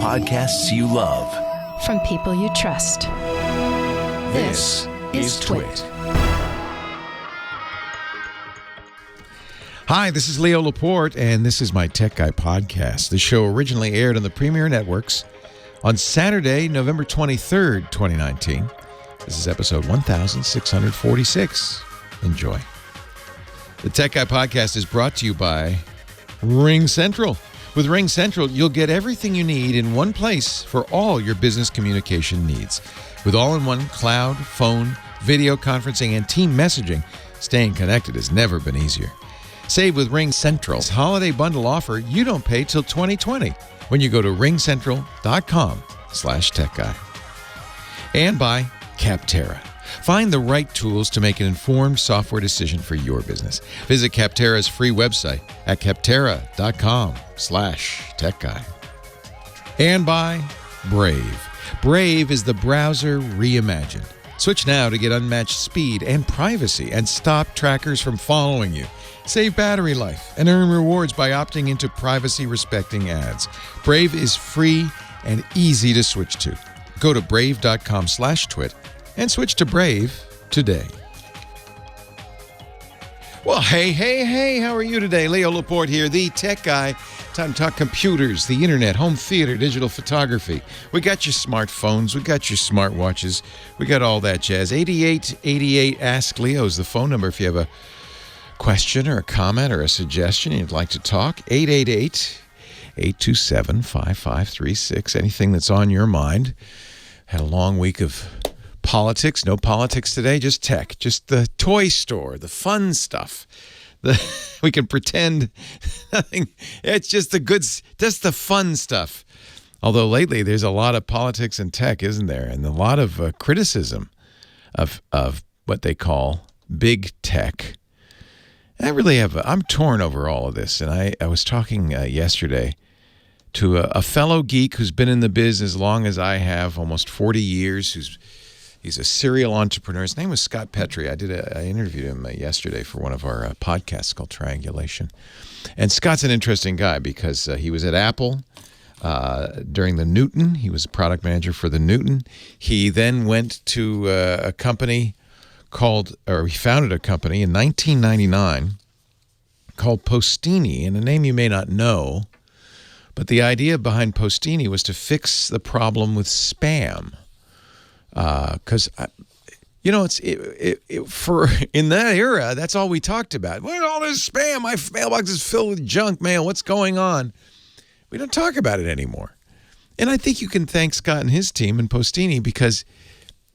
podcasts you love. From people you trust. This is Twit. Hi, this is Leo Laporte, and this is my Tech Guy podcast. The show originally aired on the Premier Networks on Saturday, November 23rd, 2019. This is episode 1646. Enjoy. The Tech Guy podcast is brought to you by Ring Central. With Ring Central, you'll get everything you need in one place for all your business communication needs. With all-in-one cloud, phone, video conferencing, and team messaging, staying connected has never been easier. Save with Ring Central's holiday bundle offer you don't pay till 2020 when you go to ringcentral.com/techguy. And by Capterra. Find the right tools to make an informed software decision for your business. Visit Capterra's free website at capterra.com/techguy. And by Brave. Brave is the browser reimagined. Switch now to get unmatched speed and privacy and stop trackers from following you. Save battery life and earn rewards by opting into privacy-respecting ads. Brave is free and easy to switch to. Go to brave.com/twit and switch to Brave today. Well, hey, how are you today? Leo Laporte here, the tech guy. Time to talk computers, the internet, home theater, digital photography. We got your smartphones, we got your smartwatches, we got all that jazz. 8888 Ask Leo is the phone number if you have a question or a comment or a suggestion you'd like to talk. 888-827-5536. Anything that's on your mind. Had a long week of politics. No politics today, just tech. Just the toy store, the fun stuff. We can pretend nothing. It's just just the fun stuff. Although lately there's a lot of politics and tech, isn't there? And a lot of criticism of what they call big tech. I'm torn over all of this. And I was talking yesterday to a fellow geek who's been in the biz as long as I have, almost 40 years, He's a serial entrepreneur. His name was Scott Petrie. I interviewed him yesterday for one of our podcasts called Triangulation. And Scott's an interesting guy because he was at Apple during the Newton. He was a product manager for the Newton. He then went to a company he founded a company in 1999 called Postini, and a name you may not know. But the idea behind Postini was to fix the problem with spam. Because for in that era, that's all we talked about. Well, all this spam, my mailbox is filled with junk mail. What's going on? We don't talk about it anymore. And I think you can thank Scott and his team and Postini because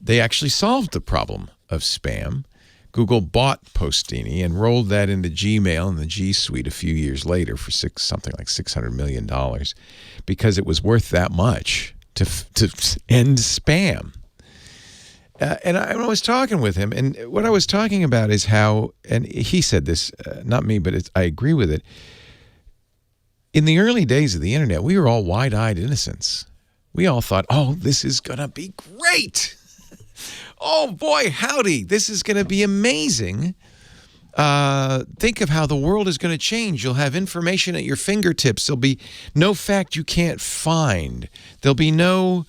they actually solved the problem of spam. Google bought Postini and rolled that into Gmail and the G Suite a few years later for something like $600 million because it was worth that much to end spam. And I was talking with him, and what I was talking about is how, and he said this, not me, but I agree with it. In the early days of the internet, we were all wide-eyed innocents. We all thought, oh, this is going to be great. Oh, boy, howdy, this is going to be amazing. Think of how the world is going to change. You'll have information at your fingertips. There'll be no fact you can't find. There'll be no,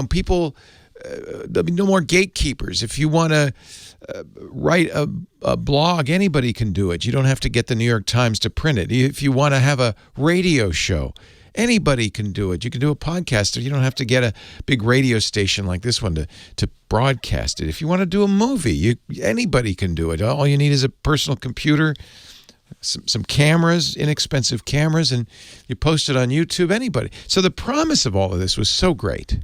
people... there'll be no more gatekeepers. If you want to write a blog, anybody can do it. You don't have to get the New York Times to print it. If you want to have a radio show, anybody can do it. You can do a podcast. You don't have to get a big radio station like this one to broadcast it. If you want to do a movie, anybody can do it. All you need is a personal computer, some cameras, inexpensive cameras, and you post it on YouTube, anybody. So the promise of all of this was so great.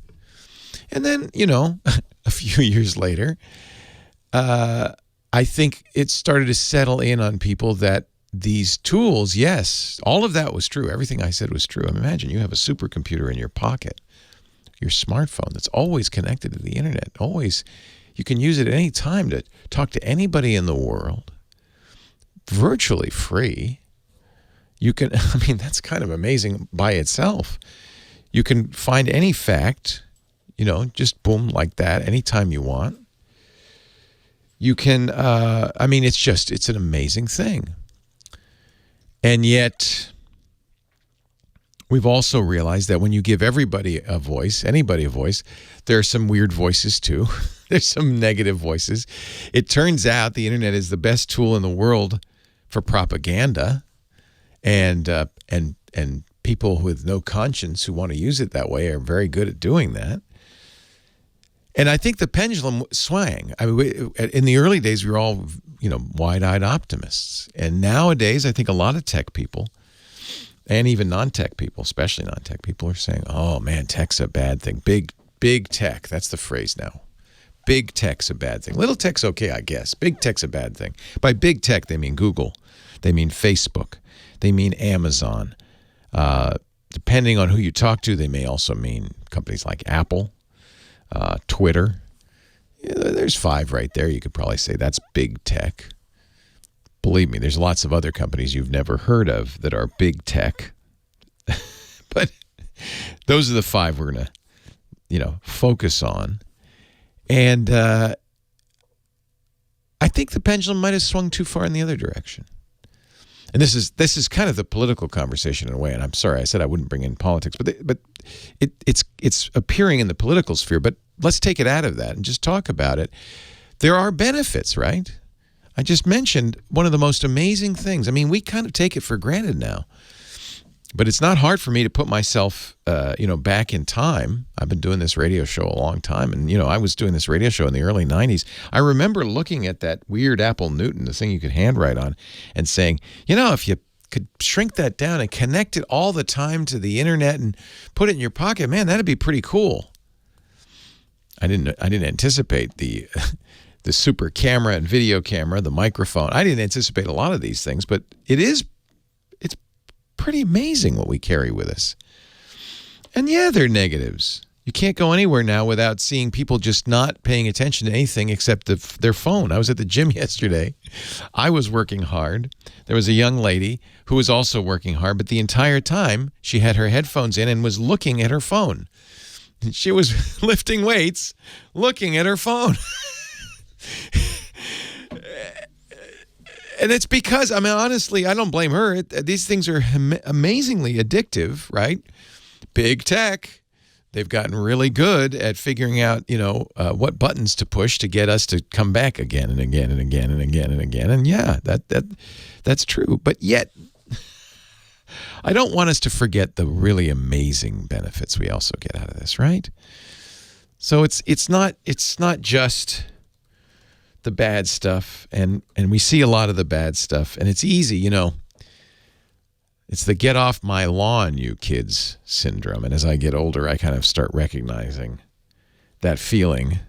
And then, a few years later, I think it started to settle in on people that these tools, yes, all of that was true. Everything I said was true. Imagine you have a supercomputer in your pocket, your smartphone that's always connected to the internet. Always, you can use it at any time to talk to anybody in the world, virtually free. You can, that's kind of amazing by itself. You can find any fact, just boom, like that, anytime you want. You can, it's an amazing thing. And yet, we've also realized that when you give everybody a voice, anybody a voice, there are some weird voices too. There's some negative voices. It turns out the internet is the best tool in the world for propaganda, and people with no conscience who want to use it that way are very good at doing that. And I think the pendulum swang. I mean, in the early days, we were all, wide-eyed optimists. And nowadays, I think a lot of tech people, and even non-tech people, especially non-tech people, are saying, oh, man, tech's a bad thing. Big tech, that's the phrase now. Big tech's a bad thing. Little tech's okay, I guess. Big tech's a bad thing. By big tech, they mean Google. They mean Facebook. They mean Amazon. Depending on who you talk to, they may also mean companies like Apple. Twitter. There's 5 right there. You could probably say that's big tech. Believe me, there's lots of other companies you've never heard of that are big tech. But those are the 5 we're going to, focus on. And I think the pendulum might have swung too far in the other direction. And this is kind of the political conversation in a way. And I'm sorry, I said I wouldn't bring in politics, but it's appearing in the political sphere. But let's take it out of that and just talk about it. There are benefits, right? I just mentioned one of the most amazing things. I mean, we kind of take it for granted now. But it's not hard for me to put myself, back in time. I've been doing this radio show a long time. And, I was doing this radio show in the early 90s. I remember looking at that weird Apple Newton, the thing you could handwrite on, and saying, if you could shrink that down and connect it all the time to the internet and put it in your pocket, man, that'd be pretty cool. I didn't anticipate the super camera and video camera, the microphone. I didn't anticipate a lot of these things, but it's pretty amazing what we carry with us. And yeah, they're negatives. You can't go anywhere now without seeing people just not paying attention to anything except their phone. I was at the gym yesterday. I was working hard. There was a young lady who was also working hard, but the entire time she had her headphones in and was looking at her phone. She was lifting weights, looking at her phone. And it's because, honestly, I don't blame her. These things are amazingly addictive, right? Big tech. They've gotten really good at figuring out, what buttons to push to get us to come back again and again and again and again and again. And yeah, that's true. But yet, I don't want us to forget the really amazing benefits we also get out of this, right? So it's not just the bad stuff, and we see a lot of the bad stuff, and it's easy, it's the get off my lawn, you kids syndrome. And as I get older, I kind of start recognizing that feeling.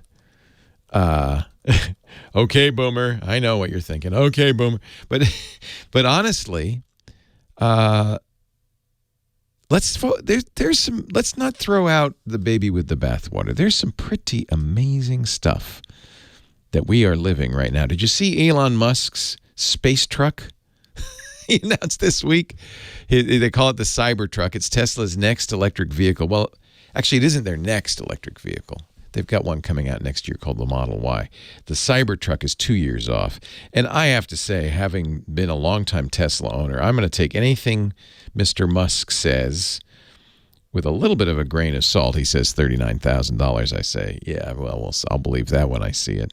Okay, boomer, I know what you're thinking. Okay, boomer. But honestly, let's not throw out the baby with the bathwater. There's some pretty amazing stuff that we are living right now. Did you see Elon Musk's space truck? He announced this week. They call it the Cybertruck. It's Tesla's next electric vehicle. Well, actually, it isn't their next electric vehicle. They've got one coming out next year called the Model Y. The Cybertruck is 2 years off. And I have to say, having been a longtime Tesla owner, I'm going to take anything Mr. Musk says with a little bit of a grain of salt. He says $39,000. I say, yeah, well, I'll believe that when I see it.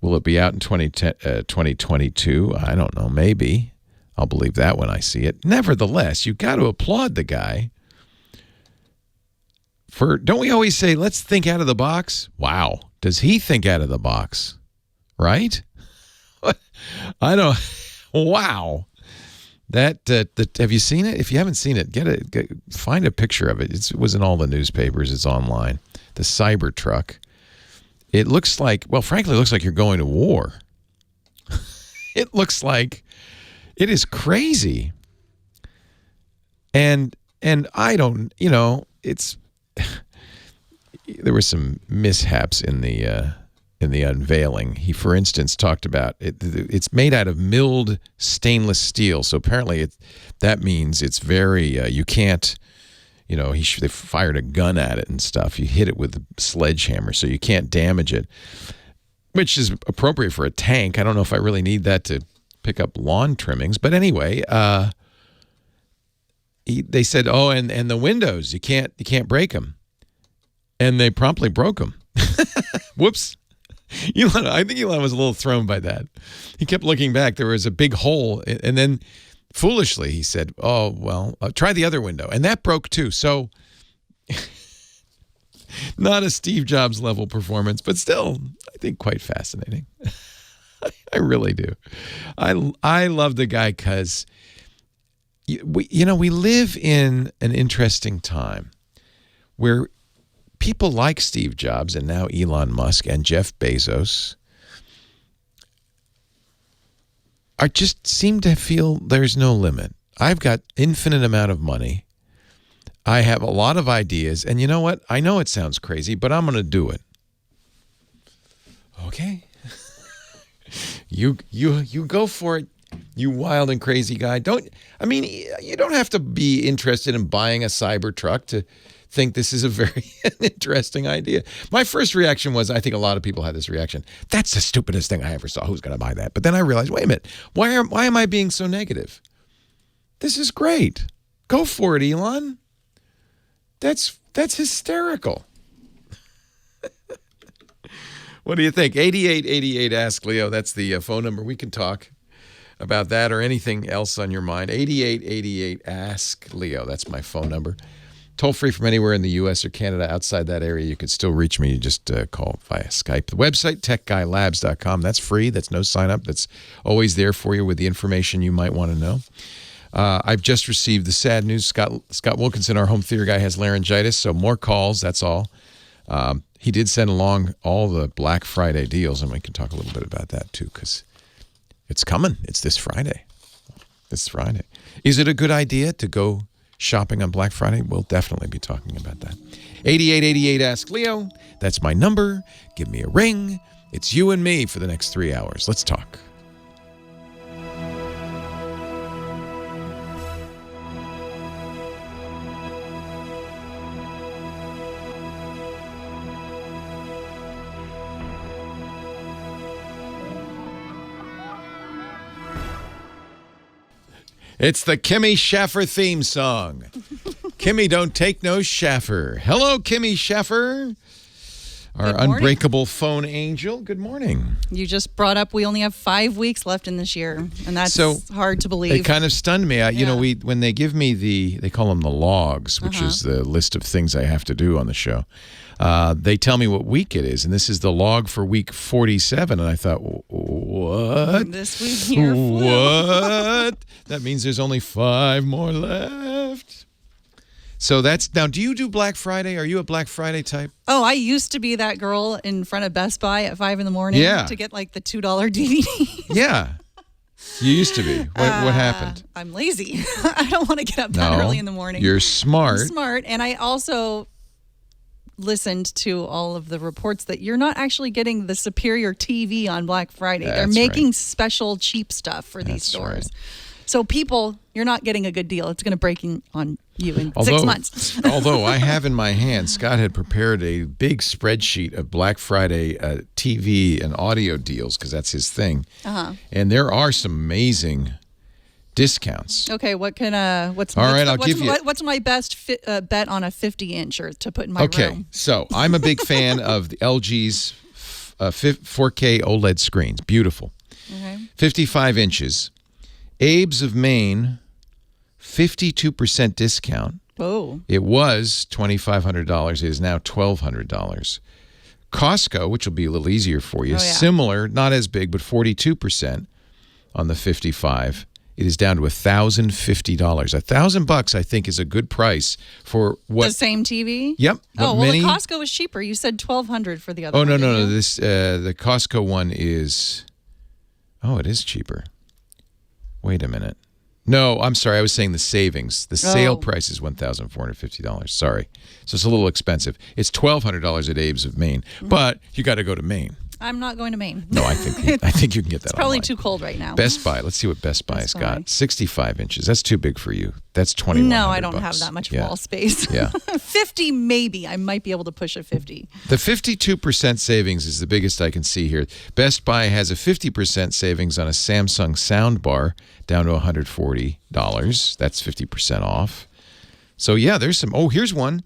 Will it be out in 2022? I don't know. Maybe. I'll believe that when I see it. Nevertheless, you've got to applaud the guy for, don't we always say, let's think out of the box? Wow. Does he think out of the box? Right? I don't. Wow. Have you seen it? If you haven't seen it, find a picture of it. It was in all the newspapers. It's online. The Cybertruck. It looks like, well, frankly, it looks like you're going to war. It looks like, it is crazy. And I don't, it's, there were some mishaps in the unveiling. He, for instance, talked about it's made out of milled stainless steel. So apparently that means it's very, you can't, they fired a gun at it and stuff. You hit it with a sledgehammer, so you can't damage it, which is appropriate for a tank. I don't know if I really need that to pick up lawn trimmings. But anyway, they said, "Oh, and the windows, you can't break them," and they promptly broke them. Whoops. Elon, I think Elon was a little thrown by that. He kept looking back. There was a big hole, and then foolishly he said, "Oh, well, try the other window," and that broke too. So, not a Steve Jobs level performance, but still, I think quite fascinating. I really do. I love the guy because we live in an interesting time where people like Steve Jobs and now Elon Musk and Jeff Bezos just seem to feel there's no limit. I've got infinite amount of money. I have a lot of ideas, and you know what? I know it sounds crazy, but I'm going to do it. Okay. You go for it, you wild and crazy guy. You don't have to be interested in buying a Cybertruck to think this is a very interesting idea. My first reaction was, I think a lot of people had this reaction, that's the stupidest thing I ever saw. Who's going to buy that? But then I realized, wait a minute, why am I being so negative? This is great. Go for it, Elon. That's hysterical. What do you think? 8888 Ask Leo. That's the phone number. We can talk about that or anything else on your mind. 8888 Ask Leo. That's my phone number. Toll free from anywhere in the U.S. or Canada. Outside that area, you can still reach me. You just call via Skype. The website, techguylabs.com. That's free. That's no sign up. That's always there for you with the information you might want to know. I've just received the sad news. Scott Wilkinson, our home theater guy, has laryngitis, so more calls. That's all. He did send along all the Black Friday deals, and we can talk a little bit about that too, because it's coming. It's this Friday. This Friday. Is it a good idea to go shopping on Black Friday? We'll definitely be talking about that. 8888 Ask Leo. That's my number. Give me a ring. It's you and me for the next 3 hours. Let's talk. It's the Kimmy Schaffer theme song. Kimmy, don't take no Schaffer. Hello, Kimmy Schaffer, our unbreakable phone angel. Good morning. You just brought up we only have 5 weeks left in this year, and that's hard to believe. It kind of stunned me. When they give me they call them the logs, which is the list of things I have to do on the show. They tell me what week it is, and this is the log for week 47. And I thought, what? This week here. What? That means there's only 5 more left. So now, do you do Black Friday? Are you a Black Friday type? Oh, I used to be that girl in front of Best Buy at 5 a.m. to get like the $2 DVD. Yeah. You used to be. What happened? I'm lazy. I don't want to get up that early in the morning. You're smart. I'm smart, and I also listened to all of the reports that you're not actually getting the superior TV on Black Friday. They're making special cheap stuff for these stores. Right. So people, you're not getting a good deal. It's going to break on you in 6 months. Although I have in my hand, Scott had prepared a big spreadsheet of Black Friday TV and audio deals, because that's his thing. And there are some amazing discounts. Okay, what's my best bet on a 50-inch to put in my room? Okay, so I'm a big fan of the LG's 4K OLED screens. Beautiful. Okay. 55 inches. Abe's of Maine, 52% discount. Oh. It was $2,500. It is now $1,200. Costco, which will be a little easier for you, similar, not as big, but 42% on the 55. It is down to $1,050. $1,000, I think, is a good price for what? The same TV? Yep. The Costco was cheaper. You said $1,200 for the other one. Oh, no. This the Costco one is. Oh, it is cheaper. Wait a minute. No, I'm sorry. I was saying the savings. The sale price is $1,450. Sorry. So it's a little expensive. It's $1,200 at Abe's of Maine, but you got to go to Maine. I'm not going to Maine. No, I think you can get that. It's probably online. too cold right now. Best Buy. Let's see what Best Buy's got. 65 inches. That's too big for you. That's $2,100. No, I don't have that much wall space. Yeah. 50 maybe. I might be able to push a 50. The 52% savings is the biggest I can see here. Best Buy has a 50% savings on a Samsung soundbar down to $140. That's 50% off. So, yeah, there's some. Oh, here's one.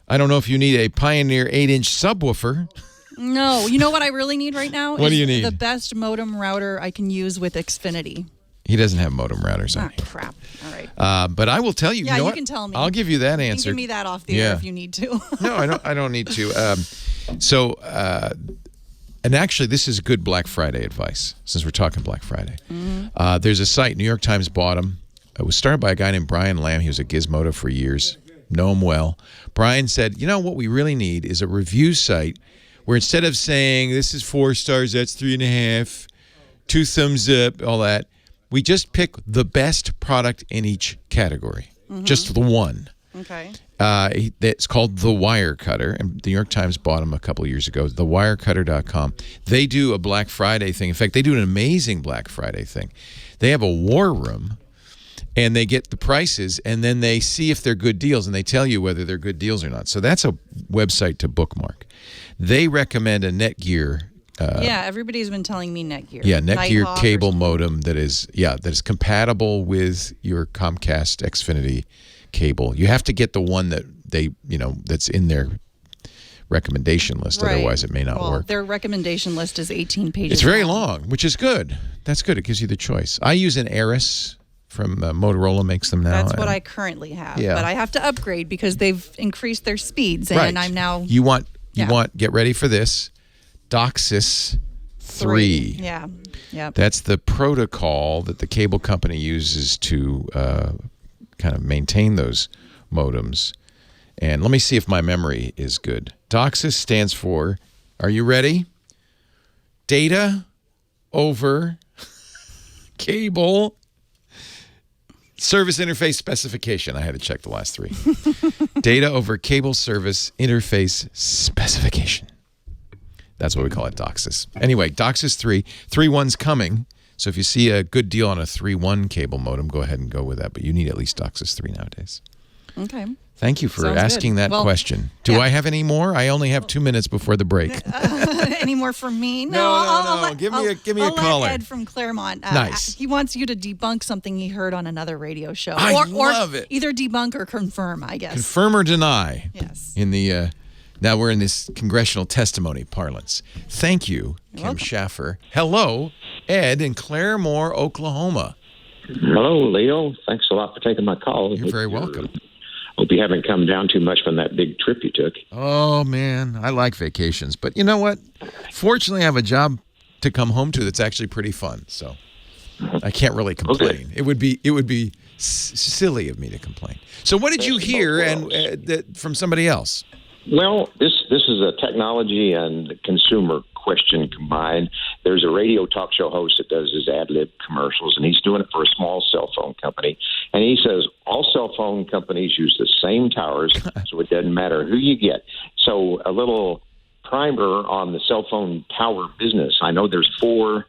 I don't know if you need a Pioneer 8-inch subwoofer. No. You know what I really need right now? What do you need? The best modem router I can use with Xfinity. He doesn't have modem routers on. Ah, crap. All right. But I will tell you. Yeah, you know you what? can tell me. I'll give you that answer. You can give me that off the air if you need to. No, I don't need to. And actually, this is good Black Friday advice, since we're talking Black Friday. Mm-hmm. There's a site, New York Times bought him. It was started by a guy named Brian Lamb. He was at Gizmodo for years. Know him well. Brian said, you know what we really need is a review site where instead of saying, this is 4 stars, that's 3.5, 2 thumbs up, all that, we just pick the best product in each category. Mm-hmm. Just the one. Okay. It's called The Wirecutter, and the New York Times bought them a couple years ago, thewirecutter.com. They do a Black Friday thing. In fact, they do an amazing Black Friday thing. They have a war room, and they get the prices, and then they see if they're good deals, and they tell you whether they're good deals or not. So that's a website to bookmark. They recommend a Netgear. Everybody's been telling me Netgear. Yeah, Netgear Nighthawk cable modem that is compatible with your Comcast Xfinity cable. You have to get the one that that's in their recommendation list. Right. Otherwise, it may not work. Their recommendation list is 18 pages. It's very long, which is good. That's good. It gives you the choice. I use an Aris from Motorola makes them now. That's what I currently have. Yeah. But I have to upgrade because they've increased their speeds, and right. I'm now. You want get ready for this. DOCSIS 3. Yeah. Yep. That's the protocol that the cable company uses to kind of maintain those modems. And let me see if my memory is good. DOCSIS stands for, are you ready? Data over cable service interface specification. I had to check the last 3. Data over cable service interface specification. That's what we call it, DOCSIS. Anyway, DOCSIS 3. 3.1's coming. So if you see a good deal on a 3.1 cable modem, go ahead and go with that. But you need at least DOCSIS 3 nowadays. Okay. Thank you for asking that question. Do I have any more? I only have 2 minutes before the break. Any more from me? No. Give me a caller. Ed from Claremont. Nice. He wants you to debunk something he heard on another radio show. I love it. Either debunk or confirm, I guess. Confirm or deny. Yes. Now we're in this congressional testimony parlance. Thank you, Kim Schaffer. Hello, Ed in Claremore, Oklahoma. Hello, Leo. Thanks a lot for taking my call. You're very welcome. Hope you haven't come down too much from that big trip you took. Oh, man. I like vacations. But you know what? Fortunately, I have a job to come home to that's actually pretty fun. So I can't really complain. Okay. It would be silly of me to complain. So what did you hear from somebody else? Well, this is a technology and consumer question combined. There's a radio talk show host that does his ad-lib commercials, and he's doing it for a small cell phone company. And he says all cell phone companies use the same towers, so it doesn't matter who you get. So a little primer on the cell phone tower business. I know there's 4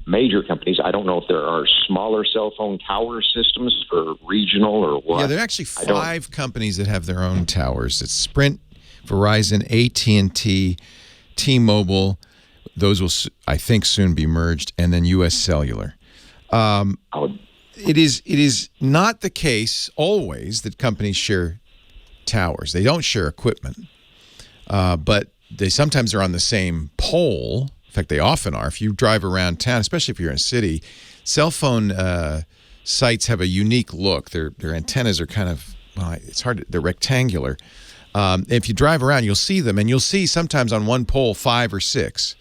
major companies. I don't know if there are smaller cell phone tower systems for regional or what. Yeah, there are actually 5 companies that have their own towers. It's Sprint, Verizon, AT&T, T-Mobile. Those will, I think, soon be merged, and then U.S. Cellular. It is not the case always that companies share towers. They don't share equipment, but they sometimes are on the same pole. In fact, they often are. If you drive around town, especially if you're in a city, cell phone sites have a unique look. Their antennas are kind of, it's hard. They're rectangular. If you drive around, you'll see them, and you'll see sometimes on one pole 5 or 6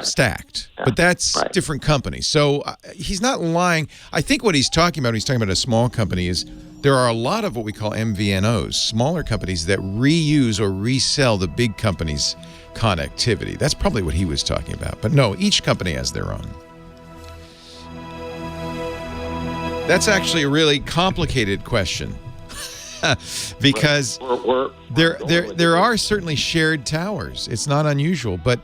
stacked. Yeah. But that's different companies. So he's not lying. I think what he's talking about when he's talking about a small company is there are a lot of what we call MVNOs, smaller companies that reuse or resell the big companies' connectivity. That's probably what he was talking about. But no, each company has their own. That's actually a really complicated question. Because there are certainly shared towers. It's not unusual, but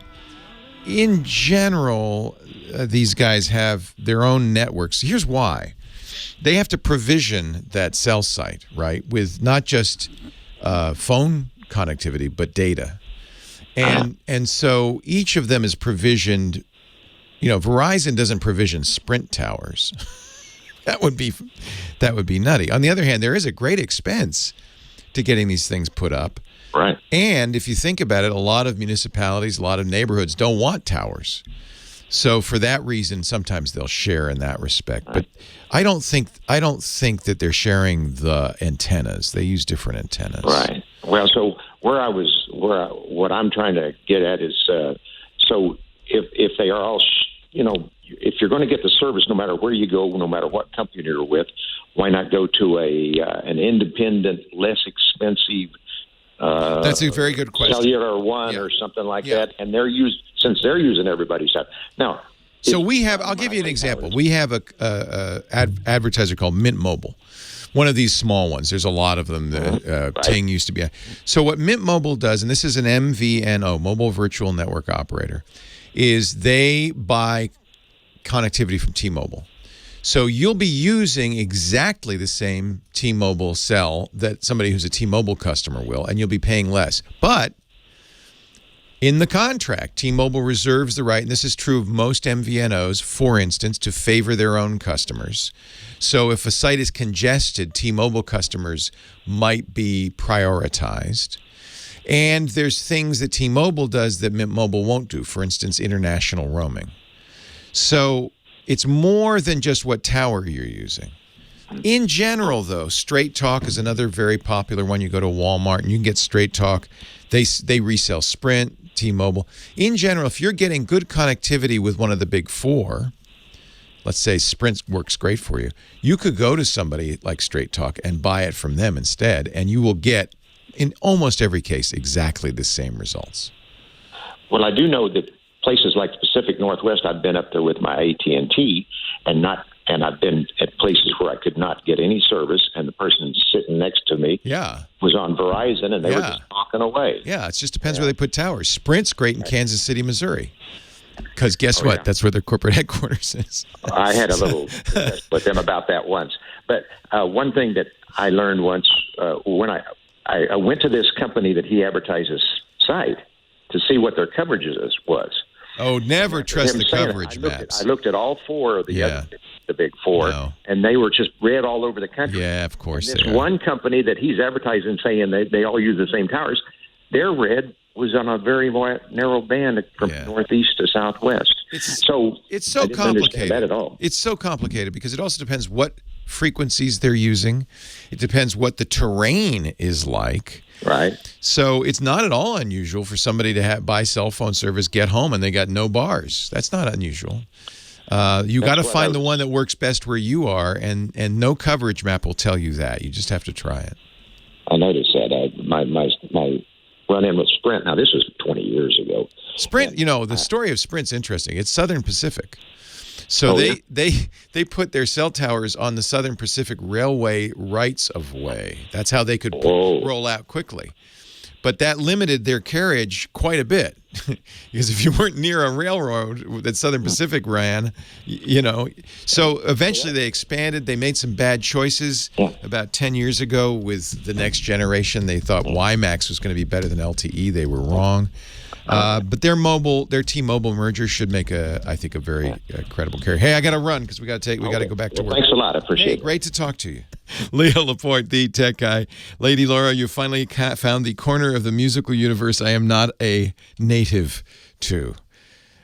in general, these guys have their own networks. Here's why. They have to provision that cell site, right, with not just phone connectivity, but data. And so each of them is provisioned. Verizon doesn't provision Sprint towers. That would be nutty. On the other hand, there is a great expense to getting these things put up. Right. And if you think about it, a lot of municipalities, a lot of neighborhoods don't want towers. So for that reason, sometimes they'll share in that respect. But I don't think that they're sharing the antennas. They use different antennas. Right. Well, so what I'm trying to get at is, so if they are all, if you're going to get the service, no matter where you go, no matter what company you're with, why not go to an independent, less expensive? That's a very good question. Cellular one or something like that, and since they're using everybody's stuff now. So we have. I'll give you an example. We have a advertiser called Mint Mobile, one of these small ones. There's a lot of them. Ting used to be. So what Mint Mobile does, and this is an MVNO, mobile virtual network operator, is they buy connectivity from T-Mobile. So you'll be using exactly the same T-Mobile cell that somebody who's a T-Mobile customer will, and you'll be paying less. But in the contract, T-Mobile reserves the right, and this is true of most MVNOs, for instance, to favor their own customers. So if a site is congested, T-Mobile customers might be prioritized. And there's things that T-Mobile does that Mint Mobile won't do, for instance, international roaming. So it's more than just what tower you're using. In general, though, Straight Talk is another very popular one. You go to Walmart and you can get Straight Talk. They resell Sprint, T-Mobile. In general, if you're getting good connectivity with one of the big four, let's say Sprint works great for you, you could go to somebody like Straight Talk and buy it from them instead, and you will get, in almost every case, exactly the same results. Well, I do know that places like the Pacific Northwest, I've been up there with my AT&T, and I've been at places where I could not get any service, and the person sitting next to me was on Verizon, and they were just talking away. Yeah, it just depends where they put towers. Sprint's great in Kansas City, Missouri, because guess what? Yeah. That's where their corporate headquarters is. I had a little discussion with them about that once. But one thing that I learned once when I went to this company that he advertises site to see what their coverage was. Oh, never trust the coverage maps. I looked at all four of the big four, and they were just red all over the country. Yeah, of course. And this one company that he's advertising, saying they all use the same towers, their red was on a very narrow band from northeast to southwest. It's so complicated. That at all. It's so complicated because it also depends what frequencies they're using. It depends what the terrain is like. Right. So it's not at all unusual for somebody to buy cell phone service, get home, and they got no bars. That's not unusual. You got to find the one that works best where you are, and no coverage map will tell you that. You just have to try it. I noticed that. My run-in with Sprint, now this was 20 years ago. Sprint, the story of Sprint's interesting. It's Southern Pacific. So they put their cell towers on the Southern Pacific Railway rights of way. That's how they could roll out quickly. But that limited their carriage quite a bit because if you weren't near a railroad that Southern Pacific ran, So eventually they expanded. They made some bad choices about 10 years ago with the next generation. They thought WiMAX was going to be better than LTE. They were wrong. But their T-Mobile merger should make I think a very credible carrier. Hey, I got to run because we got to go back to work. Thanks a lot. I appreciate it. Great to talk to you. Leo Laporte, the tech guy. Lady Laura, you finally found the corner of the musical universe I am not a native to.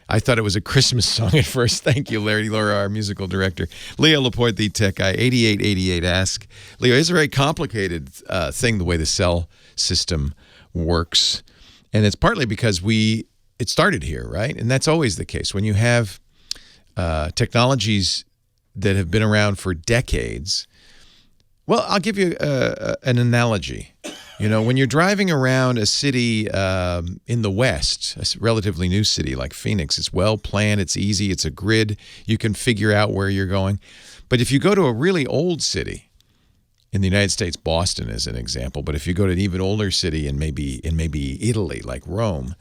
I thought it was a Christmas song at first. Thank you, Lady Laura, our musical director. Leo Laporte, the tech guy, 8888 Ask. Leo, it's a very complicated thing, the way the cell system works. And it's partly because it started here, right? And that's always the case. When you have technologies that have been around for decades, well, I'll give you an analogy. When you're driving around a city in the West, a relatively new city like Phoenix, it's well planned, it's easy, it's a grid, you can figure out where you're going. But if you go to a really old city, in the United States, Boston is an example, but if you go to an even older city in maybe Italy, like Rome,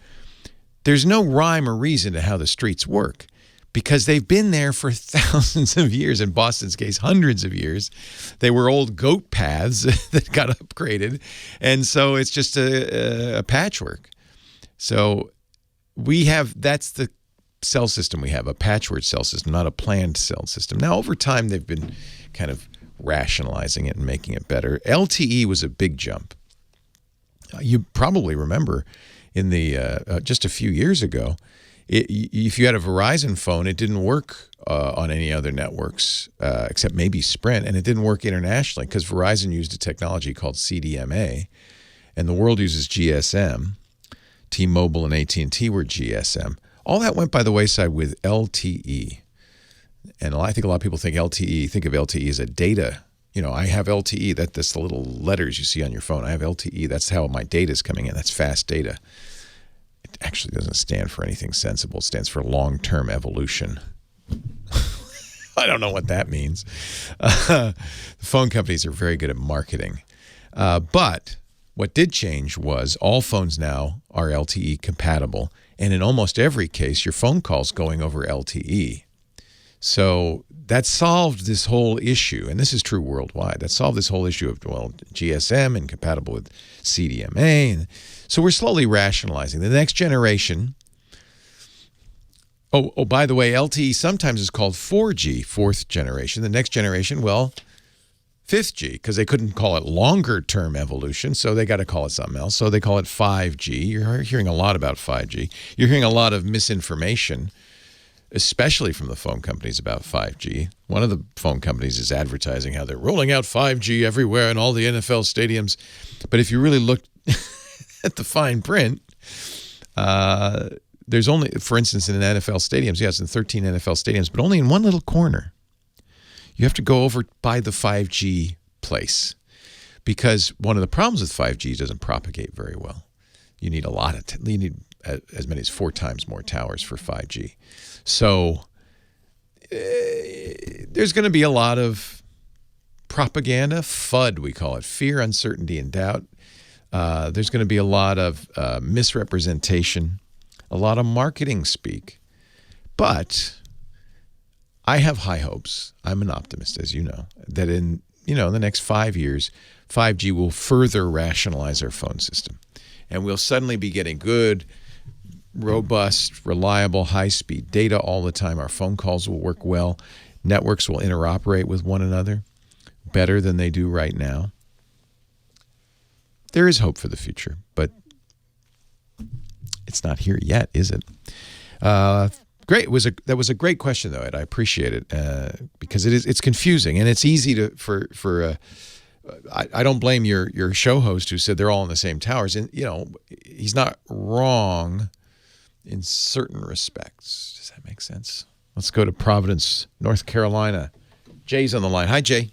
there's no rhyme or reason to how the streets work because they've been there for thousands of years. In Boston's case, hundreds of years. They were old goat paths that got upgraded, and so it's just a patchwork. So that's the cell system we have, a patchwork cell system, not a planned cell system. Now, over time, they've been kind of rationalizing it and making it better. LTE was a big jump. You probably remember in the just a few years ago, if you had a Verizon phone, it didn't work on any other networks except maybe Sprint, and it didn't work internationally because Verizon used a technology called CDMA, and the world uses GSM. T-Mobile and AT&T were GSM. All that went by the wayside with LTE. And I think a lot of people think of LTE as a data. I have LTE. That's the little letters you see on your phone. I have LTE. That's how my data is coming in. That's fast data. It actually doesn't stand for anything sensible. It stands for long-term evolution. I don't know what that means. The phone companies are very good at marketing. But what did change was all phones now are LTE compatible. And in almost every case, your phone call's going over LTE. So that solved this whole issue, and this is true worldwide. That solved this whole issue of, GSM and compatible with CDMA. And so we're slowly rationalizing. The next generation, by the way, LTE sometimes is called 4G, fourth generation. The next generation, 5G, because they couldn't call it longer-term evolution, so they got to call it something else. So they call it 5G. You're hearing a lot about 5G. You're hearing a lot of misinformation, especially from the phone companies about 5G. One of the phone companies is advertising how they're rolling out 5G everywhere in all the NFL stadiums. But if you really look at the fine print, there's only, for instance, in NFL stadiums, it's in 13 NFL stadiums, but only in one little corner. You have to go over by the 5G place because one of the problems with 5G is it doesn't propagate very well. You need you need as many as 4 times more towers for 5G. So there's going to be a lot of propaganda, FUD we call it, fear, uncertainty, and doubt. There's going to be a lot of misrepresentation, a lot of marketing speak. But I have high hopes. I'm an optimist, as you know, that in the next 5 years, 5G will further rationalize our phone system. And we'll suddenly be getting good, robust, reliable, high-speed data all the time. Our phone calls will work well. Networks will interoperate with one another better than they do right now. There is hope for the future, but it's not here yet, is it? Great. That was a great question, though, Ed. I appreciate it because it's confusing and it's easy I don't blame your show host who said they're all in the same towers, and he's not wrong in certain respects. Does that make sense? Let's go to Providence, North Carolina. Jay's on the line. Hi, Jay.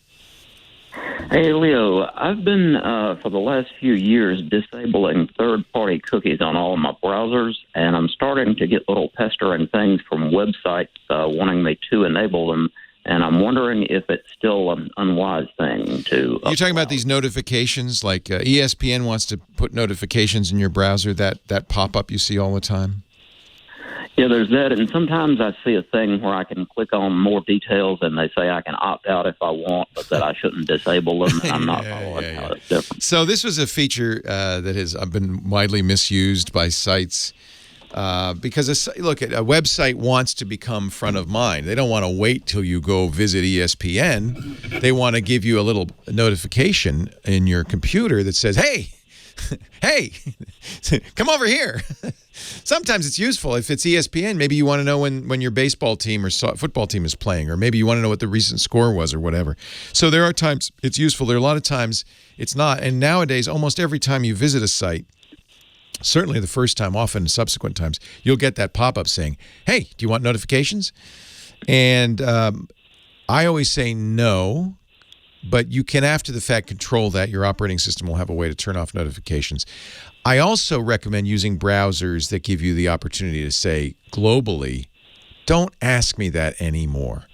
Hey, Leo. I've been, for the last few years, disabling third-party cookies on all of my browsers, and I'm starting to get little pestering things from websites wanting me to enable them, and I'm wondering if it's still an unwise thing to... You're talking about these notifications, like ESPN wants to put notifications in your browser, that pop-up you see all the time? Yeah, there's that, and sometimes I see a thing where I can click on more details, and they say I can opt out if I want, but that I shouldn't disable them, and I'm not following how it's different. So this was a feature that has been widely misused by sites because, a website wants to become front of mind. They don't want to wait till you go visit ESPN. They want to give you a little notification in your computer that says, hey, come over here. Sometimes it's useful. If it's ESPN, maybe you want to know when your baseball team or football team is playing, or maybe you want to know what the recent score was or whatever. So there are times it's useful. There are a lot of times it's not. And nowadays, almost every time you visit a site, certainly the first time, often subsequent times, you'll get that pop-up saying, hey, do you want notifications? And I always say no. But you can, after the fact, control that. Your operating system will have a way to turn off notifications. I also recommend using browsers that give you the opportunity to say globally, don't ask me that anymore.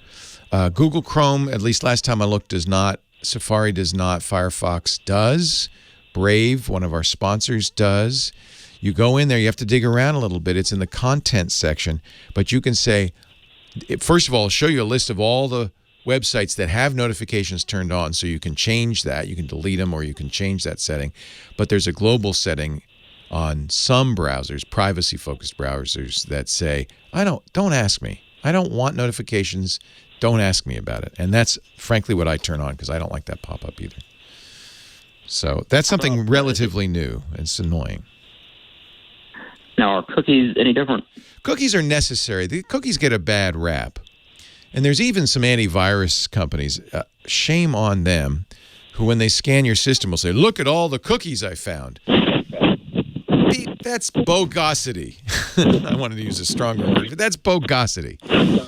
Google Chrome, at least last time I looked, does not. Safari does not. Firefox does. Brave, one of our sponsors, does. You go in there, you have to dig around a little bit. It's in the content section. But you can say, first of all, I'll show you a list of all the websites that have notifications turned on, so you can change that. You can delete them or you can change that setting. But there's a global setting on some browsers, privacy-focused browsers, that say, don't ask me. I don't want notifications. Don't ask me about it. And that's frankly what I turn on because I don't like that pop-up either. So that's something relatively new. It's annoying. Now, are cookies any different? Cookies are necessary. The cookies get a bad rap. And there's even some antivirus companies, shame on them, who when they scan your system will say, look at all the cookies I found. That's bogosity. I wanted to use a stronger word, but that's bogosity.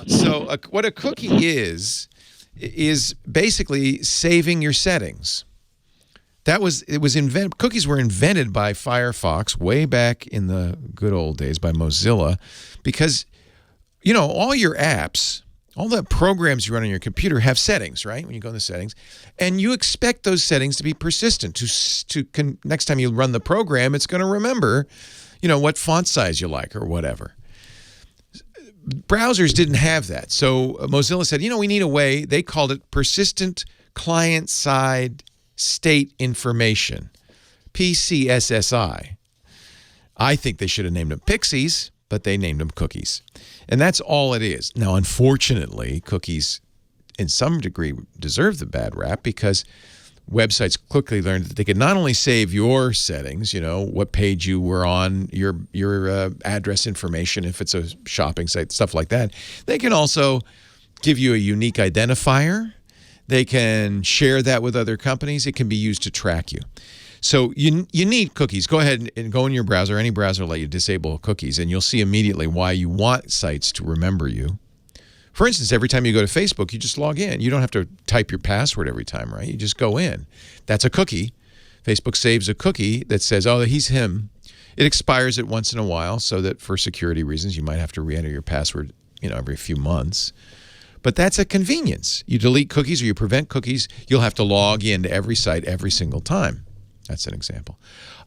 So what a cookie is basically saving your settings. Cookies were invented by Firefox way back in the good old days, by Mozilla, because, all your apps, all the programs you run on your computer have settings, right? When you go in the settings, and you expect those settings to be persistent. Next time you run the program, it's going to remember, what font size you like or whatever. Browsers didn't have that, so Mozilla said, we need a way. They called it persistent client-side state information, PCSSI. I think they should have named them Pixies, but they named them cookies. And that's all it is. Now, unfortunately, cookies, in some degree, deserve the bad rap because websites quickly learned that they could not only save your settings, what page you were on, your address information, if it's a shopping site, stuff like that. They can also give you a unique identifier. They can share that with other companies. It can be used to track you. So you need cookies. Go ahead and go in your browser. Any browser will let you disable cookies, and you'll see immediately why you want sites to remember you. For instance, every time you go to Facebook, you just log in. You don't have to type your password every time, right? You just go in. That's a cookie. Facebook saves a cookie that says, oh, he's him. It expires it once in a while so that for security reasons, you might have to re-enter your password, every few months. But that's a convenience. You delete cookies or you prevent cookies, you'll have to log into every site every single time. That's an example.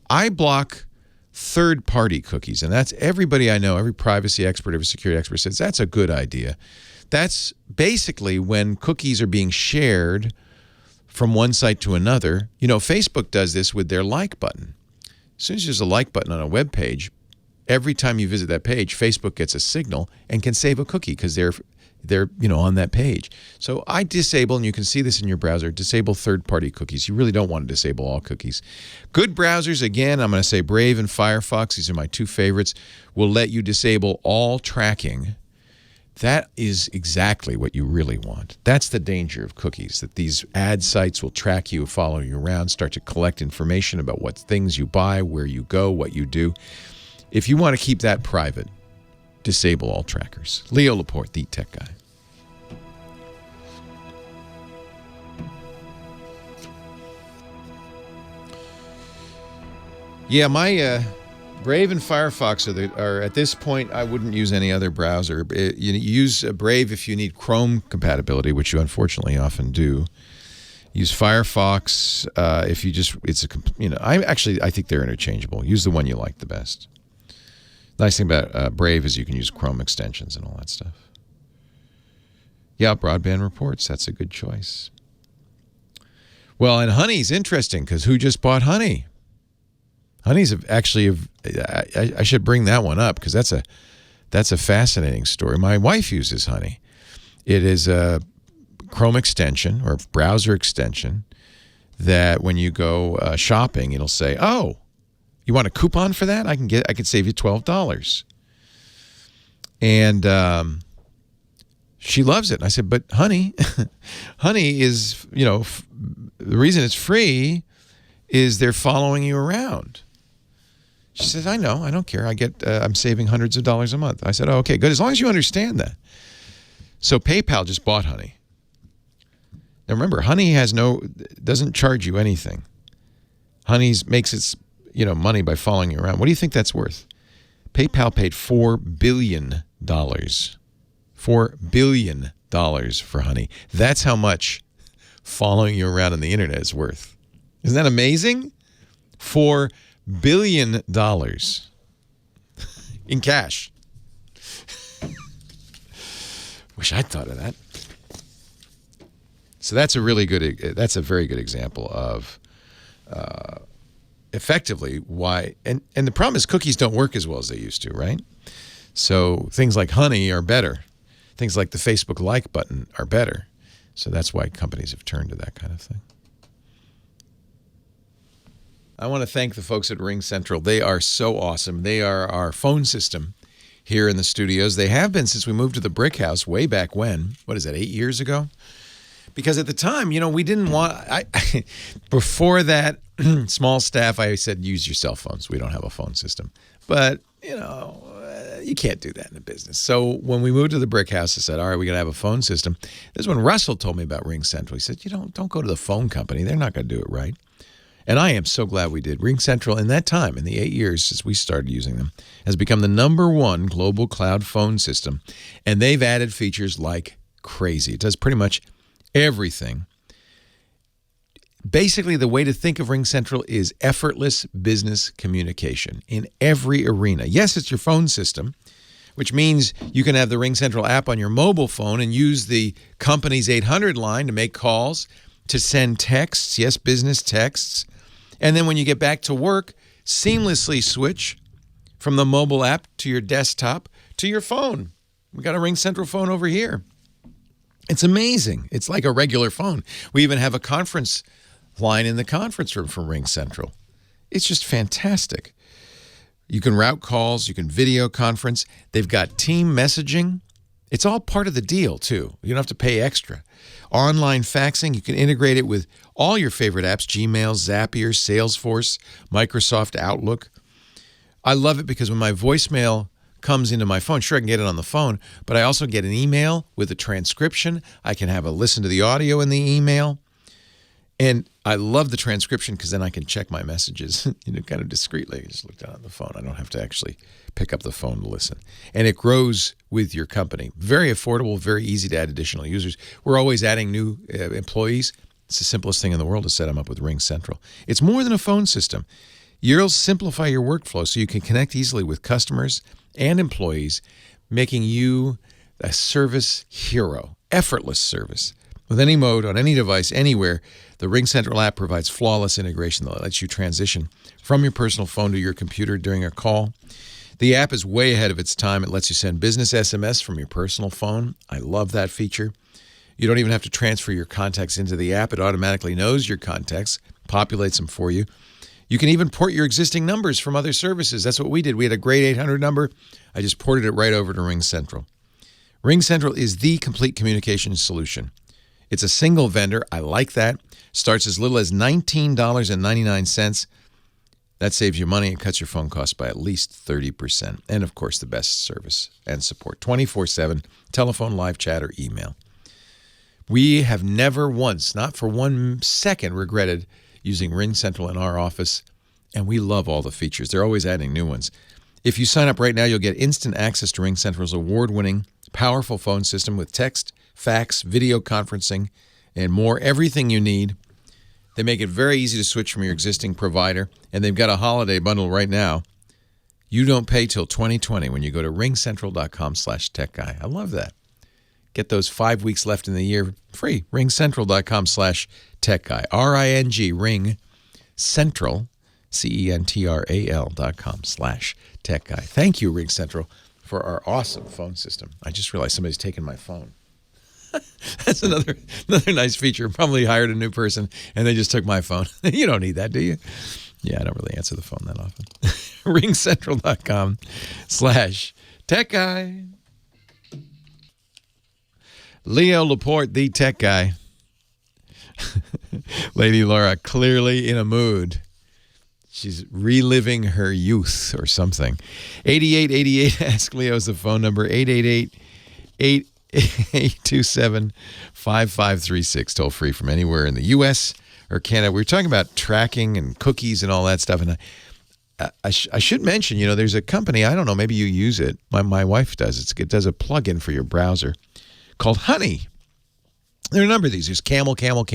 I block third-party cookies, and that's everybody I know, every privacy expert, every security expert says that's a good idea. That's basically when cookies are being shared from one site to another. Facebook does this with their like button. As soon as there's a like button on a web page, every time you visit that page, Facebook gets a signal and can save a cookie because they're on that page. So I disable, and you can see this in your browser, disable third-party cookies. You really don't want to disable all cookies. Good browsers, again, I'm going to say Brave and Firefox, these are my two favorites, will let you disable all tracking. That is exactly what you really want. That's the danger of cookies, that these ad sites will track you, follow you around, start to collect information about what things you buy, where you go, what you do. If you want to keep that private, disable all trackers. Leo Laporte, the tech guy. Yeah, my Brave and Firefox are at this point, I wouldn't use any other browser. You use Brave if you need Chrome compatibility, which you unfortunately often do. Use Firefox if you just, I think they're interchangeable. Use the one you like the best. Nice thing about Brave is you can use Chrome extensions and all that stuff. Yeah, broadband reports. That's a good choice. Well, and Honey's interesting because who just bought Honey? Honey's actually, I should bring that one up because that's a fascinating story. My wife uses Honey. It is a Chrome extension or browser extension that when you go shopping, it'll say, oh, you want a coupon for that? I can save you $12. And she loves it. And I said, but Honey is, the reason it's free is they're following you around. She says, I know, I don't care. I'm saving hundreds of dollars a month. I said, oh, okay, good. As long as you understand that. So PayPal just bought Honey. Now remember, Honey doesn't charge you anything. Honey makes its money by following you around. What do you think that's worth? PayPal paid $4 billion. $4 billion for Honey. That's how much following you around on the internet is worth. Isn't that amazing? $4 billion in cash. Wish I'd thought of that. So that's a very good example of effectively why. And the problem is cookies don't work as well as they used to, right? So things like honey are better. Things like the Facebook like button are better. So that's why companies have turned to that kind of thing. I want to thank the folks at Ring Central. They are so awesome. They are our phone system here in the studios. They have been since we moved to the brick house way back when. What is that, 8 years ago? Because at the time, we didn't want, before that small staff, I said, use your cell phones. We don't have a phone system. But, you can't do that in a business. So when we moved to the brick house, I said, all right, we got to have a phone system. This is when Russell told me about Ring Central. He said, don't go to the phone company. They're not going to do it right. And I am so glad we did. Ring Central, in that time, in the 8 years since we started using them, has become the #1 global cloud phone system. And they've added features like crazy. It does pretty much everything. Basically, the way to think of Ring Central is effortless business communication in every arena. Yes, it's your phone system, which means you can have the Ring Central app on your mobile phone and use the company's 800 line to make calls, to send texts, yes, business texts. And then when you get back to work, seamlessly switch from the mobile app to your desktop to your phone. We got a Ring Central phone over here. It's amazing. It's like a regular phone. We even have a conference line in the conference room from Ring Central. It's just fantastic. You can route calls. You can video conference. They've got team messaging. It's all part of the deal, too. You don't have to pay extra. Online faxing, you can integrate it with all your favorite apps, Gmail, Zapier, Salesforce, Microsoft Outlook. I love it because when my voicemail comes into my phone, sure, I can get it on the phone, but I also get an email with a transcription. I can have a listen to the audio in the email. And I love the transcription because then I can check my messages, kind of discreetly. I just look down on the phone. I don't have to actually pick up the phone to listen. And it grows with your company. Very affordable, very easy to add additional users. We're always adding new employees. It's the simplest thing in the world to set them up with Ring Central. It's more than a phone system. You'll simplify your workflow so you can connect easily with customers and employees, making you a service hero, effortless service. With any mode, on any device, anywhere, the Ring Central app provides flawless integration that lets you transition from your personal phone to your computer during a call. The app is way ahead of its time. It lets you send business SMS from your personal phone. I love that feature. You don't even have to transfer your contacts into the app. It automatically knows your contacts, populates them for you. You can even port your existing numbers from other services. That's what we did. We had a great 800 number. I just ported it right over to Ring Central. Ring Central is the complete communications solution. It's a single vendor. I like that. Starts as little as $19.99. That saves you money and cuts your phone costs by at least 30%. And, of course, the best service and support. 24/7, telephone, live chat, or email. We have never once, not for 1 second, regretted using Ring Central in our office, and we love all the features. They're always adding new ones. If you sign up right now, you'll get instant access to Ring Central's award-winning, powerful phone system with text, fax, video conferencing, and more, everything you need. They make it very easy to switch from your existing provider, and they've got a holiday bundle right now. You don't pay till 2020 when you go to ringcentral.com/techguy. I love that. Get those 5 weeks left in the year free. ringcentral.com/techguy. RING, Ring Central, CENTRAL.com/techguy. Thank you, Ring Central, for our awesome phone system. I just realized somebody's taken my phone. That's another nice feature. Probably hired a new person and they just took my phone. You don't need that, do you? Yeah, I don't really answer the phone that often. ringcentral.com/techguy. Leo Laporte, the tech guy. Lady Laura, clearly in a mood. She's reliving her youth or something. 8888, ask Leo is the phone number. 888-827-5536, toll free from anywhere in the U.S. or Canada. We were talking about tracking and cookies and all that stuff. And I should mention, there's a company, I don't know, maybe you use it. My wife does. It does a plugin for your browser called Honey. There are a number of these. There's Camel. Camel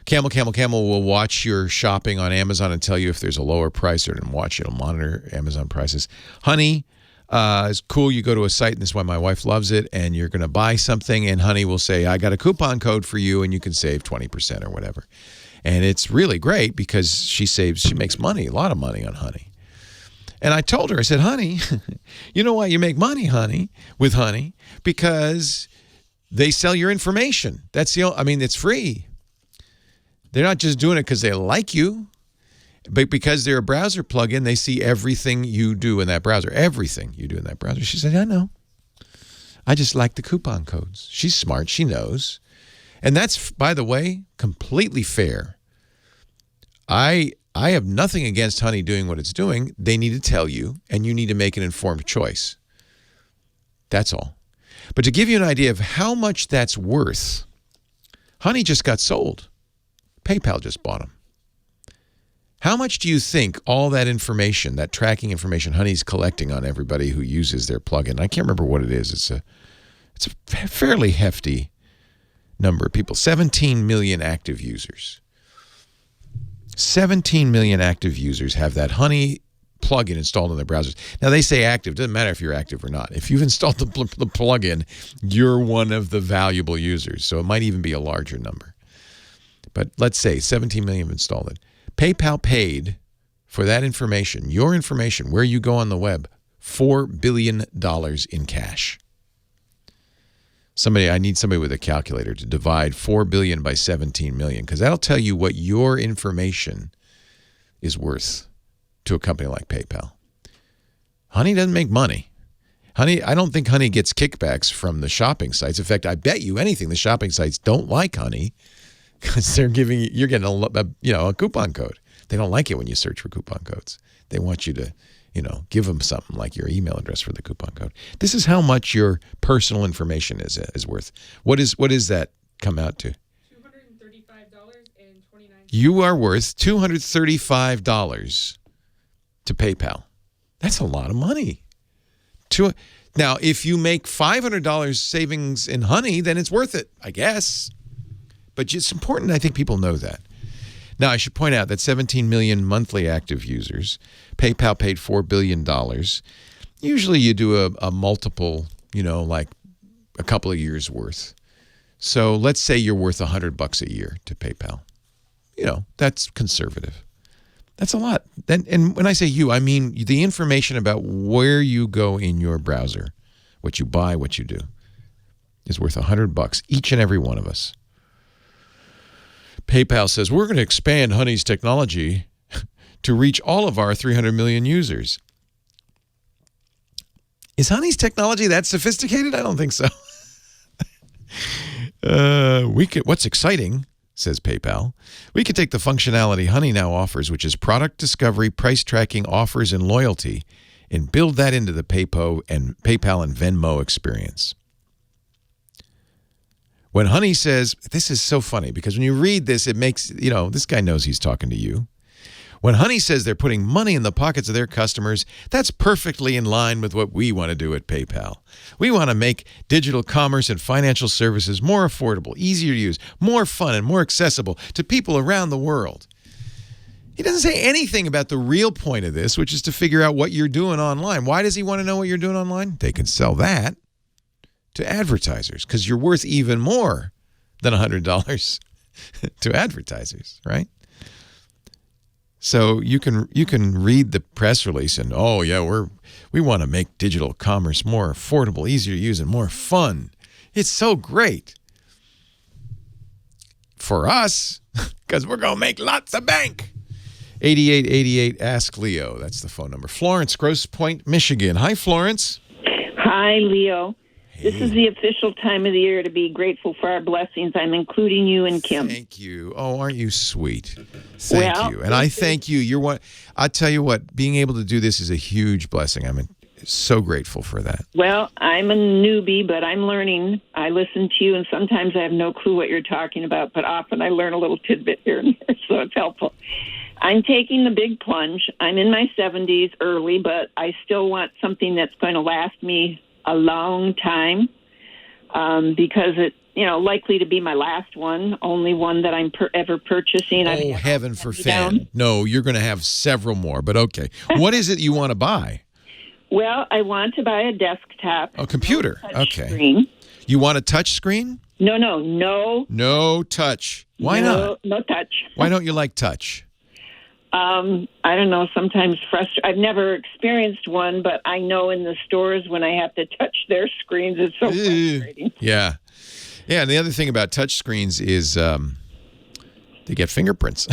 will watch your shopping on Amazon and tell you if there's a lower price, or it'll monitor Amazon prices. Honey is cool. You go to a site, and this is why my wife loves it, and you're going to buy something, and Honey will say, I got a coupon code for you, and you can save 20% or whatever. And it's really great because she makes money, a lot of money on honey. And I told her, I said, honey, you know why you make money, honey, with honey? Because they sell your information. It's free. They're not just doing it because they like you, but because they're a browser plugin, they see everything you do in that browser. Everything you do in that browser. She said, I know. I just like the coupon codes. She's smart. She knows. And that's, by the way, completely fair. I have nothing against honey doing what it's doing. They need to tell you, and you need to make an informed choice. That's all. But to give you an idea of how much that's worth, honey just got sold. PayPal just bought them. How much do you think all that information, that tracking information honey's collecting on everybody who uses their plugin? I can't remember what it is. It's a fairly hefty number of people. 17 million active users. 17 million active users have that honey plugin installed in their browsers. Now, they say active. Doesn't matter if you're active or not. If you've installed the plugin, you're one of the valuable users. So it might even be a larger number. But let's say 17 million have installed it. PayPal paid for that information, your information, where you go on the web, $4 billion in cash. I need somebody with a calculator to divide 4 billion by 17 million, because that'll tell you what your information is worth to a company like PayPal. Honey doesn't make money. I don't think Honey gets kickbacks from the shopping sites. In fact, I bet you anything the shopping sites don't like Honey because you're getting a coupon code. They don't like it when you search for coupon codes. They want you to give them something like your email address for the coupon code. This is how much your personal information is worth. What does that come out to? $235.29. You are worth $235 to PayPal. That's a lot of money. Now, if you make $500 savings in honey, then it's worth it, I guess. But it's important, I think people know that. Now, I should point out that 17 million monthly active users, PayPal paid $4 billion. Usually you do a multiple, like a couple of years worth. So let's say you're worth $100 a year to PayPal. That's conservative. That's a lot. And when I say you, I mean the information about where you go in your browser, what you buy, what you do, is worth $100, each and every one of us. PayPal says, we're going to expand Honey's technology to reach all of our 300 million users. Is Honey's technology that sophisticated? I don't think so. What's exciting, says PayPal, we could take the functionality Honey now offers, which is product discovery, price tracking, offers, and loyalty, and build that into the PayPal and Venmo experience. When Honey says, this is so funny because when you read this, it makes, this guy knows he's talking to you. When Honey says they're putting money in the pockets of their customers, that's perfectly in line with what we want to do at PayPal. We want to make digital commerce and financial services more affordable, easier to use, more fun, and more accessible to people around the world. He doesn't say anything about the real point of this, which is to figure out what you're doing online. Why does he want to know what you're doing online? They can sell that to advertisers because you're worth even more than $100 to advertisers, right? So you can read the press release and, we want to make digital commerce more affordable, easier to use, and more fun. It's so great for us because we're going to make lots of bank. 8888 Ask Leo. That's the phone number. Florence, Grosse Pointe, Michigan. Hi, Florence. Hi, Leo. This is the official time of the year to be grateful for our blessings. I'm including you and Kim. Thank you. Oh, aren't you sweet? Thank you. And I thank you. You're what I tell you what, being able to do this is a huge blessing. I'm so grateful for that. Well, I'm a newbie, but I'm learning. I listen to you, and sometimes I have no clue what you're talking about, but often I learn a little tidbit here and there, so it's helpful. I'm taking the big plunge. I'm in my 70s early, but I still want something that's going to last me a long time because it, likely to be my last one, only one that I'm ever purchasing. Oh, heaven forfend. No, you're going to have several more, but okay. What is it you want to buy? Well, I want to buy a desktop. A computer. Okay. Screen. You want a touch screen? No. No touch. Why not? No touch. Why don't you like touch? I don't know. Sometimes I've never experienced one, but I know in the stores when I have to touch their screens, it's so frustrating. Yeah. Yeah, and the other thing about touch screens is they get fingerprints.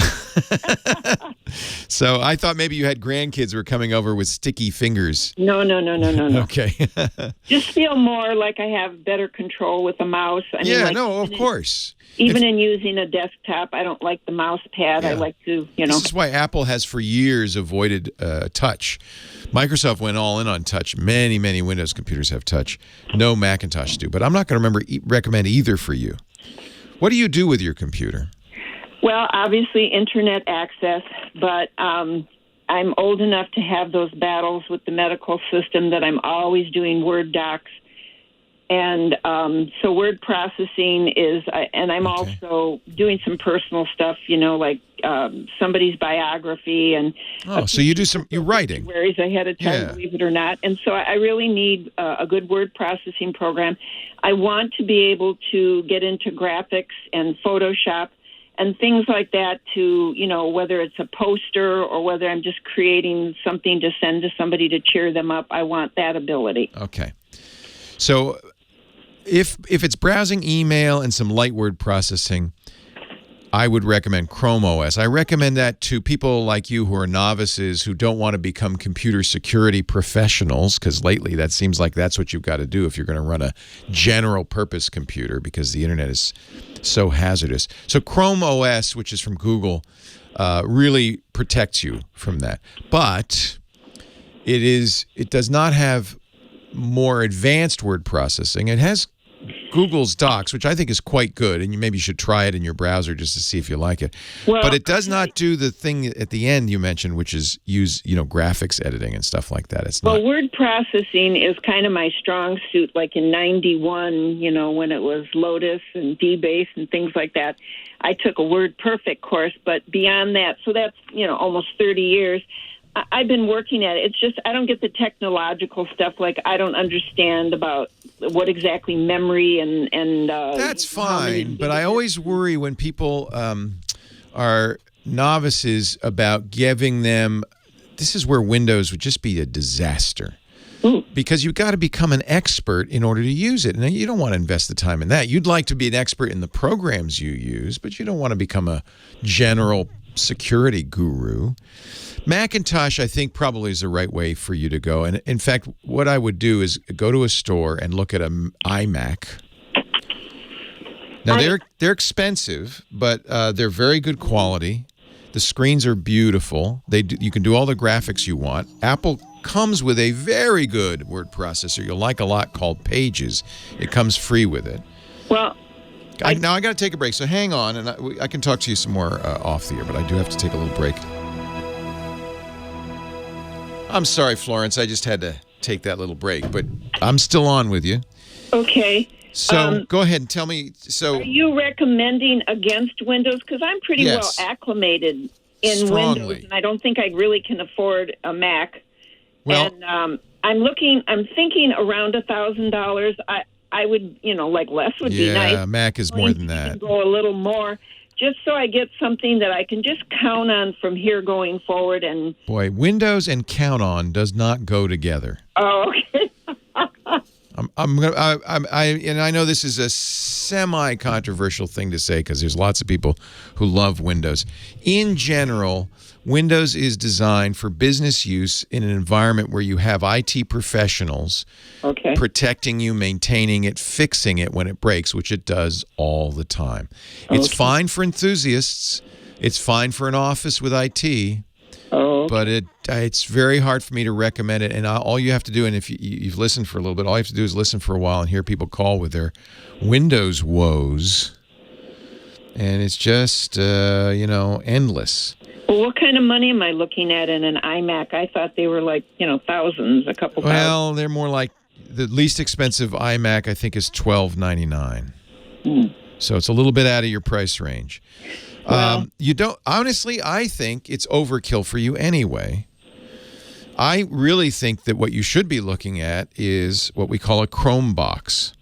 So I thought maybe you had grandkids who were coming over with sticky fingers. No. Okay. Just feel more like I have better control with the mouse. Of course. Even in using a desktop, I don't like the mouse pad. Yeah. I like to, This is why Apple has for years avoided touch. Microsoft went all in on touch. Many, many Windows computers have touch. No Macintosh do. But I'm not going to recommend either for you. What do you do with your computer? Well, obviously internet access, but I'm old enough to have those battles with the medical system that I'm always doing Word docs. And so word processing is, and I'm also doing some personal stuff, like somebody's biography and. Oh, so you do you're writing. Queries ahead of time, believe it or not. And so I really need a good word processing program. I want to be able to get into graphics and Photoshop and things like that to, whether it's a poster or whether I'm just creating something to send to somebody to cheer them up. I want that ability. Okay. So if it's browsing email and some light word processing, I would recommend Chrome OS. I recommend that to people like you who are novices who don't want to become computer security professionals, because lately that seems like that's what you've got to do if you're going to run a general purpose computer because the internet is so hazardous. So Chrome OS, which is from Google, really protects you from that. But it does not have more advanced word processing. It has Google's Docs, which I think is quite good, and you maybe should try it in your browser just to see if you like it. Well, but it does not do the thing at the end you mentioned, which is use graphics editing and stuff like that. It's not. Well, word processing is kind of my strong suit. Like in '91, when it was Lotus and DBase and things like that, I took a WordPerfect course. But beyond that, so that's almost 30 years. I've been working at it. It's just I don't get the technological stuff. Like I don't understand about what exactly memory and that's fine. But I always worry when people are novices about giving them. This is where Windows would just be a disaster. Because you've got to become an expert in order to use it. And you don't want to invest the time in that. You'd like to be an expert in the programs you use, but you don't want to become a general security guru. Macintosh, I think, probably is the right way for you to go. And in fact, what I would do is go to a store and look at an iMac. Now, they're expensive, but they're very good quality. The screens are beautiful. You can do all the graphics you want. Apple comes with a very good word processor you'll like a lot called Pages. It comes free with it. Well, now I got to take a break, so hang on, and I can talk to you some more off the air, but I do have to take a little break. I'm sorry, Florence. I just had to take that little break, but I'm still on with you. Okay. So go ahead and tell me. So, are you recommending against Windows? Because I'm pretty well acclimated in Strongly. Windows, and I don't think I really can afford a Mac. Well, and I'm thinking around $1,000. I would, like less would be nice. Yeah, Mac is more than that. Go a little more, just so I get something that I can just count on from here going forward. And boy, Windows and count on does not go together. Oh, okay. And I know this is a semi-controversial thing to say because there's lots of people who love Windows. In general, Windows is designed for business use in an environment where you have IT professionals protecting you, maintaining it, fixing it when it breaks, which it does all the time. It's fine for enthusiasts. It's fine for an office with IT. But it's very hard for me to recommend it. And all you have to do, and if you've listened for a little bit, all you have to do is listen for a while and hear people call with their Windows woes. And it's just, endless. Well, what kind of money am I looking at in an iMac? I thought they were like, thousands, a couple thousand. Well, they're more like the least expensive iMac, I think, is $12.99. So it's a little bit out of your price range. Well, honestly, I think it's overkill for you anyway. I really think that what you should be looking at is what we call a Chromebox.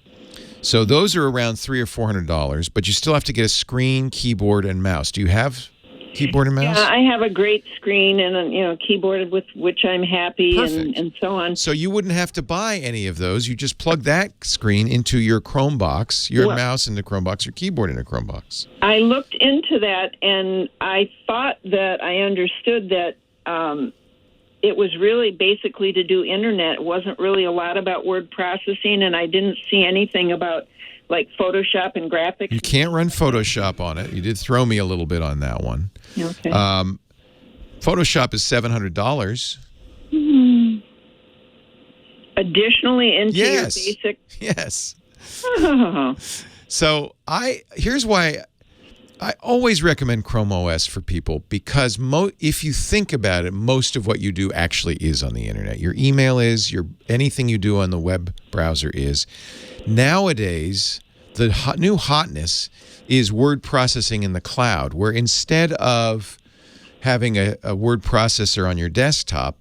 So those are around $300 or $400, but you still have to get a screen, keyboard, and mouse. Do you have keyboard and mouse? Yeah, I have a great screen and a keyboard with which I'm happy and so on. So you wouldn't have to buy any of those. You just plug that screen into your Chromebox, your mouse into Chromebox, your keyboard into Chromebox. I looked into that, and I thought that I understood that it was really basically to do internet. It wasn't really a lot about word processing, and I didn't see anything about like Photoshop and graphics. You can't run Photoshop on it. You did throw me a little bit on that one. Okay. Photoshop is $700. Additionally into your Yes. basic... Yes. Oh. So here's why I always recommend Chrome OS for people, because if you think about it, most of what you do actually is on the internet. Your email is, anything you do on the web browser is. Nowadays, the new hotness is word processing in the cloud, where instead of having a word processor on your desktop,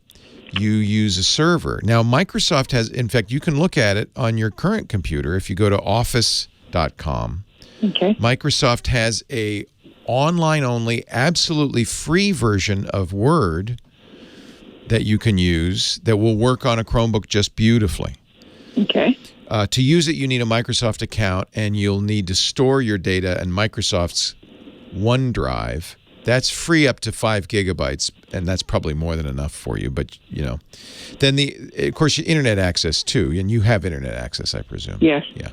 you use a server. Now, Microsoft has, in fact, you can look at it on your current computer if you go to office.com. Okay. Microsoft has a online-only, absolutely free version of Word that you can use that will work on a Chromebook just beautifully. Okay. To use it, you need a Microsoft account, and you'll need to store your data in Microsoft's OneDrive. That's free up to 5 gigabytes, and that's probably more than enough for you. But, then of course, your internet access, too, and you have internet access, I presume. Yes. Yeah.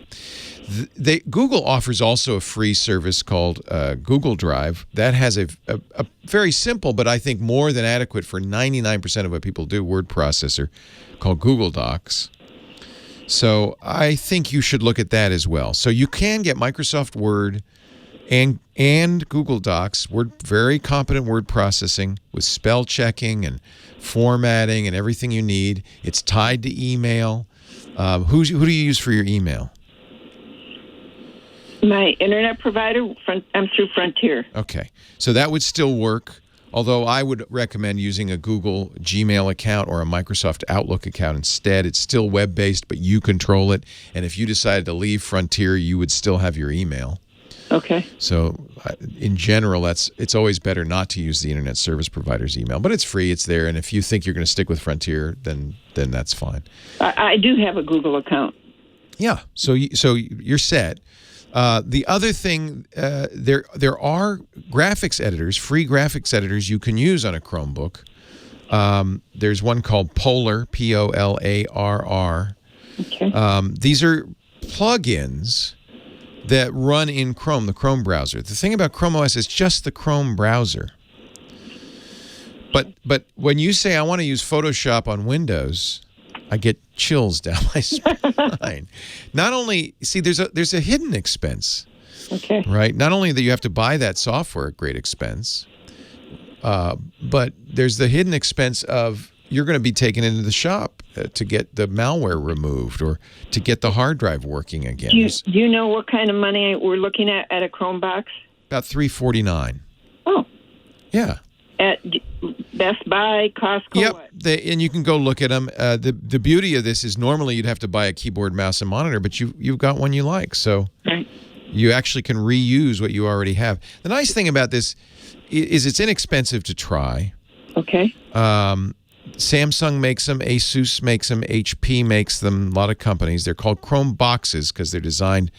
Google offers also a free service called Google Drive. That has a very simple, but I think more than adequate for 99% of what people do, word processor called Google Docs. So I think you should look at that as well. So you can get Microsoft Word and Google Docs, very competent word processing with spell checking and formatting and everything you need. It's tied to email. Who do you use for your email? My internet provider, I'm through Frontier. Okay. So that would still work, although I would recommend using a Google Gmail account or a Microsoft Outlook account instead. It's still web-based, but you control it. And if you decided to leave Frontier, you would still have your email. Okay. So in general, it's always better not to use the internet service provider's email. But it's free. It's there. And if you think you're going to stick with Frontier, then that's fine. I do have a Google account. Yeah. So you're set. The other thing, there are graphics editors, free graphics editors you can use on a Chromebook. There's one called Polar, P-O-L-A-R-R. Okay. These are plugins that run in Chrome, the Chrome browser. The thing about Chrome OS is just the Chrome browser. But when you say I want to use Photoshop on Windows, I get chills down my spine. Not only, see, there's a hidden expense. Okay. Right? Not only that you have to buy that software at great expense, but there's the hidden expense of you're going to be taken into the shop to get the malware removed or to get the hard drive working again. Do you know what kind of money we're looking at a Chromebox? About $349. Oh. Yeah. At Best Buy, Costco? Yep, What? and you can go look at them. The beauty of this is normally you'd have to buy a keyboard, mouse, and monitor, but you've got one you like, so Right. you actually can reuse what you already have. The nice thing about this is it's inexpensive to try. Okay. Samsung makes them, Asus makes them, HP makes them, a lot of companies. They're called Chrome boxes because they're designed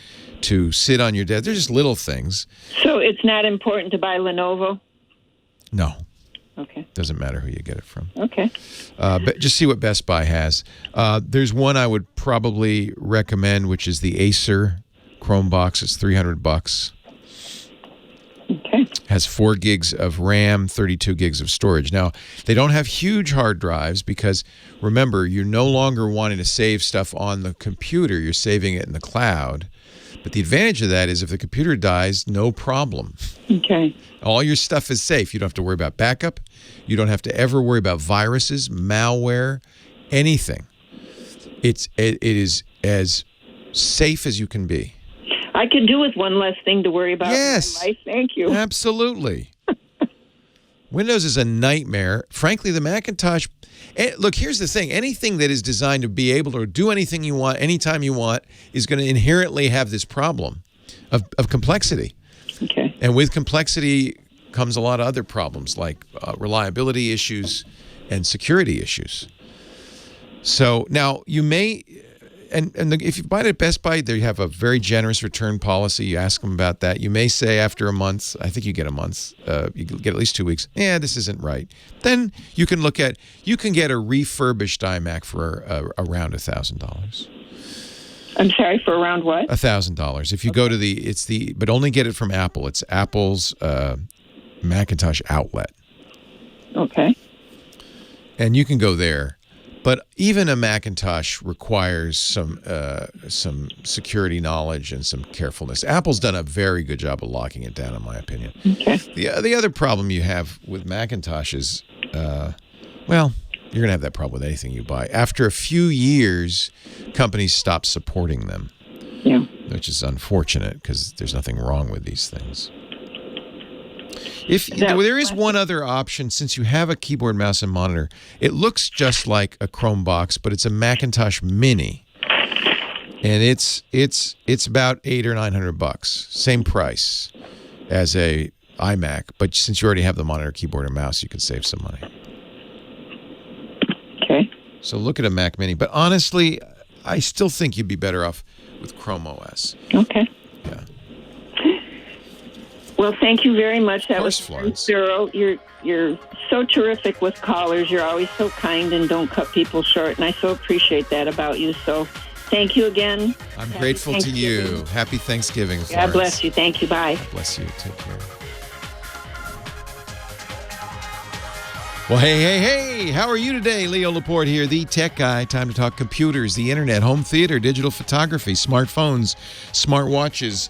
to sit on your desk. They're just little things. So it's not important to buy Lenovo? No. Okay. Doesn't matter who you get it from. Okay. But just see what Best Buy has. There's one I would probably recommend, which is the Acer Chromebox. It's $300. Okay. Has 4 gigs of RAM, 32 gigs of storage. Now, they don't have huge hard drives because, remember, you're no longer wanting to save stuff on the computer. You're saving it in the cloud. But the advantage of that is if the computer dies, no problem. Okay. All your stuff is safe. You don't have to worry about backup. You don't have to ever worry about viruses, malware, anything. It is as safe as you can be. I could do with one less thing to worry about Yes. in my life. Thank you. Absolutely. Windows is a nightmare. Frankly, the Macintosh, look, here's the thing. Anything that is designed to be able to do anything you want, anytime you want, is going to inherently have this problem of complexity. Okay. And with complexity comes a lot of other problems like reliability issues and security issues. So now you may, if you buy it at Best Buy, they have a very generous return policy. You ask them about that. You may say after a month, I think you get a month, you get at least 2 weeks. Yeah, this isn't right. Then you can get a refurbished iMac for around $1,000. I'm sorry, for around what? $1,000. If you go to but only get it from Apple. It's Apple's Macintosh outlet. Okay. And you can go there. But even a Macintosh requires some security knowledge and some carefulness. Apple's done a very good job of locking it down, in my opinion. Okay. The other problem you have with Macintosh is, you're going to have that problem with anything you buy. After a few years, companies stop supporting them. Yeah. Which is unfortunate because there's nothing wrong with these things. There is one other option, since you have a keyboard, mouse, and monitor. It looks just like a Chromebox, but it's a Macintosh Mini, and it's about $800 or $900, same price as a iMac. But since you already have the monitor, keyboard, and mouse, you can save some money. Okay. So look at a Mac Mini, but honestly, I still think you'd be better off with Chrome OS. Okay. Yeah. Well, thank you very much. That was Florence. thorough. You're so terrific with callers. You're always so kind and don't cut people short, and I so appreciate that about you. So thank you again. I'm grateful to you. Happy Thanksgiving, Florence. God bless you. Thank you. Bye. God bless you. Take care. Well, hey, how are you today? Leo Laporte here, the tech guy. Time to talk computers, the internet, home theater, digital photography, smartphones, smartwatches,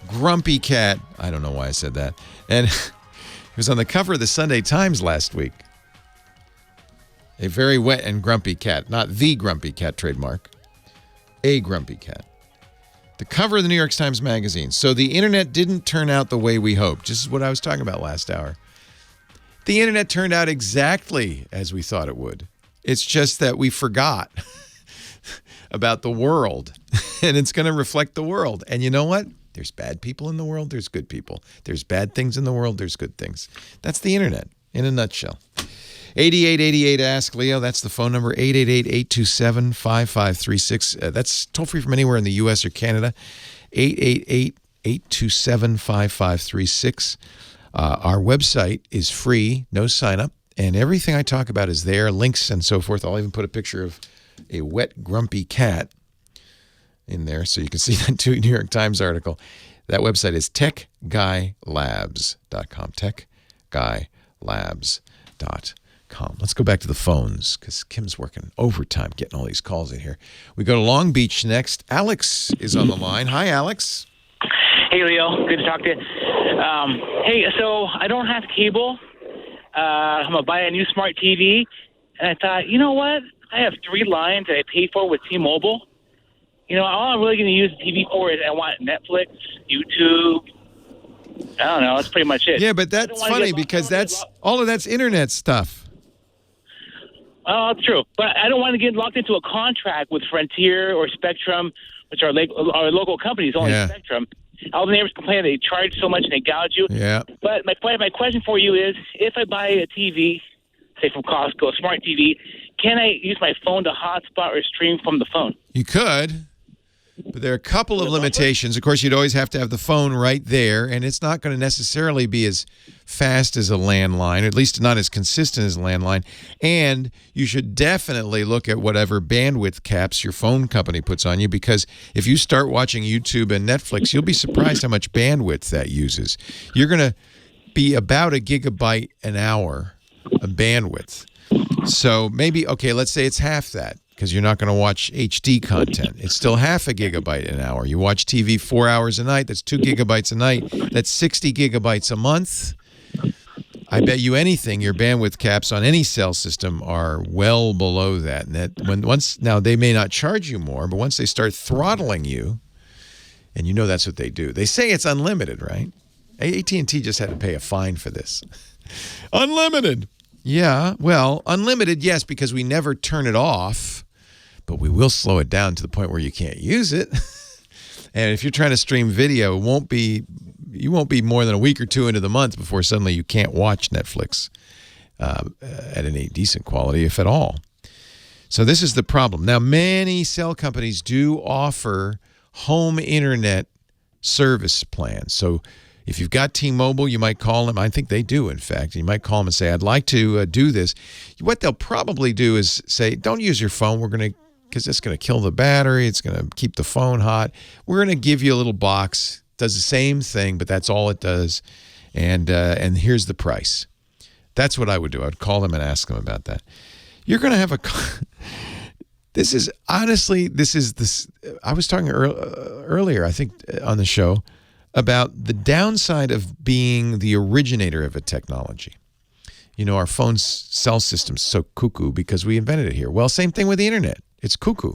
Grumpy Cat. I don't know why I said that. And it was on the cover of the Sunday Times last week. A very wet and grumpy cat. Not the Grumpy Cat trademark. A grumpy cat. The cover of the New York Times Magazine. So the internet didn't turn out the way we hoped. This is what I was talking about last hour. The internet turned out exactly as we thought it would. It's just that we forgot about the world. And it's going to reflect the world. And you know what? There's bad people in the world. There's good people. There's bad things in the world. There's good things. That's the internet in a nutshell. 8888 Ask Leo. That's the phone number. 888-827-5536. That's toll free from anywhere in the U.S. or Canada. 888-827-5536. Our website is free, no sign up, and everything I talk about is there, links and so forth. I'll even put a picture of a wet, grumpy cat in there so you can see that New York Times article. That website is techguylabs.com. Techguylabs.com. Let's go back to the phones because Kim's working overtime getting all these calls in here. We go to Long Beach next. Alex is on the line. Hi, Alex. Hey, Leo. Good to talk to you. Hey, so I don't have cable. I'm going to buy a new smart TV. And I thought, you know what? I have 3 lines that I paid for with T-Mobile. You know, all I'm really going to use the TV for is I want Netflix, YouTube. I don't know. That's pretty much it. Yeah, but that's funny because all of that's internet stuff. Oh, it's true. But I don't want to get locked into a contract with Frontier or Spectrum, which are local companies, only Spectrum. All the neighbors complain they charge so much and they gouge you. Yeah. But my question for you is, if I buy a TV, say from Costco, a smart TV, can I use my phone to hotspot or stream from the phone? You could, but there are a couple of limitations. Of course, you'd always have to have the phone right there, and it's not going to necessarily be as fast as a landline, or at least not as consistent as a landline. And you should definitely look at whatever bandwidth caps your phone company puts on you, because if you start watching YouTube and Netflix, you'll be surprised how much bandwidth that uses. You're going to be about 1 gigabyte an hour of bandwidth. So maybe, okay, let's say it's half that, because you're not going to watch HD content. It's still half 1 gigabyte an hour. You watch TV 4 hours a night, that's 2 gigabytes a night. That's 60 gigabytes a month. I bet you anything your bandwidth caps on any cell system are well below that. And now they may not charge you more, but once they start throttling you, and you know that's what they do. They say it's unlimited, right? AT&T just had to pay a fine for this. Unlimited. Yeah, well, unlimited, yes, because we never turn it off, but we will slow it down to the point where you can't use it. And if you're trying to stream video, you won't be more than a week or two into the month before suddenly you can't watch Netflix at any decent quality, if at all. So this is the problem. Now, many cell companies do offer home internet service plans. So if you've got T-Mobile, you might call them. I think they do, in fact. You might call them and say, I'd like to do this. What they'll probably do is say, don't use your phone. Because it's going to kill the battery. It's going to keep the phone hot. We're going to give you a little box. Does the same thing, but that's all it does. And here's the price. That's what I would do. I would call them and ask them about that. You're going to have this is this. I was talking earlier, I think, on the show about the downside of being the originator of a technology. You know, our phone cell system's so cuckoo because we invented it here. Well, same thing with the internet. It's cuckoo.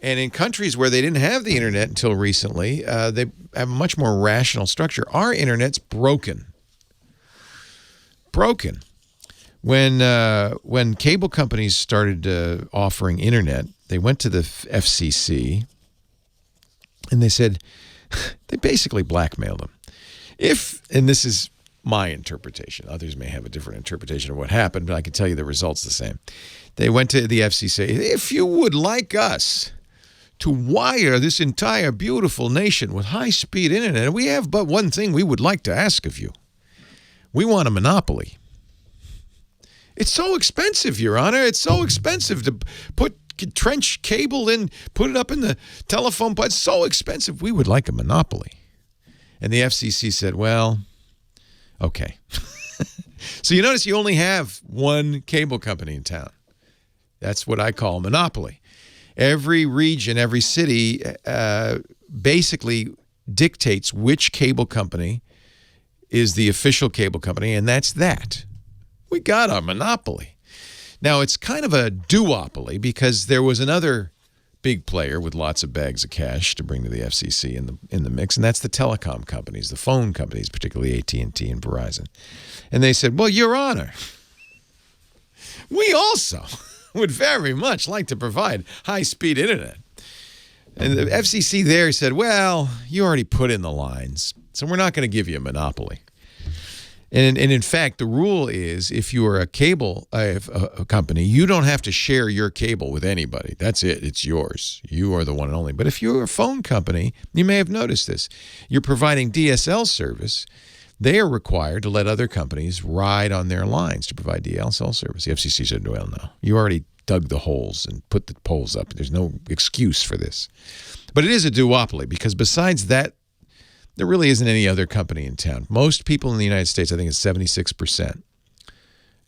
And in countries where they didn't have the internet until recently, they have a much more rational structure. Our internet's broken. When cable companies started offering internet, they went to the FCC and they said, they basically blackmailed them. And this is my interpretation. Others may have a different interpretation of what happened, but I can tell you the result's the same. They went to the FCC. If you would like us to wire this entire beautiful nation with high-speed internet, we have but one thing we would like to ask of you. We want a monopoly. It's so expensive, Your Honor. It's so expensive to put trench cable in, put it up in the telephone pole. It's so expensive. We would like a monopoly. And the FCC said, well, okay. So you notice you only have one cable company in town. That's what I call a monopoly. Every region, every city basically dictates which cable company is the official cable company, and that's that. We got a monopoly. Now, it's kind of a duopoly because there was another big player with lots of bags of cash to bring to the FCC in the mix, and that's the telecom companies, the phone companies, particularly AT&T and Verizon. And they said, well, Your Honor, we also would very much like to provide high-speed internet. And the FCC there said, well, you already put in the lines, so we're not going to give you a monopoly. And in fact, the rule is if you are a cable a company, you don't have to share your cable with anybody. That's it. It's yours. You are the one and only. But if you're a phone company, you may have noticed this. You're providing DSL service. They are required to let other companies ride on their lines to provide DSL service. The FCC said, well, no. You already dug the holes and put the poles up. There's no excuse for this. But it is a duopoly because besides that, there really isn't any other company in town. Most people in the United States, I think it's 76%,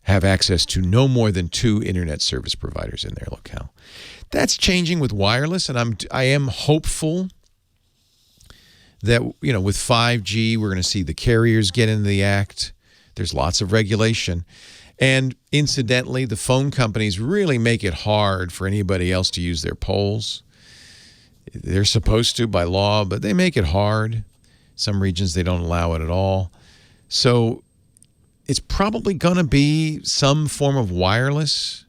have access to no more than 2 internet service providers in their locale. That's changing with wireless, and I am hopeful that, you know, with 5G, we're going to see the carriers get into the act. There's lots of regulation. And incidentally, the phone companies really make it hard for anybody else to use their poles. They're supposed to by law, but they make it hard. Some regions, they don't allow it at all. So it's probably going to be some form of wireless.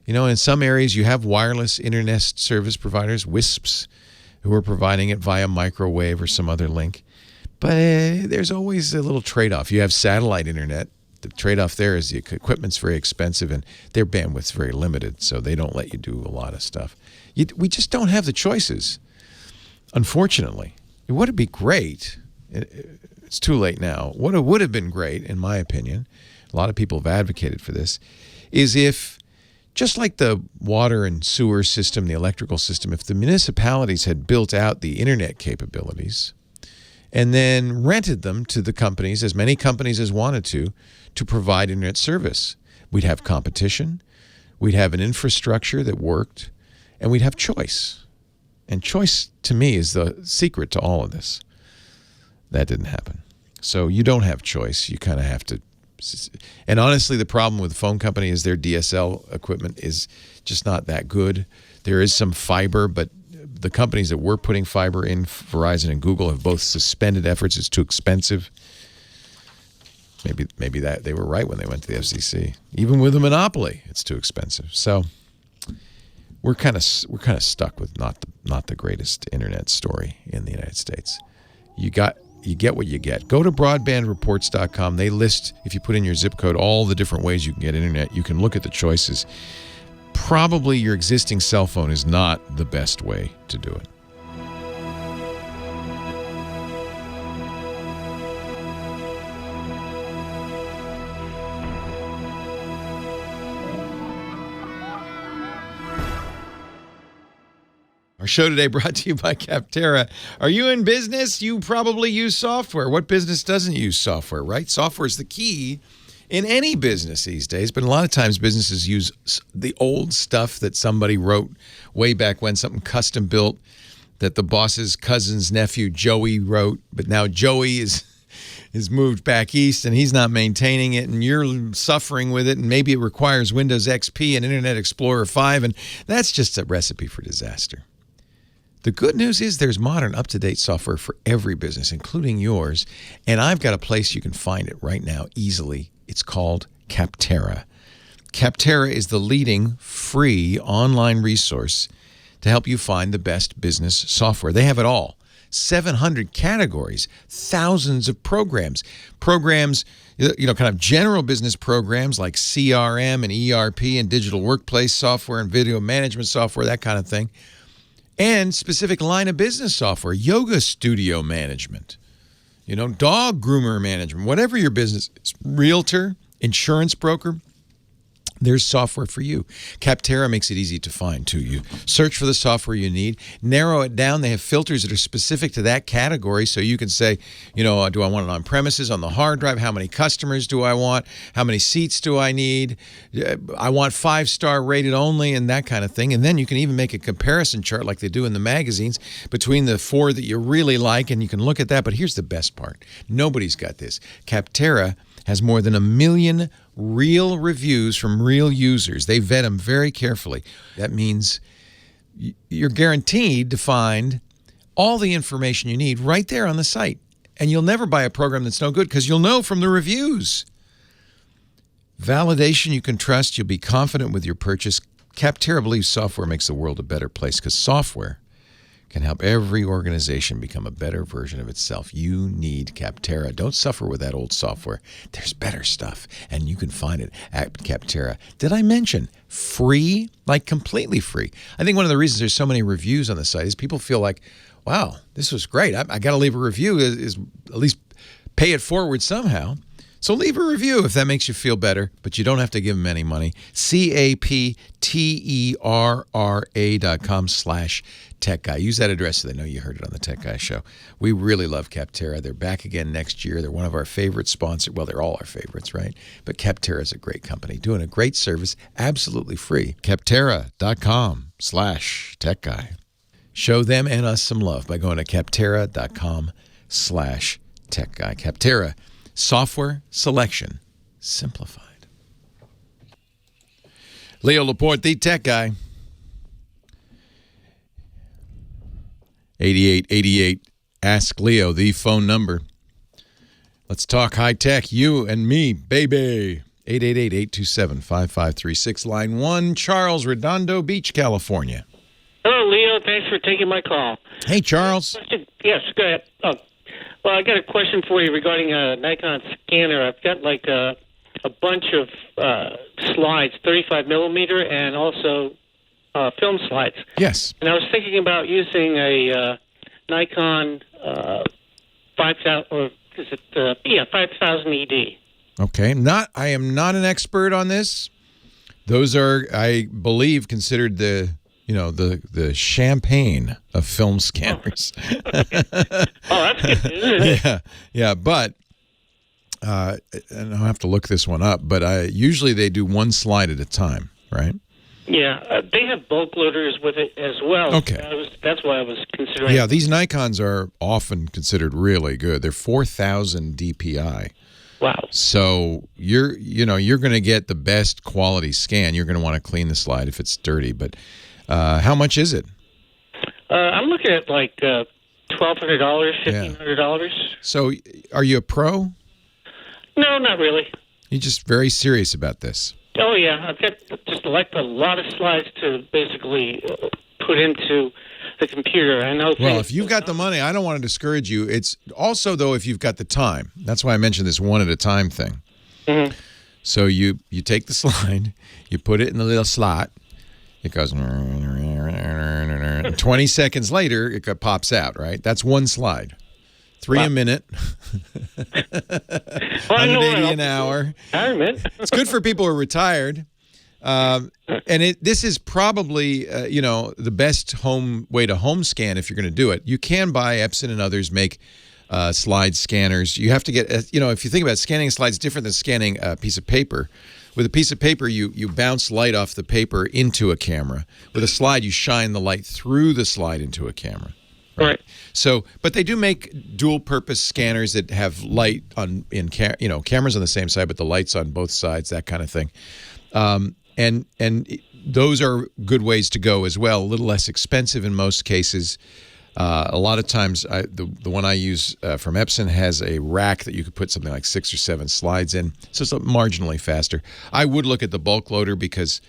You know, in some areas, you have wireless internet service providers, WISPs, who are providing it via microwave or some other link. But there's always a little trade-off. You have satellite internet. The trade-off there is the equipment's very expensive and their bandwidth's very limited, so they don't let you do a lot of stuff. We just don't have the choices, unfortunately. It would be great. It's too late now. What it would have been great, in my opinion, a lot of people have advocated for this, is if, just like the water and sewer system, the electrical system, if the municipalities had built out the internet capabilities and then rented them to the companies, as many companies as wanted to provide internet service. We'd have competition, we'd have an infrastructure that worked, and we'd have choice. And choice, to me, is the secret to all of this. That didn't happen. So you don't have choice. You kind of have to. And honestly, the problem with the phone company is their DSL equipment is just not that good. There is some fiber, but the companies that were putting fiber in, Verizon and Google, have both suspended efforts. It's too expensive. maybe that they were right when they went to the FCC. Even with a monopoly, it's too expensive. So we're kind of stuck with not the greatest internet story in the United States. You get what you get. Go to broadbandreports.com. They list, if you put in your zip code, all the different ways you can get internet. You can look at the choices. Probably your existing cell phone is not the best way to do it. Our show today brought to you by Capterra. Are you in business? You probably use software. What business doesn't use software, right? Software is the key in any business these days, but a lot of times businesses use the old stuff that somebody wrote way back when, something custom built that the boss's cousin's nephew Joey wrote, but now Joey is moved back east and he's not maintaining it and you're suffering with it, and maybe it requires Windows XP and Internet Explorer 5, and that's just a recipe for disaster. The good news is there's modern, up-to-date software for every business, including yours, and I've got a place you can find it right now easily. It's called Capterra. Capterra is the leading free online resource to help you find the best business software. They have it all. 700 categories, thousands of programs, kind of general business programs like CRM and ERP and digital workplace software and video management software, that kind of thing. And specific line of business software, yoga studio management, dog groomer management, whatever your business is, realtor, insurance broker, there's software for you. Capterra makes it easy to find, too. You search for the software you need, narrow it down. They have filters that are specific to that category, so you can say, do I want it on premises, on the hard drive? How many customers do I want? How many seats do I need? I want 5-star rated only, and that kind of thing. And then you can even make a comparison chart like they do in the magazines between the 4 that you really like, and you can look at that. But here's the best part. Nobody's got this. Capterra has more than 1 million real reviews from real users. They vet them very carefully. That means you're guaranteed to find all the information you need right there on the site. And you'll never buy a program that's no good because you'll know from the reviews. Validation you can trust. You'll be confident with your purchase. Capterra believes software makes the world a better place because software can help every organization become a better version of itself. You need Capterra. Don't suffer with that old software. There's better stuff, and you can find it at Capterra. Did I mention free? Like completely free. I think one of the reasons there's so many reviews on the site is people feel like, wow, this was great. I got to leave a review, is at least pay it forward somehow. So leave a review if that makes you feel better, but you don't have to give them any money. CAPTERRA.com/Tech Guy. Use that address so they know you heard it on the Tech Guy Show. We really love Capterra. They're back again next year. They're one of our favorite sponsors. Well, they're all our favorites, right? But Capterra is a great company, doing a great service, absolutely free. CAPTERRA.com/Tech Guy. Show them and us some love by going to CAPTERRA.com/Tech Guy. Capterra. Software selection simplified. Leo Laporte, the Tech Guy. 8888. Ask Leo, the phone number. Let's talk high tech, you and me, baby. 888-827-5536. Line 1, Charles, Redondo Beach, California. Hello, Leo. Thanks for taking my call. Hey, Charles. Yes, go ahead. Oh. Well, I got a question for you regarding a Nikon scanner. I've got like a bunch of slides, 35 millimeter, and also film slides. Yes. And I was thinking about using a Nikon 5000, or is it 5000 ED. Okay. I am not an expert on this. Those are, I believe, considered the champagne of film scanners. Oh, that's good. Yeah, but and I'll have to look this one up, but usually they do one slide at a time, right? Yeah, they have bulk loaders with it as well. Okay. That's why I was considering. Yeah, these Nikons are often considered really good. They're 4,000 DPI. Wow. So you're going to get the best quality scan. You're going to want to clean the slide if it's dirty, but how much is it? I'm looking at like $1,200, $1,500. So are you a pro? No, not really. You're just very serious about this. Oh, yeah. I've got just like a lot of slides to basically put into the computer. I know. Well, if you've got the money, I don't want to discourage you. It's also, though, if you've got the time. That's why I mentioned this one at a time thing. Mm-hmm. So you take the slide, you put it in the little slot. It goes, and 20 seconds later, it pops out, right? That's one slide. 3 a minute, 180 an hour. It's good for people who are retired. And this is probably, the best way to home scan if you're going to do it. You can buy, Epson and others make slide scanners. You have to get, if you think about it, scanning a slide is different than scanning a piece of paper. With a piece of paper, you bounce light off the paper into a camera. With a slide, you shine the light through the slide into a camera. Right. So, but they do make dual-purpose scanners that have light cameras on the same side, but the lights on both sides, that kind of thing. And those are good ways to go as well. A little less expensive in most cases. A lot of times, the one I use from Epson has a rack that you could put something like 6 or 7 slides in, so it's marginally faster. I would look at the bulk loader because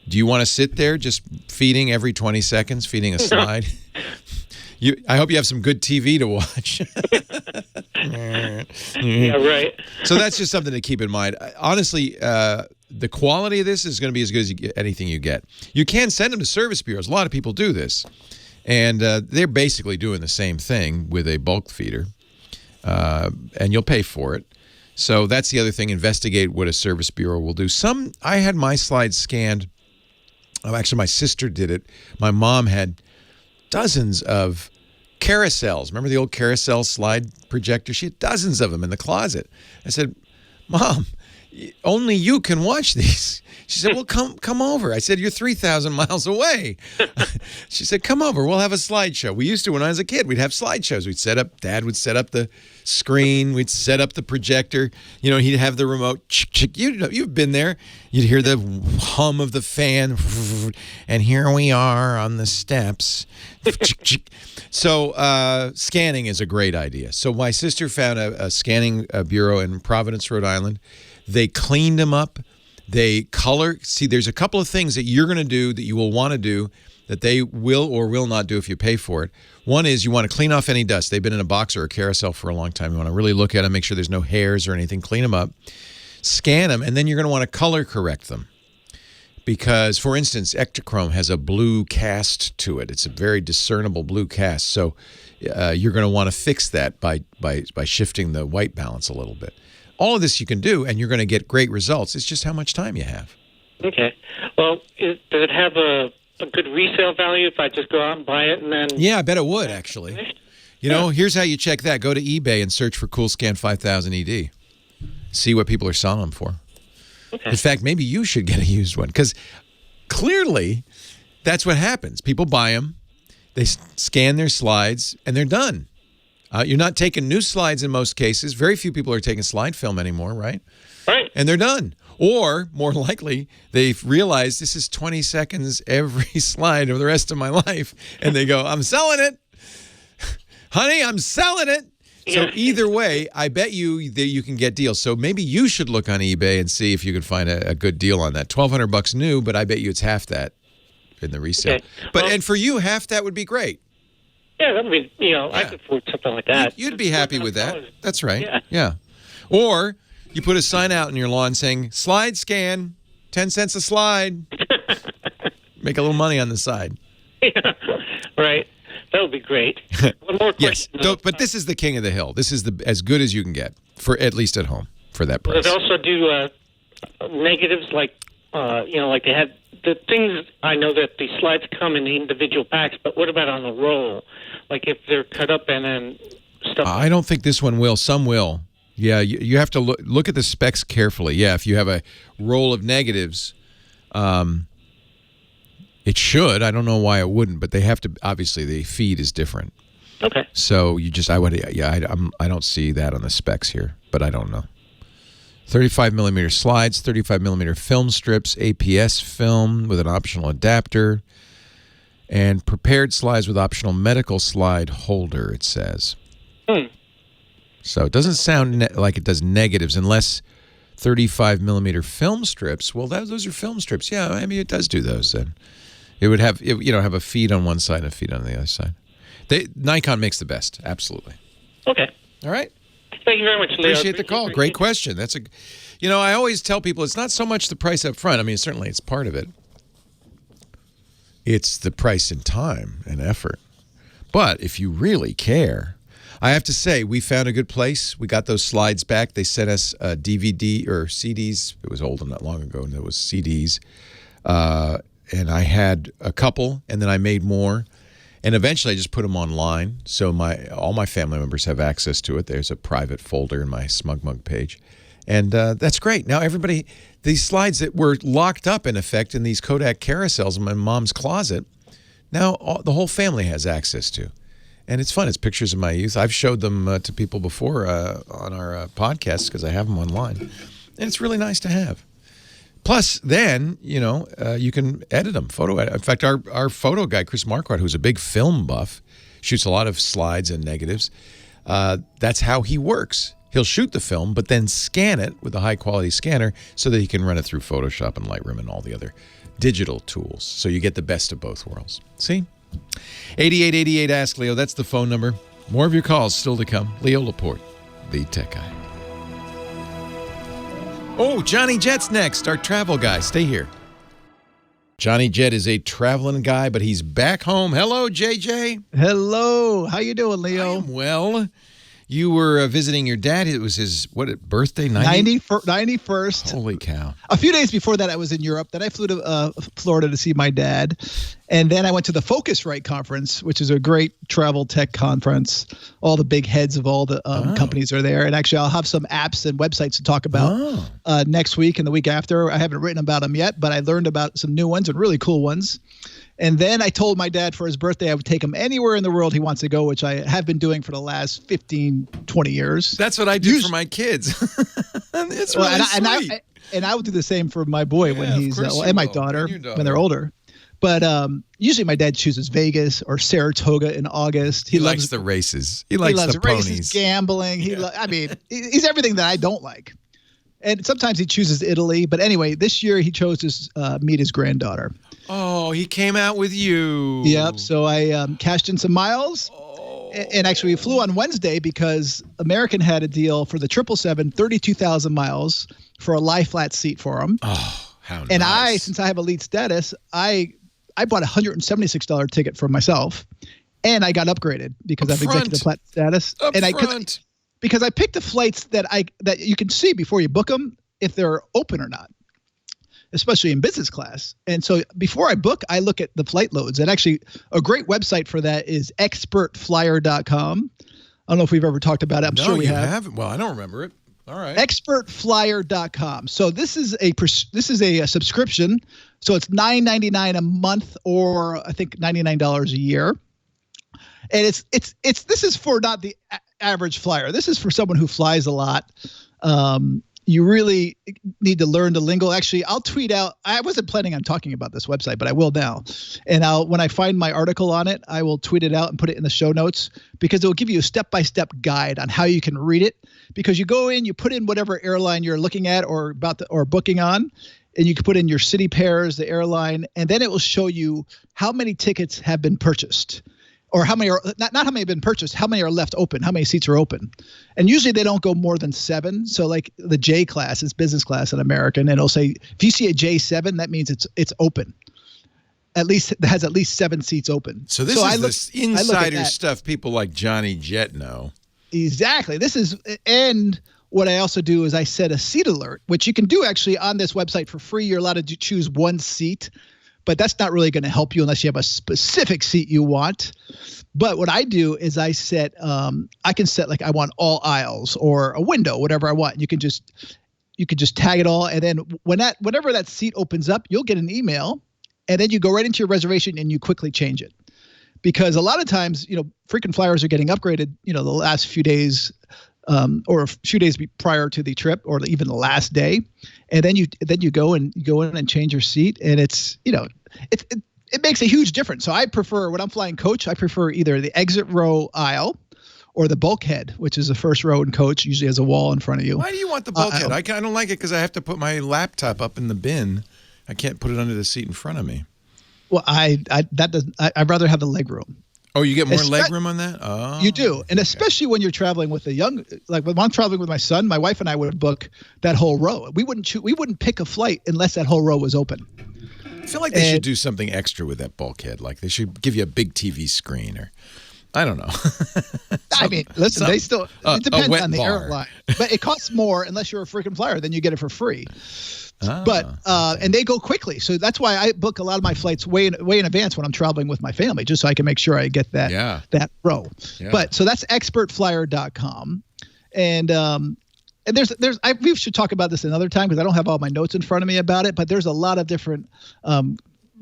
do you want to sit there just feeding every 20 seconds, feeding a slide? I hope you have some good TV to watch. Yeah, right. So that's just something to keep in mind. Honestly, the quality of this is going to be as good as anything you get. You can send them to service bureaus. A lot of people do this. And they're basically doing the same thing with a bulk feeder. And you'll pay for it. So that's the other thing. Investigate what a service bureau will do. I had my slides scanned. Actually, my sister did it. My mom had dozens of carousels. Remember the old carousel slide projector? She had dozens of them in the closet. I said, Mom, only you can watch these. She said, well, come over. I said, you're 3,000 miles away. She said, come over. We'll have a slideshow. We used to, when I was a kid, we'd have slideshows. Dad would set up the screen. We'd set up the projector. He'd have the remote. You've been there. You'd hear the hum of the fan. And here we are on the steps. So scanning is a great idea. So my sister found a scanning bureau in Providence, Rhode Island. They cleaned them up. They color. See, there's a couple of things that you're going to do that you will want to do that they will or will not do if you pay for it. One is you want to clean off any dust. They've been in a box or a carousel for a long time. You want to really look at them, make sure there's no hairs or anything, clean them up, scan them, and then you're going to want to color correct them. Because, for instance, Ektachrome has a blue cast to it. It's a very discernible blue cast. So you're going to want to fix that by shifting the white balance a little bit. All of this you can do, and you're going to get great results. It's just how much time you have. Okay. Well, does it have a good resale value if I just go out and buy it and then... Yeah, I bet it would, actually. Here's how you check that. Go to eBay and search for CoolScan 5000 ED. See what people are selling them for. Okay. In fact, maybe you should get a used one, because clearly that's what happens. People buy them, they scan their slides, and they're done. You're not taking new slides in most cases. Very few people are taking slide film anymore, right? Right. And they're done. Or, more likely, they've realized this is 20 seconds every slide of the rest of my life. And they go, I'm selling it. Honey, I'm selling it. So either way, I bet you that you can get deals. So maybe you should look on eBay and see if you can find a good deal on that. $1,200 new, but I bet you it's half that in the resale. Okay. And for you, half that would be great. Yeah, that would be, I could afford something like that. You'd be happy with that. That's right. Yeah. Or you put a sign out in your lawn saying, slide scan, 10 cents a slide. Make a little money on the side. Yeah, right. That would be great. One more question. Yes, but this is the king of the hill. This is as good as you can get, for at least at home, for that price. Does it also do negatives like they had the things? I know that the slides come in individual packs, but what about on a roll? Like if they're cut up and then stuff. I don't think this one will. Some will. Yeah, you have to look at the specs carefully. Yeah, if you have a roll of negatives, it should. I don't know why it wouldn't, but they have to. Obviously, the feed is different. Okay. So I don't see that on the specs here, but I don't know. 35 millimeter slides, 35 millimeter film strips, APS film with an optional adapter, and prepared slides with optional medical slide holder, it says. So it doesn't sound like it does negatives unless 35 millimeter film strips. Well, those are film strips. Yeah, I mean, it does do those then. It would have, have a feed on one side and a feed on the other side. Nikon makes the best. Absolutely. Okay. All right. Thank you very much, Leo. Appreciate the call. Great question. That's I always tell people it's not so much the price up front. I mean, certainly it's part of it. It's the price and time and effort. But if you really care, I have to say, we found a good place. We got those slides back. They sent us DVD or CDs. It was old and not long ago, and it was CDs. And I had a couple, and then I made more. And eventually I just put them online, so all my family members have access to it. There's a private folder in my SmugMug page. And that's great. Now everybody, these slides that were locked up, in effect, in these Kodak carousels in my mom's closet, now the whole family has access to. And it's fun. It's pictures of my youth. I've showed them to people before on our podcasts because I have them online. And it's really nice to have. Plus, then, you can edit them, photo edit. In fact, our photo guy, Chris Marquardt, who's a big film buff, shoots a lot of slides and negatives. That's how he works. He'll shoot the film, but then scan it with a high-quality scanner so that he can run it through Photoshop and Lightroom and all the other digital tools. So you get the best of both worlds. See? 8888 Ask Leo. That's the phone number. More of your calls still to come. Leo Laporte, the tech guy. Oh, Johnny Jet's next, our travel guy. Stay here. Johnny Jet is a traveling guy, but he's back home. Hello, JJ. Hello. How you doing, Leo? I am well. You were visiting your dad. It was his, birthday? 91st. Holy cow. A few days before that, I was in Europe. Then I flew to Florida to see my dad. And then I went to the Focusrite conference, which is a great travel tech conference. All the big heads of all the companies are there. And actually, I'll have some apps and websites to talk about next week and the week after. I haven't written about them yet, but I learned about some new ones and really cool ones. And then I told my dad for his birthday I would take him anywhere in the world he wants to go, which I have been doing for the last 15, 20 years. That's what I do for my kids. It's really sweet. And I would do the same for my boy when he's and my daughter when they're older. But usually my dad chooses Vegas or Saratoga in August. He likes the races. He loves the ponies. Races, gambling. He's everything that I don't like. And sometimes he chooses Italy. But anyway, this year he chose to meet his granddaughter. Oh, he came out with you. Yep. So I cashed in some miles. And actually, we flew on Wednesday because American had a deal for the 777, 32,000 miles for a lie flat seat for him. Oh, how nice. And since I have elite status, I bought a $176 ticket for myself. And I got upgraded because I have executive plat status. Because I picked the flights that you can see before you book them if they're open or not, especially in business class. And so before I book, I look at the flight loads. And actually, a great website for that is expertflyer.com. I don't know if we've ever talked about it. I'm sure we have. Haven't. Well, I don't remember it. All right. Expertflyer.com. So this is a subscription. So it's $9.99 a month, or I think $99 a year. And this is for not the average flyer. This is for someone who flies a lot. You really need to learn the lingo. Actually, I'll tweet out. I wasn't planning on talking about this website, but I will now. And when I find my article on it, I will tweet it out and put it in the show notes because it will give you a step-by-step guide on how you can read it. Because you go in, you put in whatever airline you're looking at or booking on, and you can put in your city pairs, the airline, and then it will show you how many tickets have been purchased. Or how many are not how many have been purchased, how many are left open, how many seats are open. And usually they don't go more than 7. So like the J class is business class in American, and it'll say if you see a J7, that means it's open. At least it has at least 7 seats open. So this is the insider stuff people like Johnny Jet know. Exactly. And what I also do is I set a seat alert, which you can do actually on this website for free. You're allowed to choose one seat. But that's not really going to help you unless you have a specific seat you want. But what I do is I can set like I want all aisles or a window, whatever I want. You can just tag it all, and then whenever that seat opens up, you'll get an email, and then you go right into your reservation and you quickly change it. Because a lot of times, frequent flyers are getting upgraded, the last few days. Or a few days prior to the trip, or even the last day, and then you go in and change your seat, and it's it makes a huge difference. So I prefer when I'm flying coach, I prefer either the exit row aisle or the bulkhead, which is the first row in coach, usually has a wall in front of you. Why do you want the bulkhead? I don't like it because I have to put my laptop up in the bin. I can't put it under the seat in front of me. Well, I'd rather have the leg room. Oh, you get more leg room on that? Oh, you do. And especially when you're traveling with a young, like when I'm traveling with my son, my wife and I would book that whole row. We wouldn't pick a flight unless that whole row was open. I feel like they should do something extra with that bulkhead. Like they should give you a big TV screen or, I don't know. I mean, listen, they still, it depends on the bar. airline. But it costs more unless you're a freaking flyer, then you get it for free. But and they go quickly, so that's why I book a lot of my flights way in advance when I'm traveling with my family, just so I can make sure I get that row. Yeah. But so that's expertflyer.com, and we should talk about this another time because I don't have all my notes in front of me about it. But there's a lot of different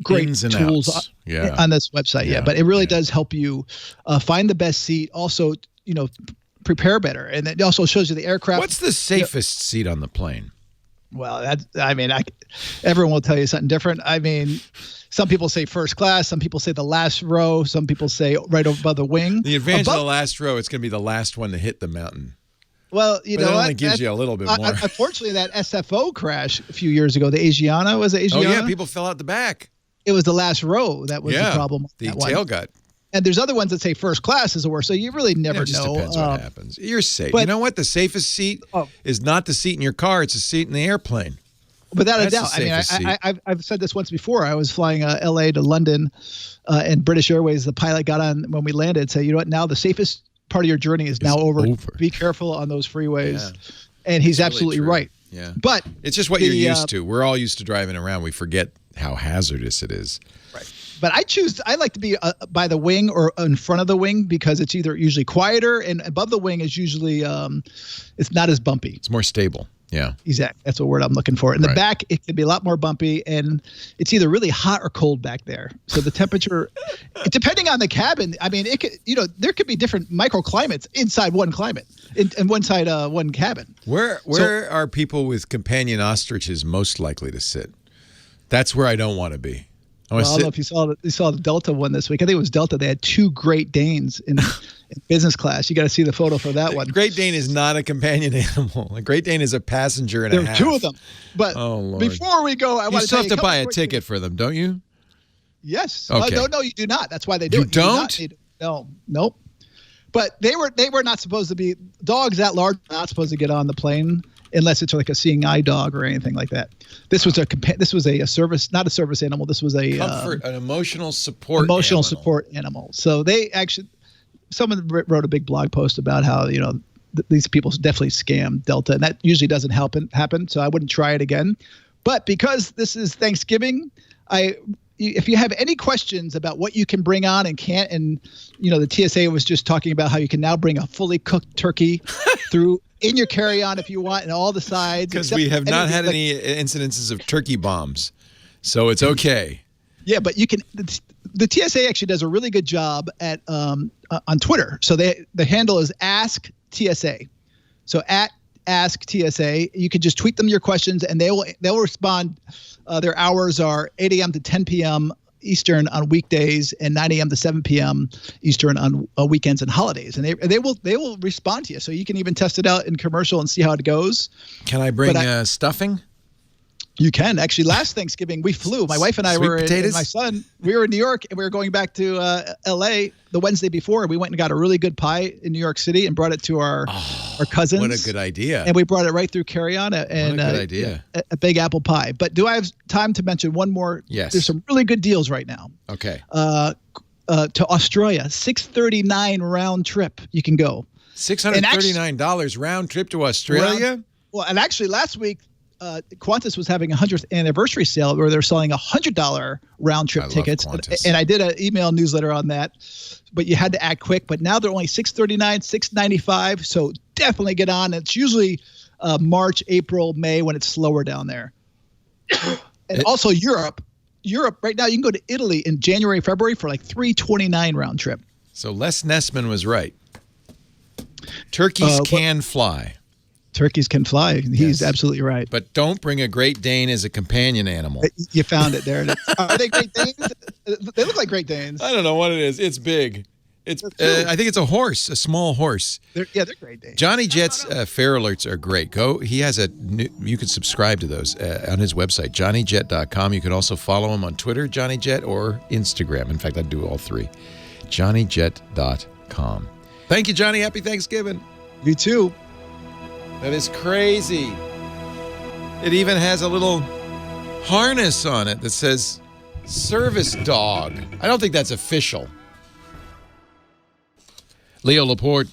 great tools on this website. Yeah, but it really does help you find the best seat. Also, prepare better, and it also shows you the aircraft. What's the safest seat on the plane? Well, everyone will tell you something different. I mean, some people say first class, some people say the last row, some people say right above the wing. The advantage of the last row, it's going to be the last one to hit the mountain. Well, it only gives you a little bit more. Unfortunately, that SFO crash a few years ago, the Asiana, was it Asiana? Oh, yeah, people fell out the back. It was the last row that was the problem. The tail gut. And there's other ones that say first class is the worst, so you really never know. It just depends what happens. You're safe. But, you know what? The safest seat is not the seat in your car; it's a seat in the airplane. Without a doubt. I mean, I've said this once before. I was flying L.A. to London, and British Airways. The pilot got on when we landed. Said, "You know what? Now the safest part of your journey is now over. Be careful on those freeways." Yeah. And he's absolutely right. Yeah. But it's just what you're used to. We're all used to driving around. We forget how hazardous it is. Right. But I like to be by the wing or in front of the wing because it's either usually quieter, and above the wing is usually it's not as bumpy. It's more stable. Yeah. Exactly. That's the word I'm looking for. In the back, it can be a lot more bumpy, and it's either really hot or cold back there. So the temperature, depending on the cabin, I mean, it could, there could be different microclimates inside one climate, in one side one cabin. Where are people with companion ostriches most likely to sit? That's where I don't want to be. I don't know if you saw the Delta one this week. I think it was Delta. They had 2 Great Danes in business class. You got to see the photo for that one. Great Dane is not a companion animal. A Great Dane is a passenger and a half. There are 2 of them. But before we go, I want to still have to buy a ticket for them, don't you? Yes. Okay. No, you do not. That's why they do it. You don't? No. Nope. But they were not supposed to be dogs that large. Are not supposed to get on the plane unless it's like a seeing eye dog or anything like that. This was a service, not a service animal. This was a comfort, an emotional support animal. So they actually, someone wrote a big blog post about how these people definitely scam Delta, and that usually doesn't happen. So I wouldn't try it again. But because this is Thanksgiving, if you have any questions about what you can bring on and can't, and the TSA was just talking about how you can now bring a fully cooked turkey through in your carry-on if you want, and all the sides. Because we have not had any incidences of turkey bombs, so it's okay. Yeah, but you can. The TSA actually does a really good job at on Twitter. So the handle is Ask TSA. So at Ask TSA, you can just tweet them your questions, and they'll respond. Their hours are 8 a.m. to 10 p.m. Eastern on weekdays and 9 a.m. to 7 p.m. Eastern on weekends and holidays, and they will respond to you. So you can even test it out in commercial and see how it goes. Can I bring stuffing? You can. Actually, last Thanksgiving, we flew. My wife and I and my son, we were in New York, and we were going back to L.A. the Wednesday before. We went and got a really good pie in New York City and brought it to our cousins. What a good idea. And we brought it right through carry-on. And, what a good idea. A big apple pie. But do I have time to mention one more? Yes. There's some really good deals right now. Okay. To Australia, $639 round trip. You can go. $639 round trip to Australia? Well, and actually last week, Qantas was having a 100th anniversary sale where they're selling $100 round trip tickets, and I did an email newsletter on that. But you had to act quick. But now they're only $639, $695. So definitely get on. It's usually March, April, May when it's slower down there. And also Europe right now you can go to Italy in January, February for like $329 round trip. So Les Nessman was right. Turkeys can fly. Turkeys can fly. He's absolutely right. But don't bring a Great Dane as a companion animal. You found it there. Are they Great Danes? They look like Great Danes. I don't know what it is. It's big. It's I think it's a horse, a small horse. They're great, Dave. Johnny Jet's fare alerts are great. He has you can subscribe to those on his website, johnnyjet.com. You can also follow him on Twitter, Johnny Jet, or Instagram. In fact, I do all three. johnnyjet.com. Thank you, Johnny. Happy Thanksgiving. You too. That is crazy. It even has a little harness on it that says service dog. I don't think that's official. Leo Laporte,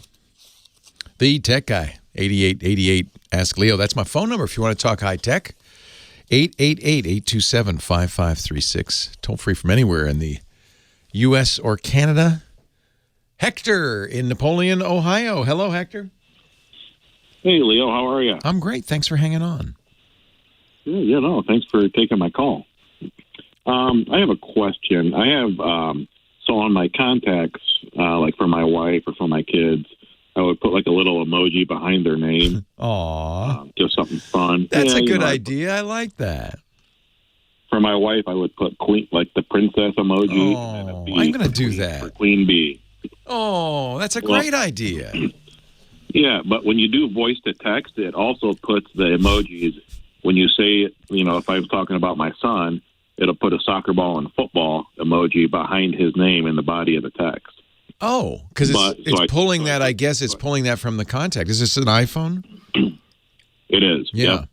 the tech guy, 8888. Ask Leo. That's my phone number if you want to talk high tech. 888-827-5536. Toll free from anywhere in the U.S. or Canada. Hector in Napoleon, Ohio. Hello, Hector. Hey, Leo. How are you? I'm great. Thanks for hanging on. Yeah, thanks for taking my call. I have a question. I have, so on my contacts, like for my wife or for my kids, I would put like a little emoji behind their name. Aw. Just something fun. That's a good idea. I like that. For my wife, I would put queen, like the princess emoji. Oh, I'm going to do that. For Queen Bee. Oh, that's a great idea. Yeah, but when you do voice to text, it also puts the emojis. When you say, if I was talking about my son, it'll put a soccer ball and football emoji behind his name in the body of the text. Oh, because it's pulling that, I guess it's pulling that from the contact. Is this an iPhone? It is. Yeah. Yep.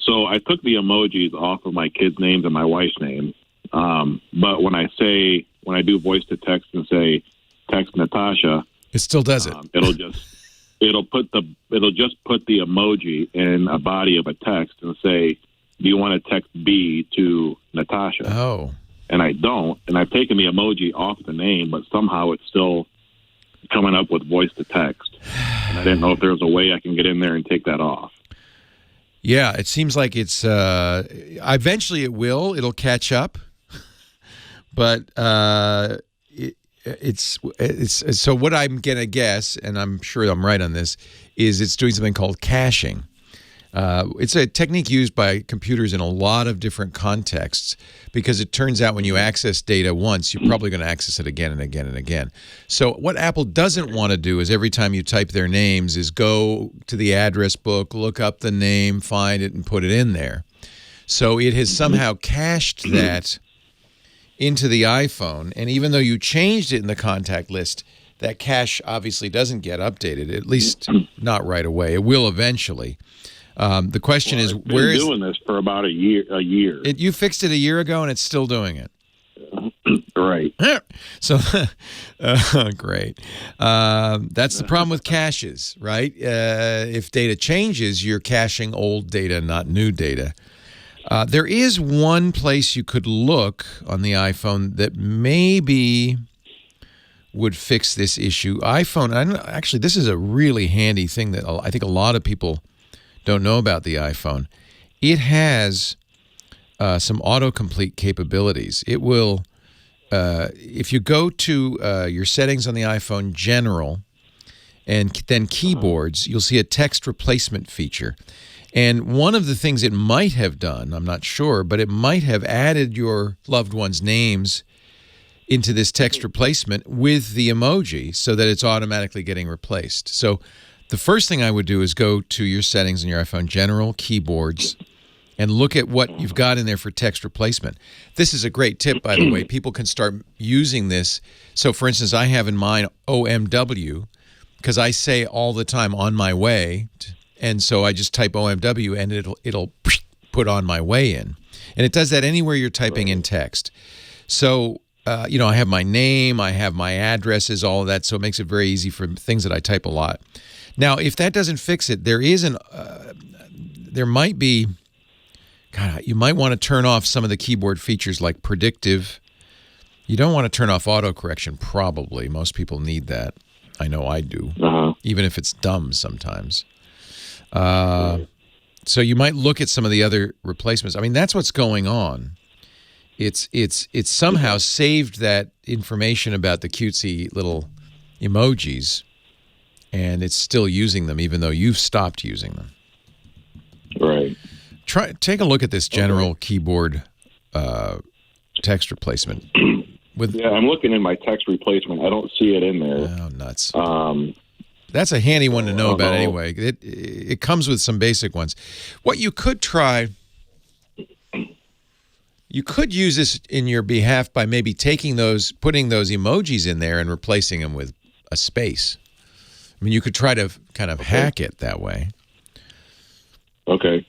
So I took the emojis off of my kids' names and my wife's name. But when I do voice to text and say, text Natasha, it still does it. It'll just put the emoji in a body of a text and say, do you want to text B to Natasha? Oh. And I don't. And I've taken the emoji off the name, but somehow it's still coming up with voice to text. And I didn't know if there was a way I can get in there and take that off. Yeah, it seems like it's eventually it'll catch up. But it's so what I'm going to guess, and I'm sure I'm right on this, is it's doing something called caching. It's a technique used by computers in a lot of different contexts because it turns out when you access data once, you're probably going to access it again and again and again. So what Apple doesn't want to do is every time you type their names is go to the address book, look up the name, find it, and put it in there. So it has somehow cached that into the iPhone, and even though you changed it in the contact list, that cache obviously doesn't get updated, at least not right away. It will eventually. The question is, where is... I've been doing this for about a year. You fixed it a year ago, and it's still doing it. Right. So, great. That's the problem with caches, right? If data changes, you're caching old data, not new data. There is one place you could look on the iPhone that maybe would fix this issue. Actually, this is a really handy thing that I think a lot of people don't know about the iPhone. It has some autocomplete capabilities. It will, if you go to your settings on the iPhone, General, and then Keyboards, you'll see a text replacement feature. And one of the things it might have done, I'm not sure, but it might have added your loved one's names into this text replacement with the emoji so that it's automatically getting replaced. So the first thing I would do is go to your settings in your iPhone, General, Keyboards, and look at what you've got in there for text replacement. This is a great tip, by the way. People can start using this. So, for instance, I have in mind OMW because I say all the time on my way and so I just type OMW and it'll put on my way in. And it does that anywhere you're typing in text. So, I have my name, I have my addresses, all of that. So it makes it very easy for things that I type a lot. Now, if that doesn't fix it, there might be, you might want to turn off some of the keyboard features like predictive. You don't want to turn off autocorrection, probably. Most people need that. I know I do, even if it's dumb sometimes. So you might look at some of the other replacements. I mean, that's what's going on. It's somehow saved that information about the cutesy little emojis, and it's still using them even though you've stopped using them. Right. Take a look at this General Keyboard text replacement. I'm looking in my text replacement. I don't see it in there. Oh, nuts. That's a handy one to know about anyway. It comes with some basic ones. What you could try, you could use this in your behalf by maybe putting those emojis in there and replacing them with a space. I mean, you could try to kind of hack it that way. Okay.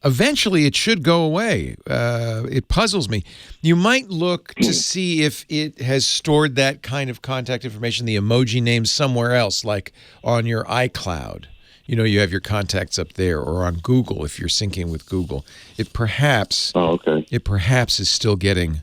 Eventually, it should go away. It puzzles me. You might look to see if it has stored that kind of contact information, the emoji names, somewhere else, like on your iCloud. You know, you have your contacts up there, or on Google if you're syncing with Google. It perhaps is still getting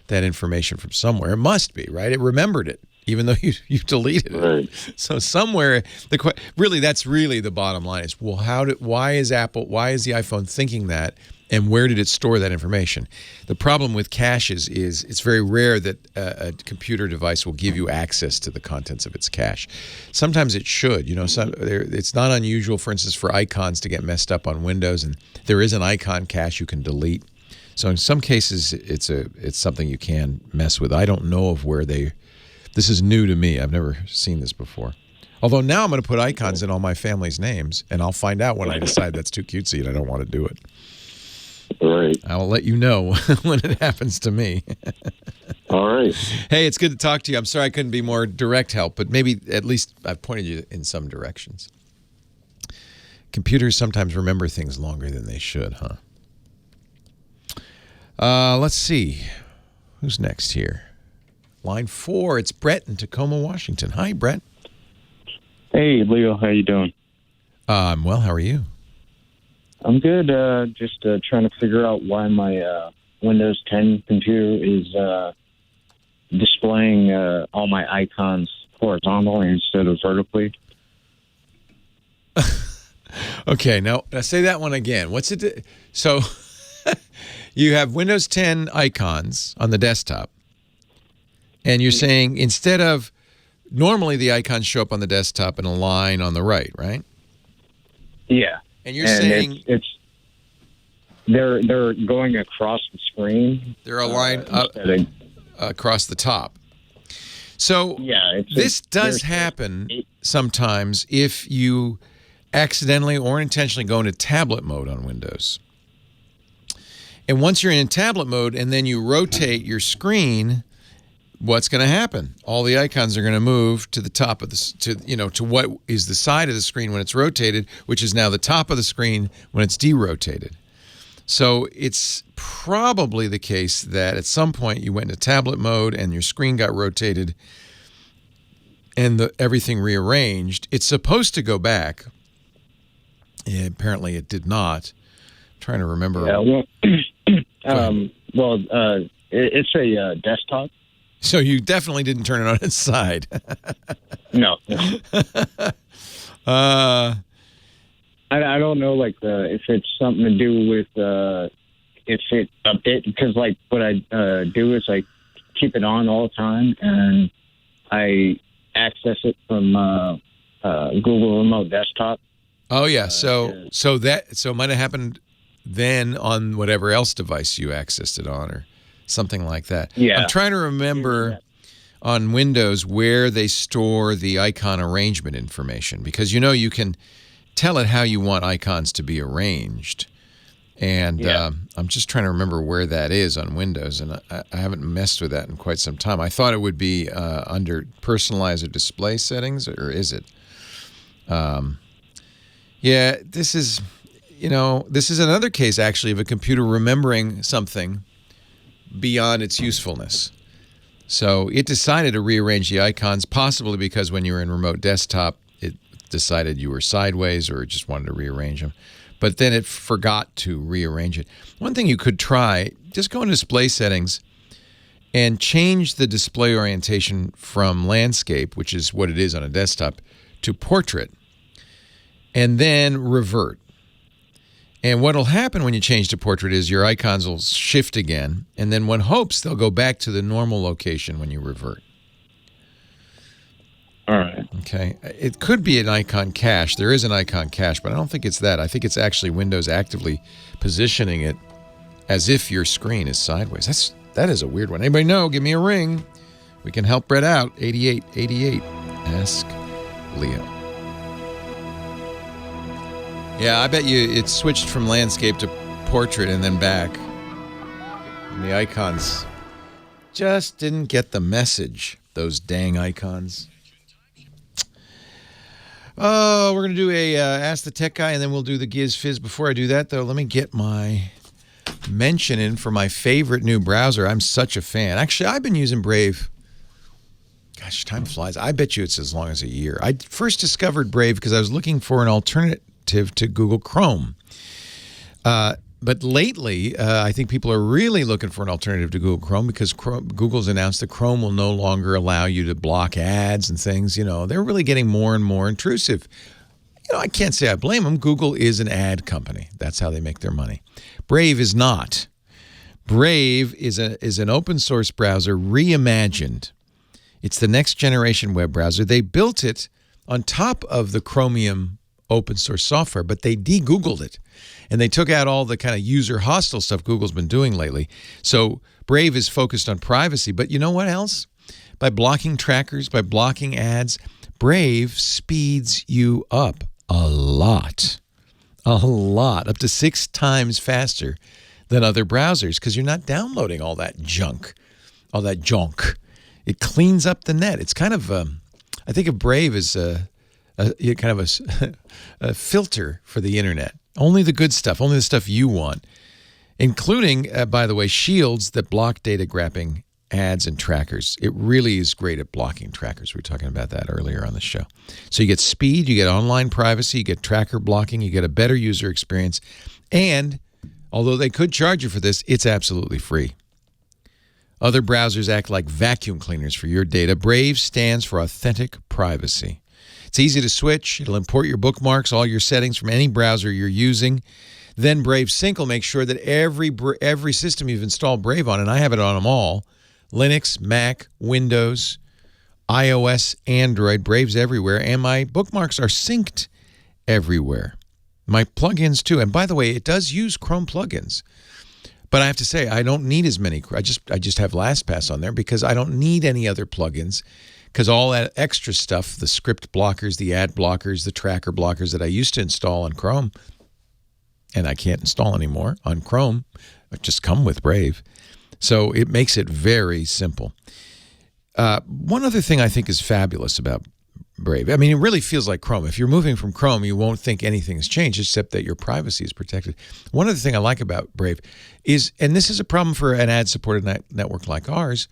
that information from somewhere. It must be, right? It remembered it, even though you deleted it. Right. So somewhere, that's really the bottom line is, well, why is the iPhone thinking that, and where did it store that information? The problem with caches is it's very rare that a computer device will give you access to the contents of its cache. Sometimes it should. You know, it's not unusual, for instance, for icons to get messed up on Windows, and there is an icon cache you can delete. So in some cases, it's something you can mess with. I don't know of where this is new to me. I've never seen this before. Although now I'm going to put icons in all my family's names, and I'll find out when I decide that's too cutesy and I don't want to do it. Right. I'll let you know when it happens to me. All right. Hey, it's good to talk to you. I'm sorry I couldn't be more direct help, but maybe at least I've pointed you in some directions. Computers sometimes remember things longer than they should, huh? Let's see. Who's next here? Line 4, it's Brett in Tacoma, Washington. Hi, Brett. Hey, Leo. How you doing? I'm well. How are you? I'm good. Just trying to figure out why my Windows 10 computer is displaying all my icons horizontally instead of vertically. Okay, now say that one again. What's it? So you have Windows 10 icons on the desktop, and you're saying instead of normally the icons show up on the desktop in a line on the right, right? Yeah. And you're saying they're going across the screen. They're aligned across the top. So this does happen sometimes if you accidentally or intentionally go into tablet mode on Windows. And once you're in tablet mode and then you rotate your screen, what's going to happen? All the icons are going to move to the top of to what is the side of the screen when it's rotated, which is now the top of the screen when it's derotated. So it's probably the case that at some point you went into tablet mode and your screen got rotated and everything rearranged. It's supposed to go back. Yeah, apparently it did not. I'm trying to remember. Yeah, it's a desktop. So you definitely didn't turn it on its side. No. I don't know, if it's something to do with if it updates, because what I do is I keep it on all the time and I access it from Google Remote Desktop. Oh yeah, so it might have happened then on whatever else device you accessed it on, or something like that. Yeah. I'm trying to remember on Windows where they store the icon arrangement information, because you can tell it how you want icons to be arranged. And I'm just trying to remember where that is on Windows, and I haven't messed with that in quite some time. I thought it would be under personalize or display settings, or is it? This is another case actually of a computer remembering something beyond its usefulness. So it decided to rearrange the icons, possibly because when you were in remote desktop, it decided you were sideways or it just wanted to rearrange them. But then it forgot to rearrange it. One thing you could try, just go into display settings and change the display orientation from landscape, which is what it is on a desktop, to portrait, and then revert. And what will happen when you change to portrait is your icons will shift again, and then one hopes they'll go back to the normal location when you revert. All right. Okay. It could be an icon cache. There is an icon cache, but I don't think it's that. I think it's actually Windows actively positioning it as if your screen is sideways. That is a weird one. Anybody know? Give me a ring. We can help Brett out. 8888. Ask Leo. Yeah, I bet you it switched from landscape to portrait and then back. And the icons just didn't get the message. Those dang icons. Oh, we're going to do a Ask the Tech Guy, and then we'll do the Giz Fizz. Before I do that, though, let me get my mention in for my favorite new browser. I'm such a fan. Actually, I've been using Brave. Gosh, time flies. I bet you it's as long as a year. I first discovered Brave because I was looking for an alternative to Google Chrome. But lately, I think people are really looking for an alternative to Google Chrome because Google's announced that Chrome will no longer allow you to block ads and things. You know, they're really getting more and more intrusive. You know, I can't say I blame them. Google is an ad company. That's how they make their money. Brave is not. Brave is an open source browser reimagined. It's the next generation web browser. They built it on top of the Chromium open source software, but they de-Googled it. And they took out all the kind of user hostile stuff Google's been doing lately. So Brave is focused on privacy. But you know what else? By blocking trackers, by blocking ads, Brave speeds you up a lot. A lot. Up to 6 times faster than other browsers because you're not downloading all that junk. It cleans up the net. It's kind of, I think of Brave as a filter for the internet. Only the good stuff, only the stuff you want, including, by the way, shields that block data grabbing ads and trackers. It really is great at blocking trackers. We were talking about that earlier on the show. So you get speed, you get online privacy, you get tracker blocking, you get a better user experience, and although they could charge you for this, it's absolutely free. Other browsers act like vacuum cleaners for your data. Brave stands for authentic privacy. It's easy to switch. It'll import your bookmarks, all your settings from any browser you're using. Then Brave Sync will make sure that every system you've installed Brave on, and I have it on them all, Linux, Mac, Windows, iOS, Android, Brave's everywhere, and my bookmarks are synced everywhere. My plugins too. And by the way, it does use Chrome plugins. But I have to say, I don't need as many. I just have LastPass on there because I don't need any other plugins. Because all that extra stuff, the script blockers, the ad blockers, the tracker blockers that I used to install on Chrome, and I can't install anymore on Chrome, just come with Brave. So it makes it very simple. One other thing I think is fabulous about Brave, I mean, it really feels like Chrome. If you're moving from Chrome, you won't think anything has changed except that your privacy is protected. One other thing I like about Brave is, and this is a problem for an ad-supported network like ours,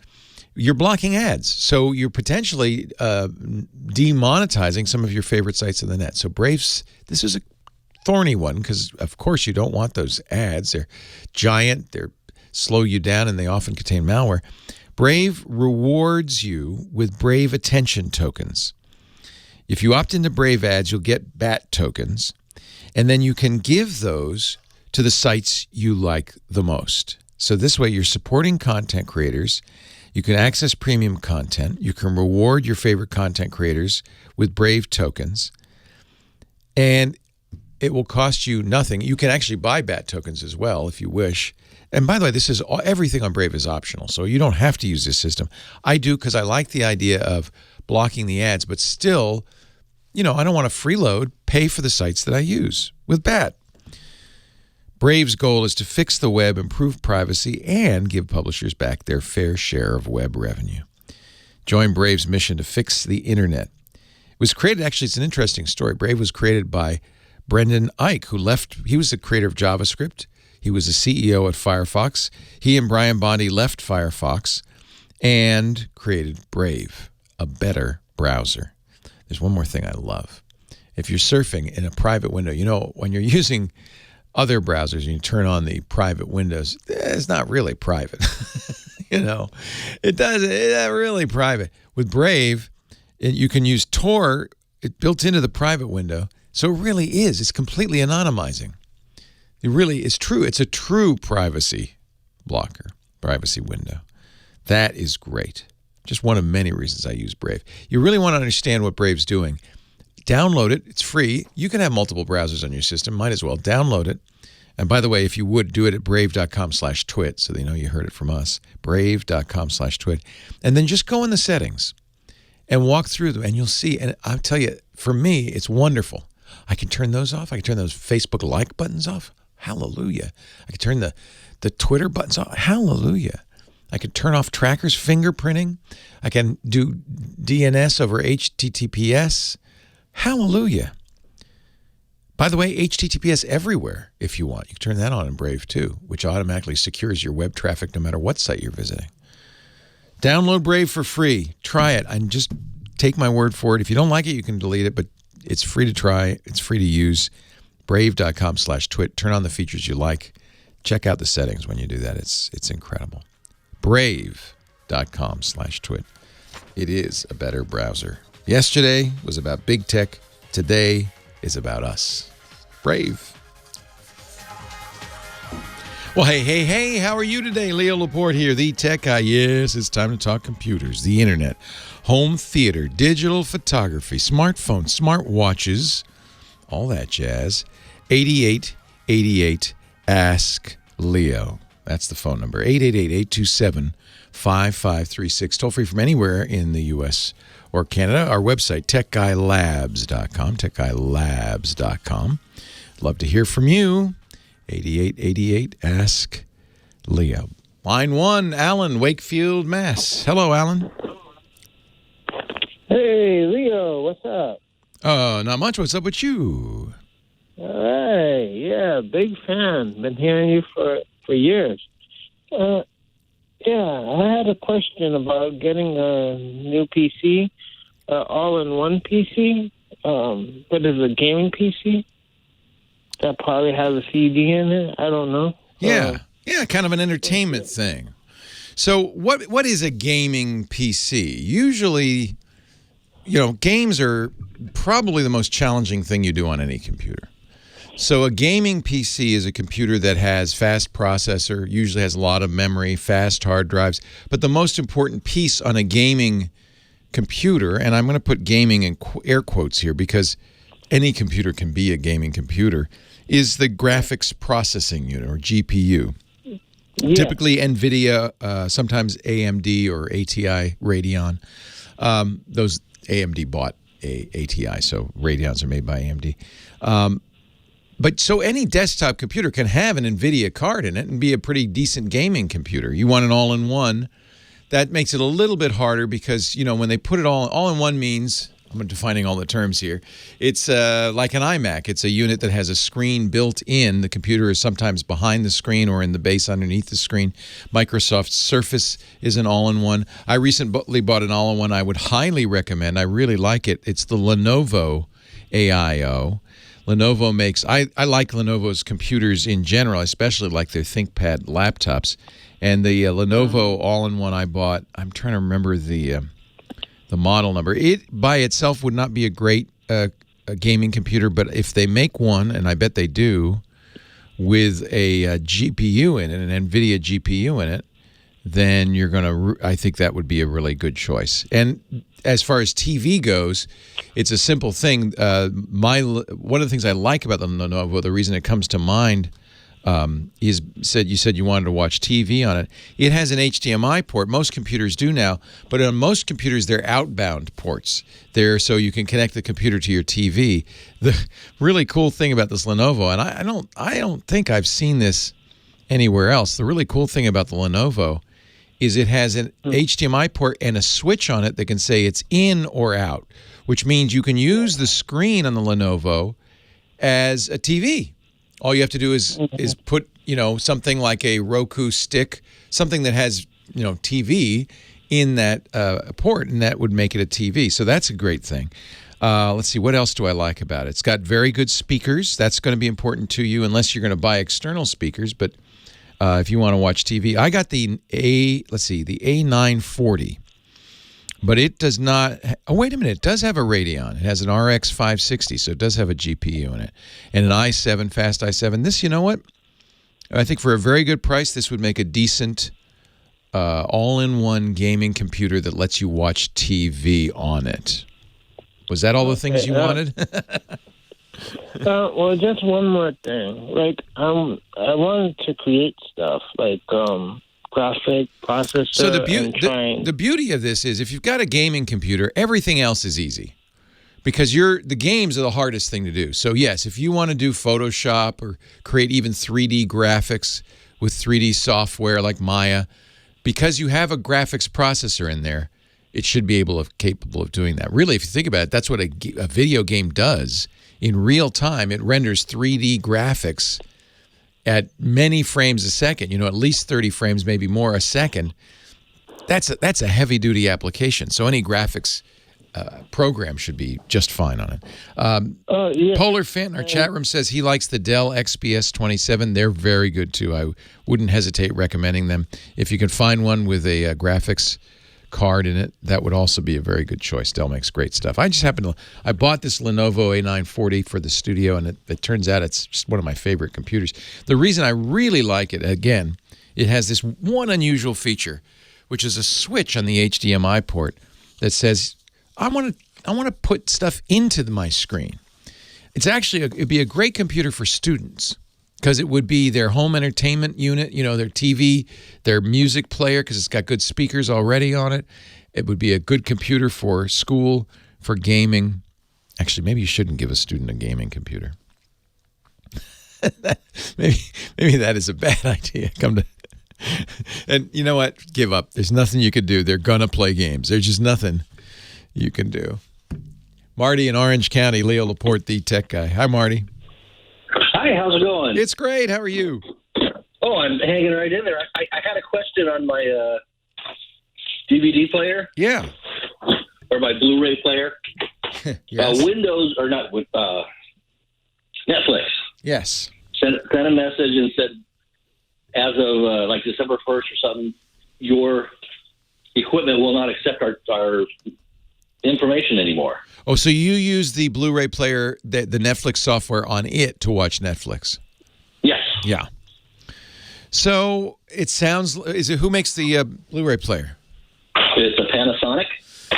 you're blocking ads. So you're potentially demonetizing some of your favorite sites on the net. So Brave's, this is a thorny one because, of course, you don't want those ads. They're giant, they slow you down, and they often contain malware. Brave rewards you with Brave attention tokens. If you opt into Brave ads, you'll get BAT tokens, and then you can give those to the sites you like the most. So this way you're supporting content creators. You can access premium content. You can reward your favorite content creators with Brave tokens. And it will cost you nothing. You can actually buy BAT tokens as well if you wish. And by the way, everything on Brave is optional, so you don't have to use this system. I do because I like the idea of blocking the ads, but still, you know, I don't want to freeload, pay for the sites that I use with BAT. Brave's goal is to fix the web, improve privacy, and give publishers back their fair share of web revenue. Join Brave's mission to fix the internet. It was created, actually, it's an interesting story. Brave was created by Brendan Eich, he was the creator of JavaScript. He was the CEO at Firefox. He and Brian Bondi left Firefox and created Brave, a better browser. There's one more thing I love. If you're surfing in a private window, you know, when you're using other browsers and you turn on the private windows, it's not really private. You know, it's not really private. With Brave, you can use Tor built into the private window. So it really is. It's completely anonymizing. It really is true. It's a true privacy blocker, privacy window. That is great. Just one of many reasons I use Brave. You really want to understand what Brave's doing. Download it. It's free. You can have multiple browsers on your system. Might as well download it And by the way, if you would, do it at brave.com/twit so they know you heard it from us. Brave.com/twit. And then just go in the settings and walk through them, and you'll see. And I'll tell you, for me, it's wonderful. I can turn those off. I can turn those Facebook like buttons off. Hallelujah. I can turn the Twitter buttons off. Hallelujah. I can turn off trackers, fingerprinting. I can do DNS over HTTPS. Hallelujah. By the way, HTTPS everywhere if you want. You can turn that on in Brave too, which automatically secures your web traffic no matter what site you're visiting. Download Brave for free. Try it. And just take my word for it. If you don't like it, you can delete it, but it's free to try. It's free to use. Brave.com/twit. Turn on the features you like. Check out the settings when you do that. It's incredible. Brave.com/twit. It is a better browser. Yesterday was about big tech. Today is about us. Brave. Well, hey, how are you today? Leo Laporte here, the tech guy. Yes, it's time to talk computers, the internet, home theater, digital photography, smartphones, smartwatches, all that jazz. 8888 Ask Leo. That's the phone number. 888-827-5536. Toll free from anywhere in the U.S. or Canada. Our website, techguylabs.com, techguylabs.com. Love to hear from you. 8888 Ask Leo. Line 1, Alan, Wakefield, Mass. Hello, Alan. Hey, Leo, what's up? Not much. What's up with you? Hey, yeah, big fan. Been hearing you for years. I had a question about getting a new PC, all-in-one PC, but it's a gaming PC that probably has a CD in it. I don't know. Yeah, kind of an entertainment thing. So what is a gaming PC? Usually, games are probably the most challenging thing you do on any computer. So a gaming PC is a computer that has fast processor, usually has a lot of memory, fast hard drives. But the most important piece on a gaming computer, and I'm going to put gaming in air quotes here because any computer can be a gaming computer, is the graphics processing unit, or GPU. Yeah. Typically NVIDIA, sometimes AMD or ATI Radeon. Those AMD bought ATI, so Radeons are made by AMD. But so any desktop computer can have an NVIDIA card in it and be a pretty decent gaming computer. You want an all-in-one. That makes it a little bit harder because, when they put it all-in-one means, I'm defining all the terms here, it's like an iMac. It's a unit that has a screen built in. The computer is sometimes behind the screen or in the base underneath the screen. Microsoft Surface is an all-in-one. I recently bought an all-in-one I would highly recommend. I really like it. It's the Lenovo AIO. Lenovo makes, I like Lenovo's computers in general, especially like their ThinkPad laptops. And the Lenovo all-in-one I bought, I'm trying to remember the model number. It by itself would not be a great a gaming computer, but if they make one, and I bet they do, with a GPU in it, an NVIDIA GPU in it, then you're going to, I think that would be a really good choice. And as far as TV goes, it's a simple thing. One of the things I like about the Lenovo, the reason it comes to mind, you said you wanted to watch TV on it. It has an HDMI port. Most computers do now, but on most computers they're outbound ports. They're so you can connect the computer to your TV. The really cool thing about this Lenovo, and I don't think I've seen this anywhere else. The really cool thing about the Lenovo is it has an HDMI port and a switch on it that can say it's in or out, which means you can use the screen on the Lenovo as a TV. All you have to do is put, something like a Roku stick, something that has, TV in that port, and that would make it a TV. So that's a great thing. Let's see, what else do I like about it? It's got very good speakers. That's going to be important to you unless you're going to buy external speakers. But if you want to watch TV, I got the A940. But it does not. Oh, wait a minute. It does have a Radeon. It has an RX 560, so it does have a GPU in it. And an i7, fast i7. This, you know what? I think for a very good price, this would make a decent all-in-one gaming computer that lets you watch TV on it. Was that all the things you wanted? Well, just one more thing. Like, I wanted to create stuff like graphic processor. So the beauty of this is if you've got a gaming computer, everything else is easy. Because the games are the hardest thing to do. So yes, if you want to do Photoshop or create even 3D graphics with 3D software like Maya, because you have a graphics processor in there, it should be capable of doing that. Really, if you think about it, that's what a video game does. In real time, it renders 3D graphics at many frames a second. At least 30 frames, maybe more a second. That's a heavy-duty application. So any graphics program should be just fine on it. Yeah. Polar Fan in our chat room says he likes the Dell XPS 27. They're very good too. I wouldn't hesitate recommending them. If you can find one with a graphics card in it, that would also be a very good choice. Dell makes great stuff. I bought this Lenovo A940 for the studio, and it turns out it's just one of my favorite computers. The reason I really like it, again, it has this one unusual feature, which is a switch on the HDMI port that says, I want to put stuff into my screen. It's actually it'd be a great computer for students because it would be their home entertainment unit, their TV, their music player because it's got good speakers already on it. It would be a good computer for school, for gaming. Actually, maybe you shouldn't give a student a gaming computer. maybe that is a bad idea. And you know what? Give up. There's nothing you could do. They're gonna play games. There's just nothing you can do. Marty in Orange County, Leo Laporte, the tech guy. Hi, Marty. Hi, how's it going? It's great. How are you? Oh, I'm hanging right in there. I had a question on my DVD player. Yeah. Or my Blu-ray player. Yes. Windows, or not, Netflix. Yes. Sent a message and said, as of like December 1st or something, your equipment will not accept our information anymore. Oh, so you use the Blu-ray player, the Netflix software on it to watch Netflix? Yes. Yeah. So it sounds. Who makes the Blu-ray player? It's a Panasonic.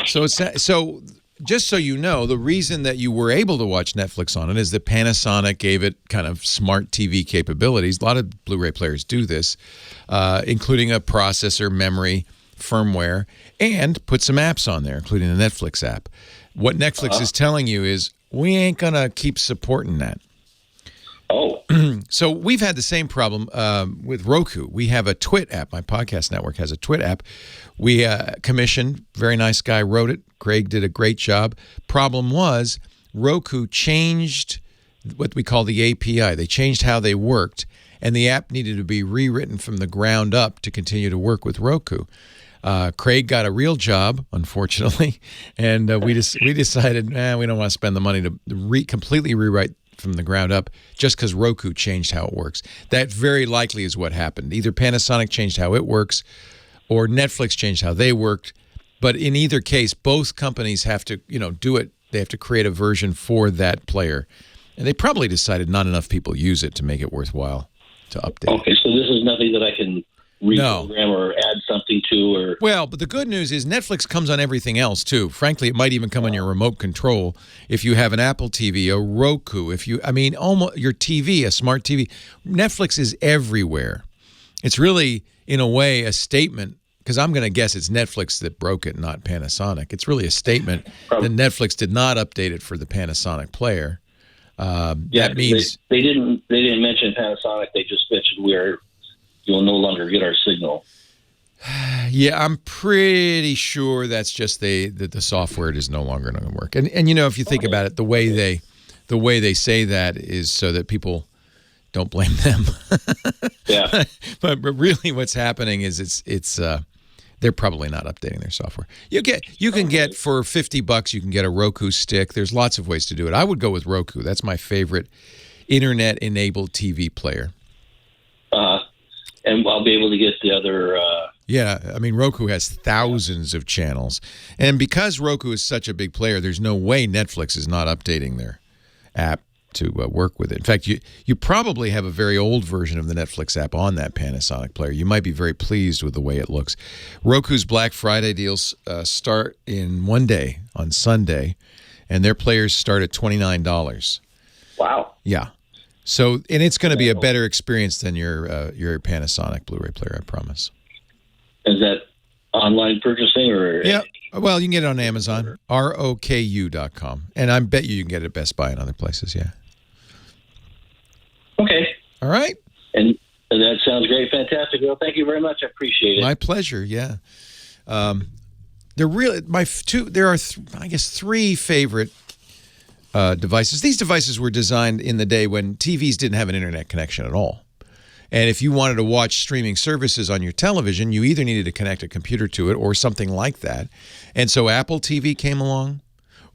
So just so you know, the reason that you were able to watch Netflix on it is that Panasonic gave it kind of smart TV capabilities. A lot of Blu-ray players do this, including a processor, memory, firmware, and put some apps on there, including the Netflix app. What Netflix is telling you is, we ain't going to keep supporting that. Oh. So we've had the same problem with Roku. We have a Twit app. My podcast network has a Twit app. We commissioned, very nice guy wrote it. Greg did a great job. Problem was, Roku changed what we call the API. They changed how they worked, and the app needed to be rewritten from the ground up to continue to work with Roku. Craig got a real job, unfortunately, and we decided, we don't want to spend the money to completely rewrite from the ground up just because Roku changed how it works. That very likely is what happened. Either Panasonic changed how it works or Netflix changed how they worked. But in either case, both companies have to, do it. They have to create a version for that player. And they probably decided not enough people use it to make it worthwhile to update. Okay, so this is nothing that I can reprogram or add something to, or well, but the good news is Netflix comes on everything else too. Frankly, it might even come on your remote control if you have an Apple TV, a Roku, almost your TV, a smart TV. Netflix is everywhere. It's really, in a way, a statement, because I'm going to guess it's Netflix that broke it, not Panasonic. It's really a statement that Netflix did not update it for the Panasonic player. That means they didn't mention Panasonic. They just mentioned where you'll no longer get our signal. Yeah, I'm pretty sure that's just that the software is no longer going to work. And if you think about it, the way they say that is so that people don't blame them. Yeah. But really, what's happening is it's they're probably not updating their software. You can get for $50, you can get a Roku stick. There's lots of ways to do it. I would go with Roku. That's my favorite internet-enabled TV player. And I'll be able to get the other. Yeah, Roku has thousands of channels, and because Roku is such a big player, there's no way Netflix is not updating their app to work with it. In fact, you probably have a very old version of the Netflix app on that Panasonic player. You might be very pleased with the way it looks. Roku's Black Friday deals start in one day on Sunday, and their players start at $29. Wow. Yeah. So, and it's going to be a better experience than your Panasonic Blu-ray player, I promise. Is that online purchasing or? Yeah. Well, you can get it on Amazon, roku.com. And I bet you can get it at Best Buy and other places, yeah. Okay. All right. And that sounds great. Fantastic. Well, thank you very much. I appreciate it. My pleasure, yeah. There are three favorite devices. These devices were designed in the day when TVs didn't have an internet connection at all. And if you wanted to watch streaming services on your television, you either needed to connect a computer to it or something like that. And so Apple TV came along,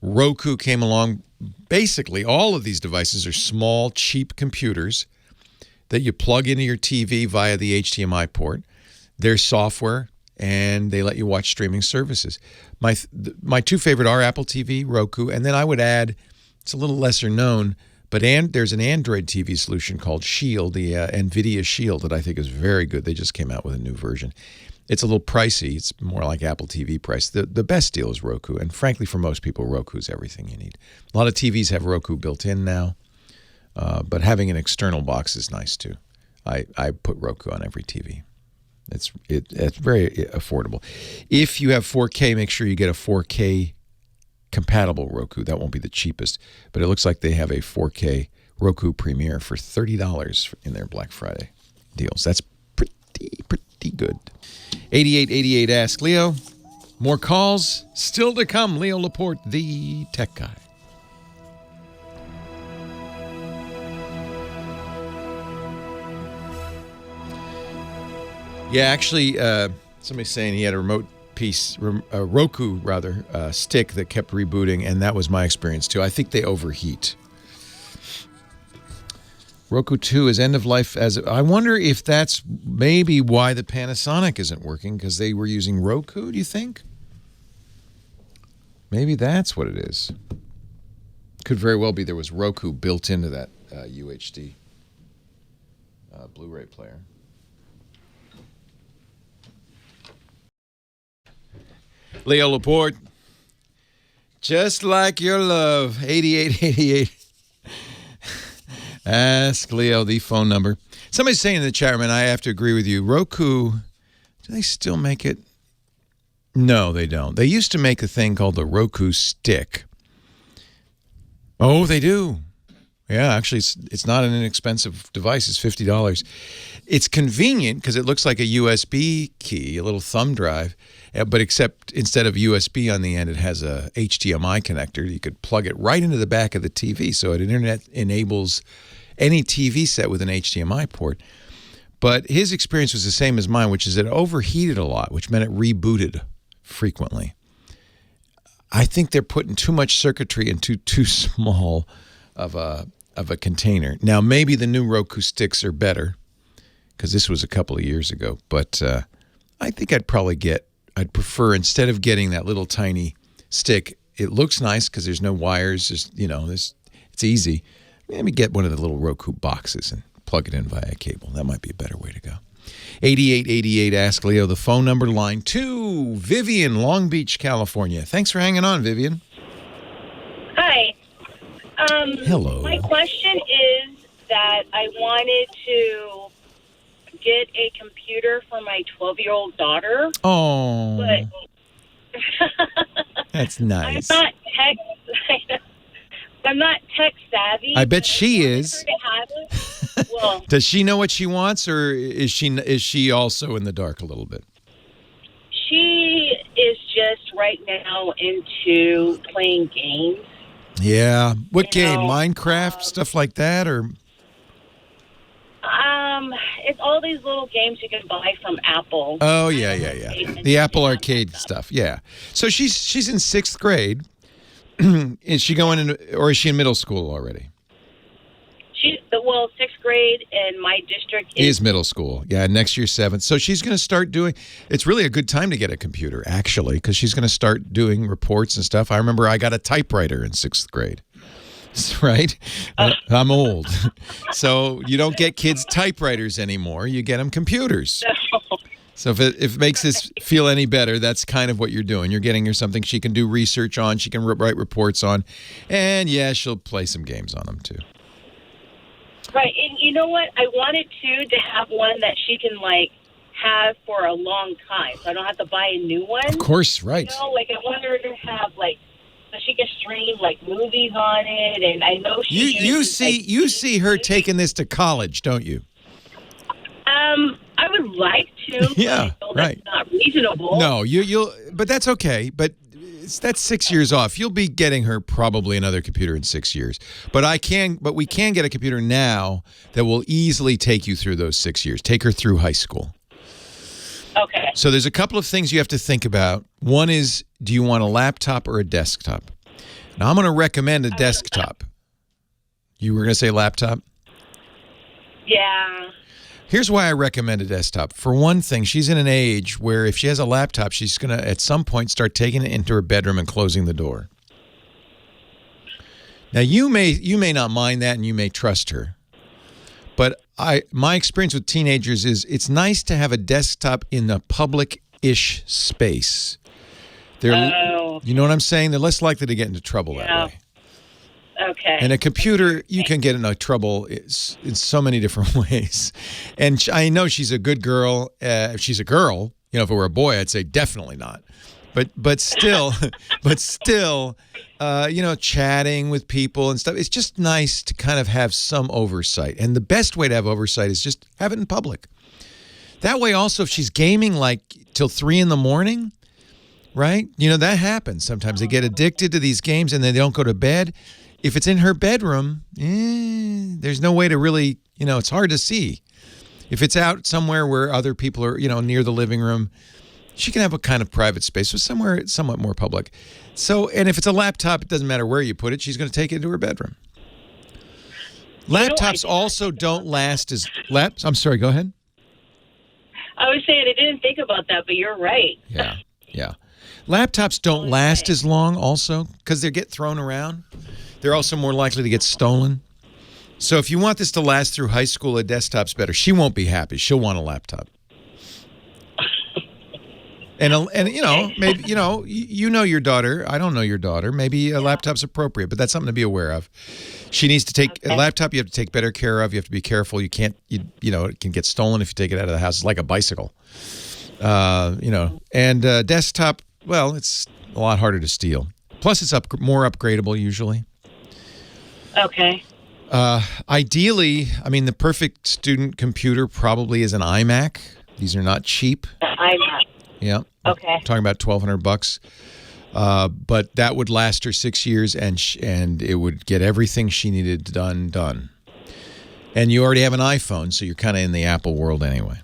Roku came along. Basically, all of these devices are small, cheap computers that you plug into your TV via the HDMI port. They're software, and they let you watch streaming services. My two favorite are Apple TV, Roku, and then I would add, it's a little lesser known, but there's an Android TV solution called Shield, the NVIDIA Shield, that I think is very good. They just came out with a new version. It's a little pricey. It's more like Apple TV price. The best deal is Roku, and frankly, for most people, Roku is everything you need. A lot of TVs have Roku built in now, but having an external box is nice too. I put Roku on every TV. It's very affordable. If you have 4K, make sure you get a 4K compatible Roku. That won't be the cheapest, but it looks like they have a 4K Roku Premiere for $30 in their Black Friday deals. That's pretty good. 8888 Ask Leo. More calls still to come. Leo Laporte, the tech guy. Yeah, actually, somebody's saying he had a Roku stick that kept rebooting, and that was my experience too. I think they overheat. Roku 2 is end of life. I wonder if that's maybe why the Panasonic isn't working, because they were using Roku, do you think? Maybe that's what it is. Could very well be there was Roku built into that UHD Blu-ray player. Leo Laporte, just like your love, 8888. Ask Leo, the phone number. Somebody's saying in the chat room, and I have to agree with you, Roku, do they still make it? No, they don't. They used to make a thing called the Roku Stick. Oh, they do. Yeah, actually, it's not an inexpensive device. It's $50. It's convenient because it looks like a USB key, a little thumb drive, but except instead of USB on the end, it has a HDMI connector. You could plug it right into the back of the TV, so it internet enables any TV set with an HDMI port. But his experience was the same as mine, which is it overheated a lot, which meant it rebooted frequently. I think they're putting too much circuitry into too small of a container. Now, maybe the new Roku sticks are better, because this was a couple of years ago. But I think I'd prefer, instead of getting that little tiny stick, it looks nice because there's no wires. It's easy. Let me get one of the little Roku boxes and plug it in via cable. That might be a better way to go. 8888 Ask Leo, the phone number, line 2. Vivian, Long Beach, California. Thanks for hanging on, Vivian. Hi. Hello. My question is that I wanted to get a computer for my 12-year-old daughter. Oh. But that's nice. I'm not tech savvy. I bet she is. Well, does she know what she wants, or is she also in the dark a little bit? She is just right now into playing games. Yeah. What game? Minecraft, stuff like that, or? It's all these little games you can buy from Apple. Oh yeah. The Apple Arcade stuff. Yeah. So she's in 6th grade. Is she going in, or is she in middle school already? Well, 6th grade in my district is middle school. Yeah, next year 7th. So she's going to start doing. It's really a good time to get a computer, actually, because she's going to start doing reports and stuff. I remember I got a typewriter in 6th grade. Right? I'm old. So you don't get kids typewriters anymore. You get them computers. No. So if it makes this feel any better, that's kind of what you're doing. You're getting her something she can do research on, she can write reports on, and yeah, she'll play some games on them too. Right, and you know what? I wanted to have one that she can have for a long time, so I don't have to buy a new one. Of course, right. You know, I want her to have so she can stream movies on it, and I know she. You see her taking this to college, don't you? I would like to. Yeah, but I know right. That's not reasonable. No, you'll, but that's okay. But that's 6 years off. You'll be getting her probably another computer in 6 years. But we can get a computer now that will easily take you through those 6 years. Take her through high school. Okay. So there's a couple of things you have to think about. One is, do you want a laptop or a desktop? Now, I'm going to recommend a desktop. You were going to say laptop? Yeah. Here's why I recommend a desktop. For one thing, she's in an age where if she has a laptop, she's going to, at some point, start taking it into her bedroom and closing the door. Now, you may not mind that, and you may trust her. But my experience with teenagers is it's nice to have a desktop in a public-ish space. You know what I'm saying? They're less likely to get into trouble that way. Okay. And a computer, you can get into trouble in so many different ways. And I know she's a good girl. If she's a girl, if it were a boy, I'd say definitely not. But still, chatting with people and stuff. It's just nice to kind of have some oversight. And the best way to have oversight is just have it in public. That way, also, if she's gaming till 3 a.m, right? That happens sometimes. They get addicted to these games and then they don't go to bed. If it's in her bedroom, there's no way to really, it's hard to see. If it's out somewhere where other people are, near the living room, she can have a kind of private space, so somewhere somewhat more public. So, and if it's a laptop, it doesn't matter where you put it. She's going to take it into her bedroom. Laptops also don't last as I'm sorry, go ahead. I was saying I didn't think about that, but you're right. Yeah. Laptops don't last as long also because they get thrown around. They're also more likely to get stolen. So if you want this to last through high school, a desktop's better. She won't be happy. She'll want a laptop. And maybe you know your daughter. I don't know your daughter. Maybe a laptop's appropriate, but that's something to be aware of. She needs to take a laptop. You have to take better care of. You have to be careful. You can't. It can get stolen if you take it out of the house. It's like a bicycle. And desktop. Well, it's a lot harder to steal. Plus, it's more upgradable usually. Okay. Ideally, the perfect student computer probably is an iMac. These are not cheap. iMac. Yeah. Okay. I'm talking about $1,200. But that would last her 6 years, and it would get everything she needed done. And you already have an iPhone, so you're kind of in the Apple world anyway.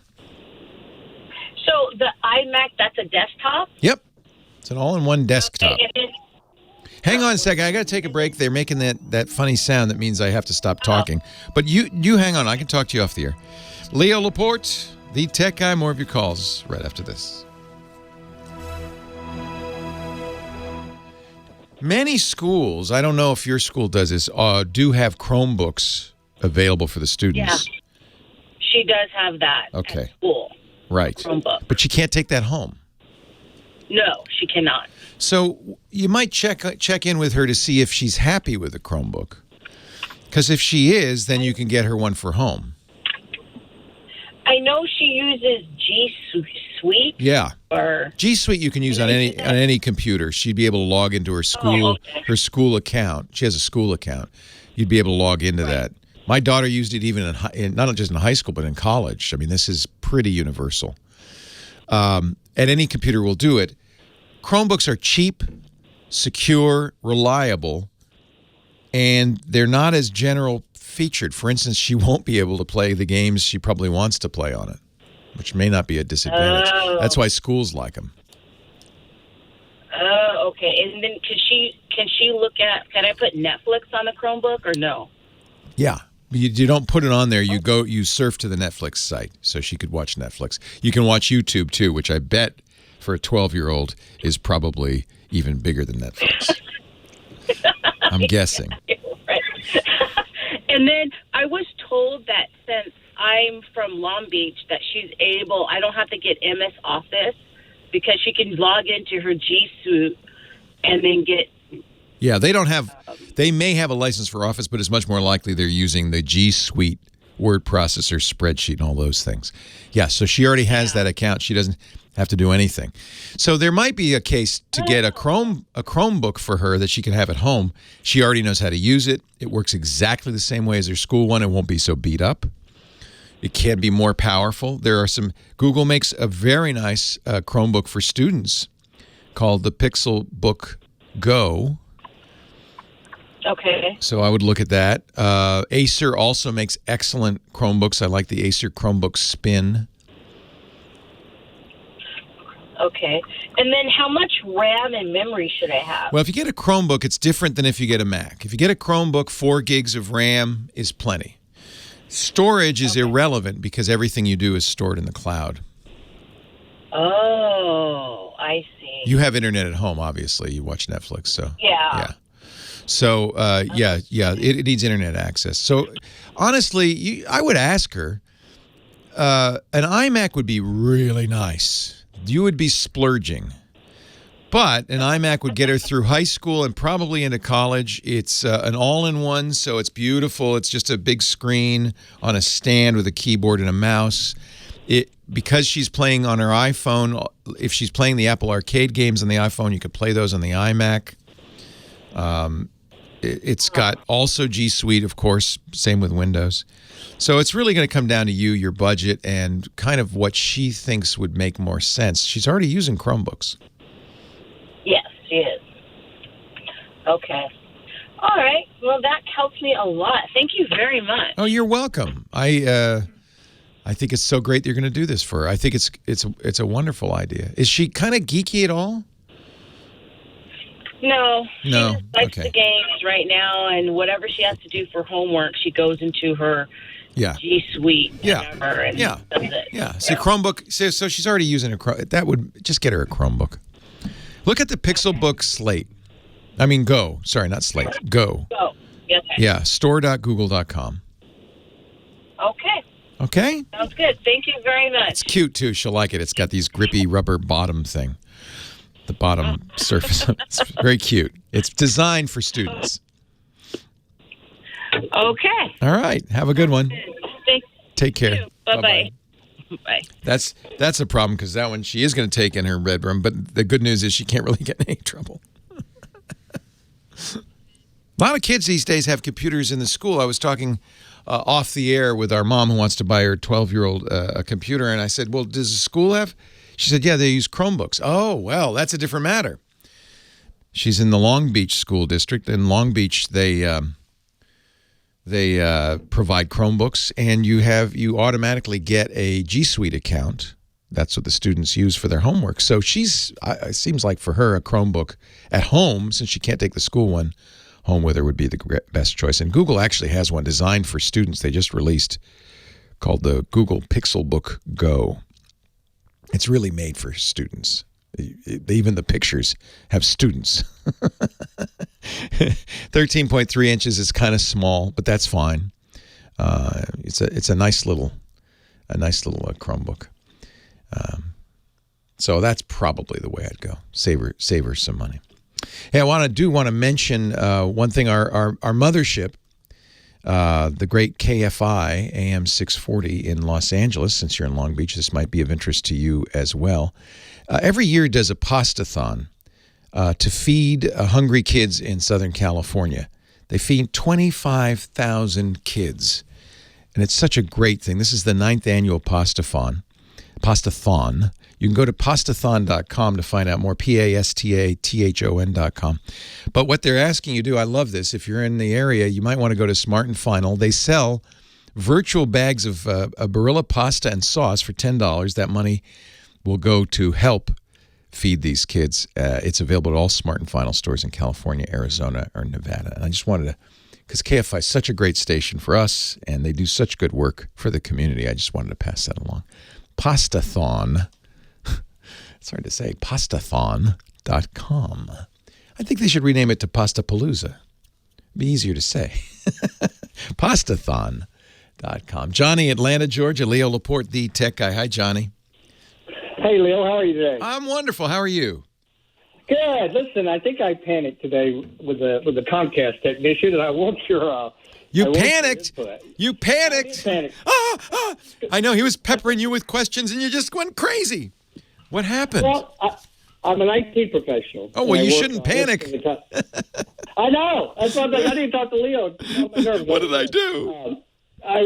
So the iMac, that's a desktop? Yep. It's an all-in-one desktop. Okay, Hang on a second. I got to take a break. They're making that funny sound that means I have to stop talking. But you hang on. I can talk to you off the air. Leo Laporte, the tech guy. More of your calls right after this. Many schools, I don't know if your school does this, do have Chromebooks available for the students. Yeah. She does have that at school. Right. Chromebook. But she can't take that home. No, she cannot. So you might check in with her to see if she's happy with the Chromebook. Because if she is, then you can get her one for home. I know she uses G Suite. Yeah. Or G Suite you can use on any computer. She'd be able to log into her her school account. She has a school account. You'd be able to log into that. My daughter used it even not just in high school, but in college. This is pretty universal. And any computer will do it. Chromebooks are cheap, secure, reliable, and they're not as general featured. For instance, she won't be able to play the games she probably wants to play on it, which may not be a disadvantage. That's why schools like them. Oh, okay. And then can she look at? Can I put Netflix on the Chromebook or no? Yeah. You don't put it on there. You surf to the Netflix site, so she could watch Netflix. You can watch YouTube too, which I bet for a 12-year-old is probably even bigger than Netflix. I'm guessing. Right. And then I was told that since I'm from Long Beach, that I don't have to get MS Office because she can log into her G Suite and then get Yeah, they don't have. They may have a license for Office, but it's much more likely they're using the G Suite word processor, spreadsheet, and all those things. Yeah, so she already has that account. She doesn't have to do anything. So there might be a case to get a Chromebook for her that she can have at home. She already knows how to use it. It works exactly the same way as her school one. It won't be so beat up. It can be more powerful. Google makes a very nice Chromebook for students called the Pixelbook Go. Okay. So I would look at that. Acer also makes excellent Chromebooks. I like the Acer Chromebook Spin. Okay. And then how much RAM and memory should I have? Well, if you get a Chromebook, it's different than if you get a Mac. If you get a Chromebook, 4 gigs of RAM is plenty. Storage is irrelevant because everything you do is stored in the cloud. Oh, I see. You have internet at home, obviously. You watch Netflix, so. Yeah. So, it needs internet access. So, honestly, I would ask her, an iMac would be really nice. You would be splurging. But an iMac would get her through high school and probably into college. It's an all-in-one, so it's beautiful. It's just a big screen on a stand with a keyboard and a mouse. Because she's playing on her iPhone, if she's playing the Apple Arcade games on the iPhone, you could play those on the iMac. It's got also G Suite, of course, same with Windows. So it's really going to come down to you, your budget, and kind of what she thinks would make more sense. She's already using Chromebooks. Yes, she is. Okay. All right. Well, that helps me a lot. Thank you very much. Oh, you're welcome. I think it's so great that you're going to do this for her. I think it's a wonderful idea. Is she kind of geeky at all? No. She just likes okay. the games right now, and whatever she has to do for homework, she goes into her G Suite. Whatever, and does it. Yeah. So Chromebook. So she's already using a Chromebook. That would just get her a Chromebook. Look at the Pixelbook Go. Sorry, not Slate. Go. Go. Yes. Yeah. Store.google.com. Okay. Okay. Sounds good. Thank you very much. It's cute too. She'll like it. It's got these grippy rubber bottom thing. The bottom surface. It's very cute. It's designed for students. Okay. All right. Have a good one. Take care. You. Bye-bye. Bye. That's a problem because that one she is going to take in her bedroom. But the good news is she can't really get in any trouble. A lot of kids these days have computers in the school. I was talking off the air with our mom who wants to buy her 12-year-old a computer. And I said, well, does the school have? She said, yeah, they use Chromebooks. Oh, well, that's a different matter. She's in the Long Beach school district. In Long Beach, they provide Chromebooks, and you automatically get a G Suite account. That's what the students use for their homework. So it seems like for her, a Chromebook at home, since she can't take the school one home with her, would be the best choice. And Google actually has one designed for students they just released called the Google Pixelbook Go. It's really made for students. Even the pictures have students. 13.3 inches is kind of small, but that's fine. It's a nice little Chromebook. So that's probably the way I'd go. Save her some money. Hey, I want to mention one thing. Our mothership, the great KFI AM 640 in Los Angeles. Since you're in Long Beach, this might be of interest to you as well. Every year does a pastathon to feed hungry kids in Southern California. They feed 25,000 kids, and it's such a great thing. This is the 9th annual pastathon. You can go to pastathon.com to find out more, pastathon.com. But what they're asking you to do, I love this. If you're in the area, you might want to go to Smart and Final. They sell virtual bags of a Barilla pasta and sauce for $10. That money will go to help feed these kids. It's available at all Smart and Final stores in California, Arizona, or Nevada. And I just wanted to, because KFI is such a great station for us, and they do such good work for the community, I just wanted to pass that along. Pastathon. It's hard to say. Pastathon.com. I think they should rename it to Pastapalooza. It'd be easier to say. Pastathon.com. Johnny, Atlanta, Georgia. Leo Laporte, the tech guy. Hi, Johnny. Hey, Leo. How are you today? I'm wonderful. How are you? Good. Listen, I think I panicked today with the Comcast technician, and I want your. You panicked. You panicked. I know he was peppering you with questions, and you just went crazy. What happened? Well, I'm an IT professional. Oh well, you shouldn't panic. I know. That's why I didn't talk to Leo. What did I do? I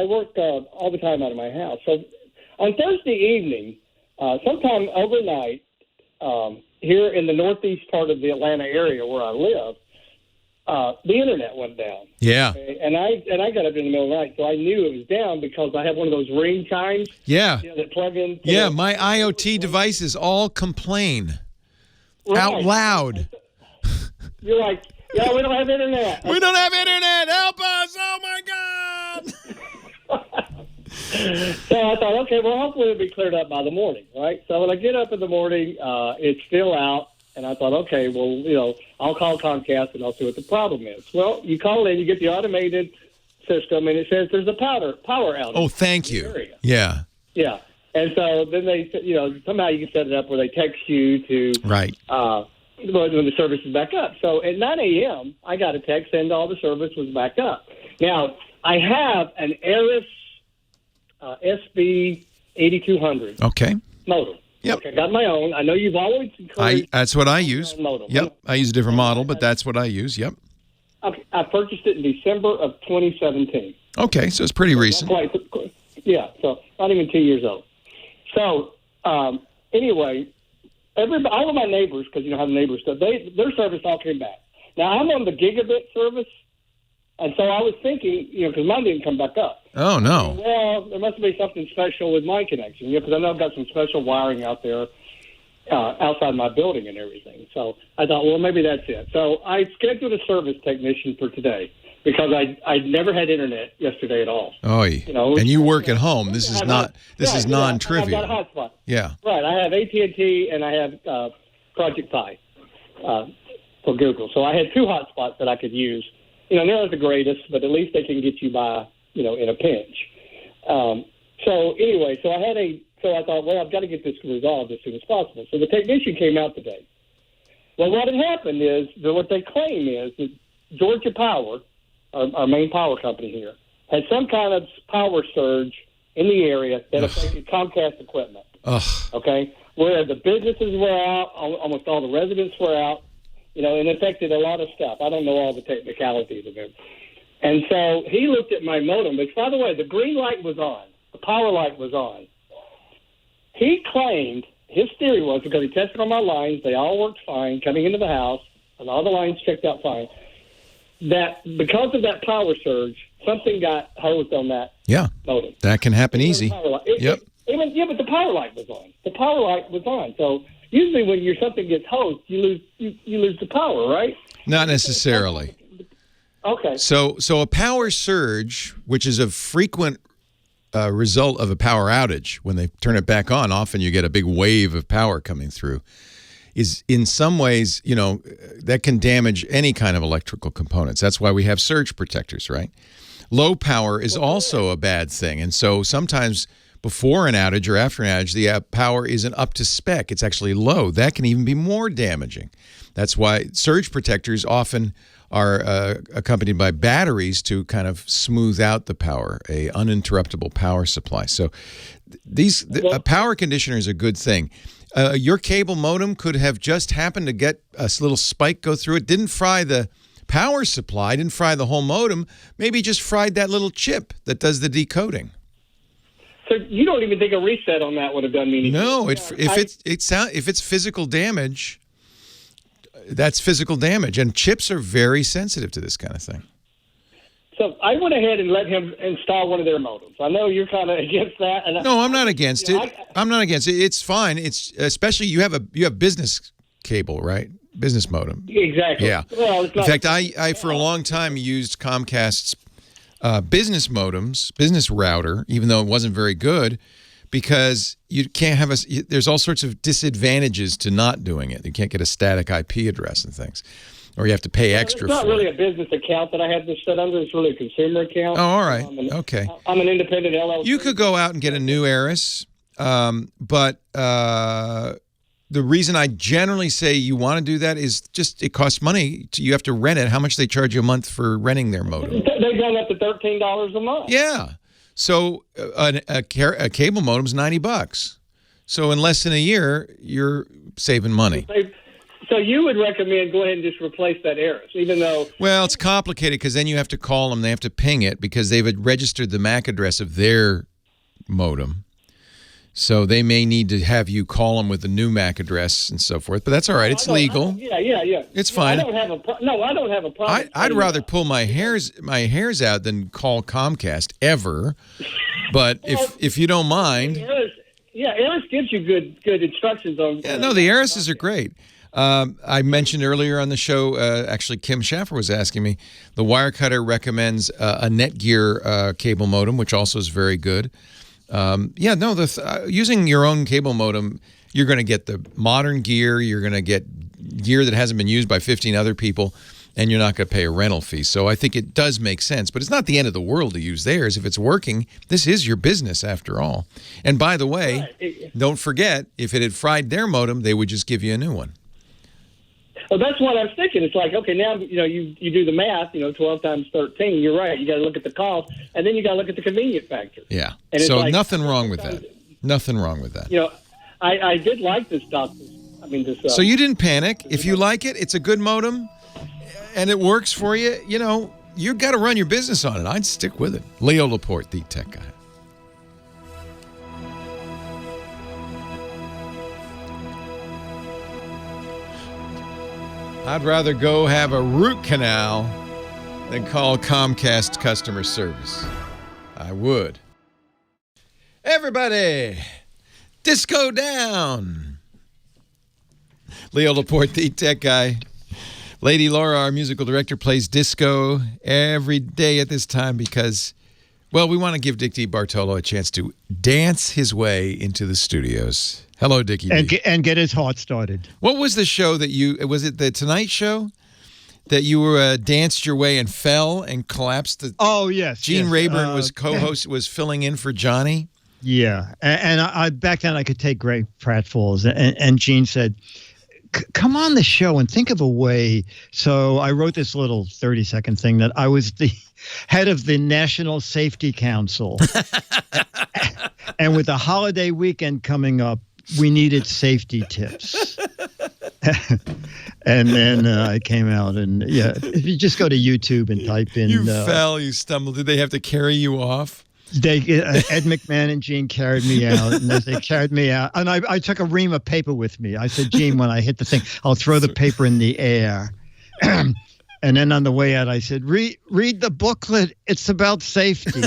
work all the time out of my house. So on Thursday evening, sometime overnight, here in the northeast part of the Atlanta area where I live, the internet went down. Yeah. Okay? And I got up in the middle of the night, so I knew it was down because I have one of those ring chimes. Yeah. That plug in. Yeah, my IoT devices all complain out loud. You're like, yeah, we don't have internet. We don't have internet. Help us! Oh my God! So I thought, okay, well, hopefully it'll be cleared up by the morning, right? So when I get up in the morning, it's still out, and I thought, okay, well, I'll call Comcast and I'll see what the problem is. Well, you call in, you get the automated system, and it says there's a power outage. Oh, thank you. Area. Yeah. Yeah, and so then they, somehow you can set it up where they text you to right. When the service is back up. So at 9 a.m., I got a text saying all the service was back up. Now, I have an Aris SB 8200 modem. Yep. Okay, got my own. I know you've always encouraged. That's what I use. Modem. Yep. I use a different model, but that's what I use. Yep. Okay, I purchased it in December of 2017. Okay, so it's pretty recent. Yeah, so not even 2 years old. So anyway, all of my neighbors, because how the neighbors stuff, their service all came back. Now I'm on the gigabit service, and so I was thinking, because mine didn't come back up. Oh no! Well, there must be something special with my connection, because I know I've got some special wiring out there outside my building and everything. So I thought, well, maybe that's it. So I scheduled a service technician for today because I never had internet yesterday at all. Oh, and you work at home. This is non-trivial. I've got a hotspot. Yeah. Right. I have AT&T and I have Project Pi for Google. So I had two hotspots that I could use. They're not the greatest, but at least they can get you by, in a pinch. So anyway, so I thought, well, I've got to get this resolved as soon as possible. So the technician came out today. Well, what had happened is that what they claim is that Georgia Power, our main power company here, had some kind of power surge in the area that affected Comcast equipment. Okay, where the businesses were out, almost all the residents were out, and affected a lot of stuff. I don't know all the technicalities of it. And so he looked at my modem, which, by the way, the green light was on, the power light was on. He claimed, his theory was, because he tested on my lines, they all worked fine coming into the house, and all the lines checked out fine, that because of that power surge, something got hosed on that modem. That can happen easy. But the power light was on. The power light was on. So usually when something gets hosed, you lose the power, right? Not necessarily. Okay. So a power surge, which is a frequent result of a power outage, when they turn it back on, often you get a big wave of power coming through, is in some ways, that can damage any kind of electrical components. That's why we have surge protectors, right? Low power is also a bad thing. And so sometimes before an outage or after an outage, the power isn't up to spec. It's actually low. That can even be more damaging. That's why surge protectors often are accompanied by batteries to kind of smooth out the power, a uninterruptible power supply. So a power conditioner is a good thing. Your cable modem could have just happened to get a little spike go through it. Didn't fry the power supply, didn't fry the whole modem. Maybe just fried that little chip that does the decoding. So you don't even think a reset on that would have done anything? No, if it's physical damage, that's physical damage, and chips are very sensitive to this kind of thing. So I went ahead and let him install one of their modems. I know you're kind of against that. No, I'm not against it. I'm not against it. It's fine. It's especially you have business cable, right? Business modem. Exactly. Yeah. Well, it's not. In fact, I for a long time used Comcast's business modems, business router, even though it wasn't very good, because you can't have there's all sorts of disadvantages to not doing it. You can't get a static IP address and things, or you have to pay extra. It's not really a business account that I have this set under. It's really a consumer account. Oh, all right. Okay. I'm an independent LLC. You could go out and get a new Aris, but the reason I generally say you want to do that is just it costs money. You have to rent it. How much they charge you a month for renting their modem? They've gone up to $13 a month. Yeah. So a cable modem's $90. So in less than a year, you're saving money. So you would recommend go ahead and just replace that Eris, even though... Well, it's complicated because then you have to call them. They have to ping it because they've registered the MAC address of their modem. So they may need to have you call them with a new MAC address and so forth. But that's all right. It's legal. Yeah. It's fine. I don't have a problem. I'd rather pull my hairs out than call Comcast ever. But if you don't mind... Eris gives you good instructions on... Yeah, no, the Erises are great. I mentioned earlier on the show, actually Kim Schaffer was asking me, the Wirecutter recommends a Netgear cable modem, which also is very good. Using your own cable modem, you're going to get the modern gear, you're going to get gear that hasn't been used by 15 other people, and you're not going to pay a rental fee. So I think it does make sense, but it's not the end of the world to use theirs. If it's working, this is your business after all. And by the way, don't forget, if it had fried their modem, they would just give you a new one. Well, that's what I was thinking. It's like, okay, now you do the math. 12 times 13. You're right. You got to look at the cost, and then you got to look at the convenience factor. Yeah. And so nothing wrong with that. Nothing wrong with that. I did like this stuff. So you didn't panic. If you like it, it's a good modem, and it works for you. You've got to run your business on it. I'd stick with it. Leo Laporte, the tech guy. I'd rather go have a root canal than call Comcast customer service. I would. Everybody, disco down. Leo Laporte, the tech guy. Lady Laura, our musical director, plays disco every day at this time because, well, we want to give Dick DeBartolo a chance to dance his way into the studios. Hello, Dickie D. And get his heart started. What was the show that was it the Tonight Show? That you were danced your way and fell and collapsed? Oh, yes. Gene Rayburn was co-host, was filling in for Johnny. Yeah. And I back then I could take great pratfalls. And Gene said, come on the show and think of a way. So I wrote this little 30-second thing that I was the head of the National Safety Council. And with the holiday weekend coming up, we needed safety tips. And then I came out and, if you just go to YouTube and type in... You fell, you stumbled. Did they have to carry you off? Ed McMahon and Gene carried me out, and as they carried me out, and I took a ream of paper with me. I said, Gene, when I hit the thing, I'll throw the paper in the air. And then on the way out, I said, read the booklet. It's about safety.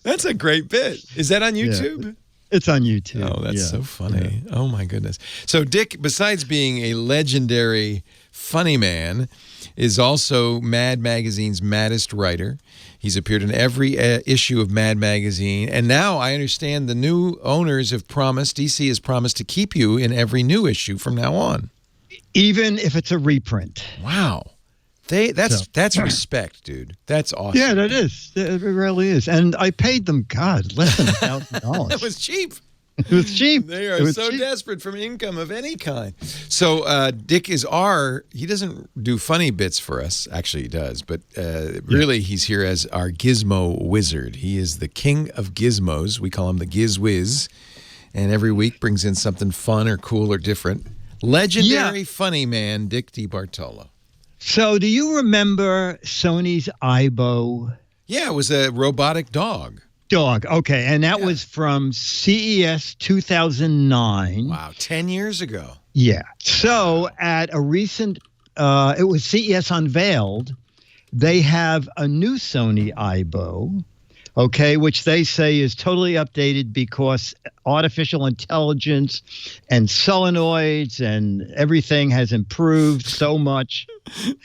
That's a great bit. Is that on YouTube? Yeah. It's on YouTube. Oh, that's so funny. Yeah. Oh, my goodness. So Dick, besides being a legendary funny man, is also Mad Magazine's maddest writer. He's appeared in every issue of Mad Magazine. And now I understand the new owners have promised, DC has promised to keep you in every new issue from now on. Even if it's a reprint. Wow. That's respect, dude. That's awesome. Yeah, that is. It really is. And I paid them, God, less than $1,000. That was cheap. It was cheap. They are so desperate for income of any kind. So Dick is he doesn't do funny bits for us. Actually, he does. But really, he's here as our gizmo wizard. He is the king of gizmos. We call him the Giz Wiz. And every week brings in something fun or cool or different. Legendary funny man, Dick DeBartolo. So do you remember Sony's Aibo? Yeah, it was a robotic dog. Okay. And that was from CES 2009. Wow, 10 years ago. Yeah. So at a recent, it was CES Unveiled, they have a new Sony Aibo, which they say is totally updated because artificial intelligence and solenoids and everything has improved so much.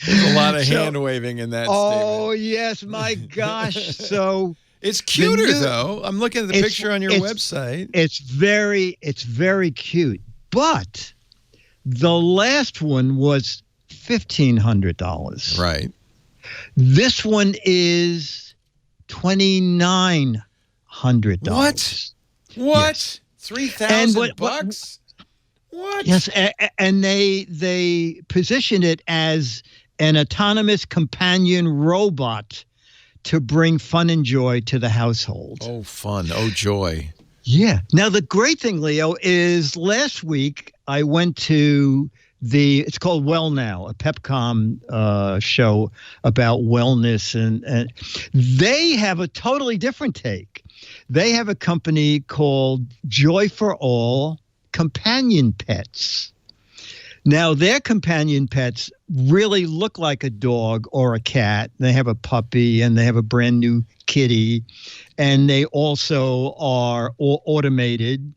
There's a lot of hand-waving in that statement. Oh, yes, my gosh. So... It's cuter, though. I'm looking at the picture on your website. It's very cute. But the last one was $1,500. Right. This one is $2,900. What? Yes. $3,000? What? Yes, and they position it as an autonomous companion robot to bring fun and joy to the household. Oh, fun. Oh, joy. Yeah. Now, the great thing, Leo, is last week I went to it's called Well Now, a Pepcom show about wellness. And they have a totally different take. They have a company called Joy for All Companion Pets. Now, their companion pets really look like a dog or a cat. They have a puppy and they have a brand new kitty. And they also are automated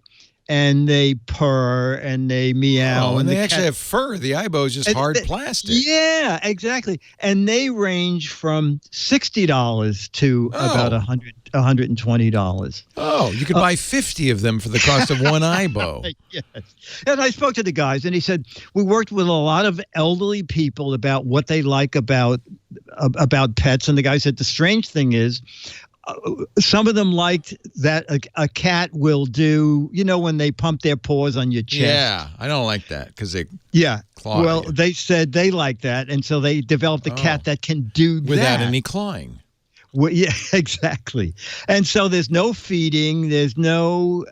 and they purr and they meow. Oh, and they actually have fur. The Aibo is just hard plastic. Yeah, exactly. And they range from $60 to about $120. Oh, you could buy 50 of them for the cost of one Aibo. Yes. And I spoke to the guys, and he said, we worked with a lot of elderly people about what they like about pets. And the guy said, the strange thing is, some of them liked that a cat will do, when they pump their paws on your chest. Yeah, I don't like that because they claw well, you. they said they like that, and so they developed a cat that can do that. Without any clawing. Well, yeah, exactly. And so there's no feeding. There's no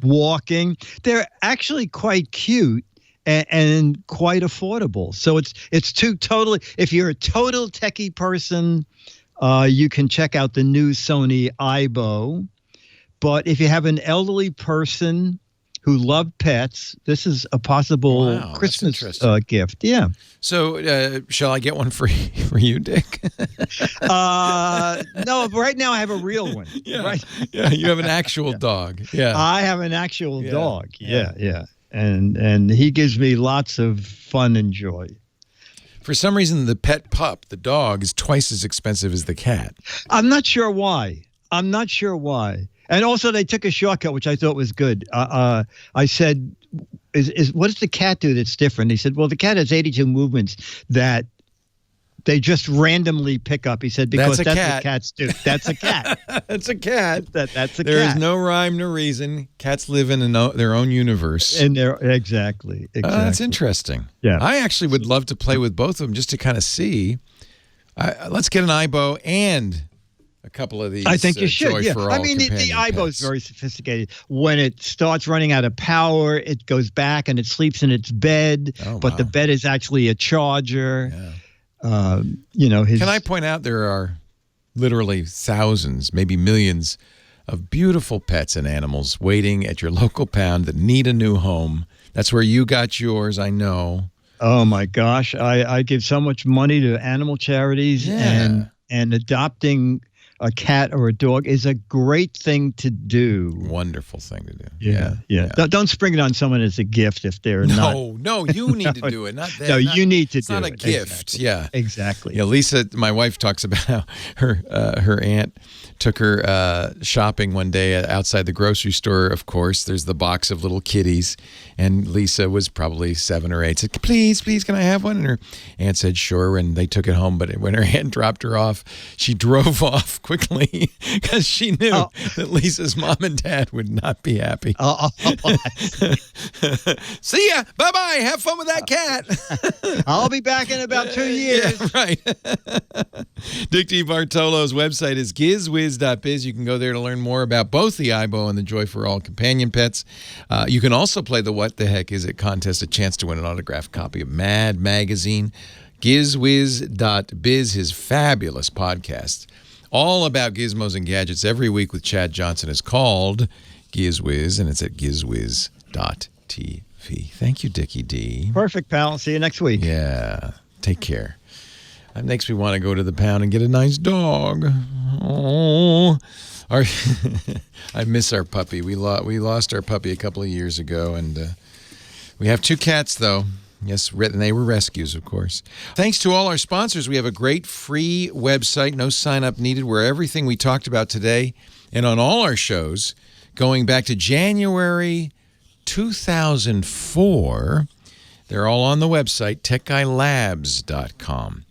walking. They're actually quite cute and quite affordable. So it's two totally. If you're a total techie person, you can check out the new Sony Aibo. But if you have an elderly person who love pets, this is a possible Christmas gift. Yeah. So shall I get one for you, Dick? No, right now I have a real one. Yeah. Right? Yeah, you have an actual dog. Yeah. I have an actual dog. Yeah. And he gives me lots of fun and joy. For some reason, the pet pup, the dog, is twice as expensive as the cat. I'm not sure why. And also, they took a shortcut, which I thought was good. I said, what does the cat do that's different? He said, well, the cat has 82 movements that they just randomly pick up. He said, because that's what cats do. That's a cat. That's a cat. That's a cat. There is no rhyme, no reason. Cats live in their own universe. And exactly. That's interesting. Yeah. I actually would love to play with both of them just to kind of see. Let's get an Aibo and a couple of these. I think you should. Joy for All I mean, the Aibo is very sophisticated. When it starts running out of power, it goes back and it sleeps in its bed. But the bed is actually a charger. Yeah. Can I point out there are literally thousands, maybe millions of beautiful pets and animals waiting at your local pound that need a new home. That's where you got yours, I know. Oh my gosh. I give so much money to animal charities and adopting a cat or a dog is a great thing to do. Wonderful thing to do. Yeah. Don't spring it on someone as a gift if they're not. No, you need to do it, not them. No, you need to do it. It's not a gift. Exactly. Yeah. Exactly. Yeah, Lisa, my wife, talks about how her aunt took her shopping one day outside the grocery store. Of course, there's the box of little kitties, and Lisa was probably 7 or 8. Said, please, can I have one? And her aunt said, sure, and they took it home. But when her aunt dropped her off, she drove off quickly because she knew that Lisa's mom and dad would not be happy. See ya. Bye-bye. Have fun with that cat. I'll be back in about 2 years. Yeah, right. Dick DeBartolo's website is gizwiz.biz. You can go there to learn more about both the Aibo and the Joy for All companion pets. You can also play the What the Heck Is It contest, a chance to win an autographed copy of Mad Magazine. Gizwiz.biz, his fabulous podcast, all about gizmos and gadgets every week with Chad Johnson, is called Gizwiz, and it's at gizwiz.tv. Thank you, Dickie D. Perfect, pal. See you next week. Yeah. Take care. That makes me want to go to the pound and get a nice dog. Oh, I miss our puppy. We lost our puppy a couple of years ago, and we have 2 cats, though. Yes, and they were rescues, of course. Thanks to all our sponsors. We have a great free website, no sign-up needed, where everything we talked about today and on all our shows, going back to January 2004, they're all on the website, techguylabs.com.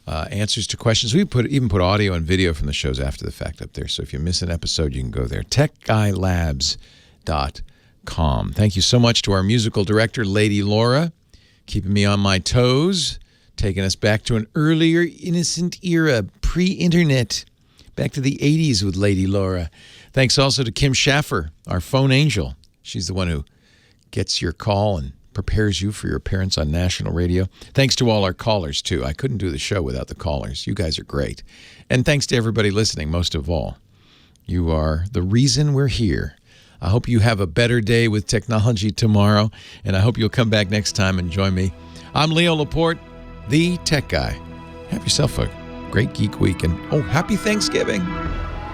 Answers to questions. We even put audio and video from the shows after the fact up there. So if you miss an episode, you can go there. techguylabs.com. calm. Thank you so much to our musical director, Lady Laura, keeping me on my toes, taking us back to an earlier innocent era, pre-internet, back to the 80s with Lady Laura. Thanks also to Kim Schaffer, our phone angel. She's the one who gets your call and prepares you for your appearance on national radio. Thanks to all our callers, too. I couldn't do the show without the callers. You guys are great. And thanks to everybody listening, most of all. You are the reason we're here. I hope you have a better day with technology tomorrow, and I hope you'll come back next time and join me. I'm Leo Laporte, the Tech Guy. Have yourself a great Geek Week, and happy Thanksgiving.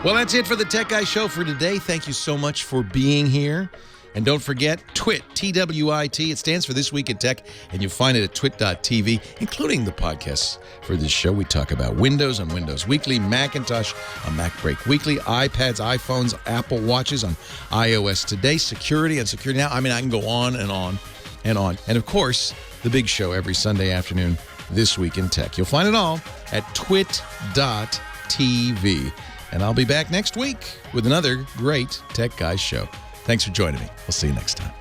Well, that's it for the Tech Guy Show for today. Thank you so much for being here. And don't forget, TWIT, T-W-I-T. It stands for This Week in Tech, and you'll find it at twit.tv, including the podcasts for this show. We talk about Windows on Windows Weekly, Macintosh on MacBreak Weekly, iPads, iPhones, Apple Watches on iOS Today, security on Security Now. I mean, I can go on and on and on. And, of course, the big show every Sunday afternoon, This Week in Tech. You'll find it all at twit.tv. And I'll be back next week with another great Tech Guys show. Thanks for joining me. We'll see you next time.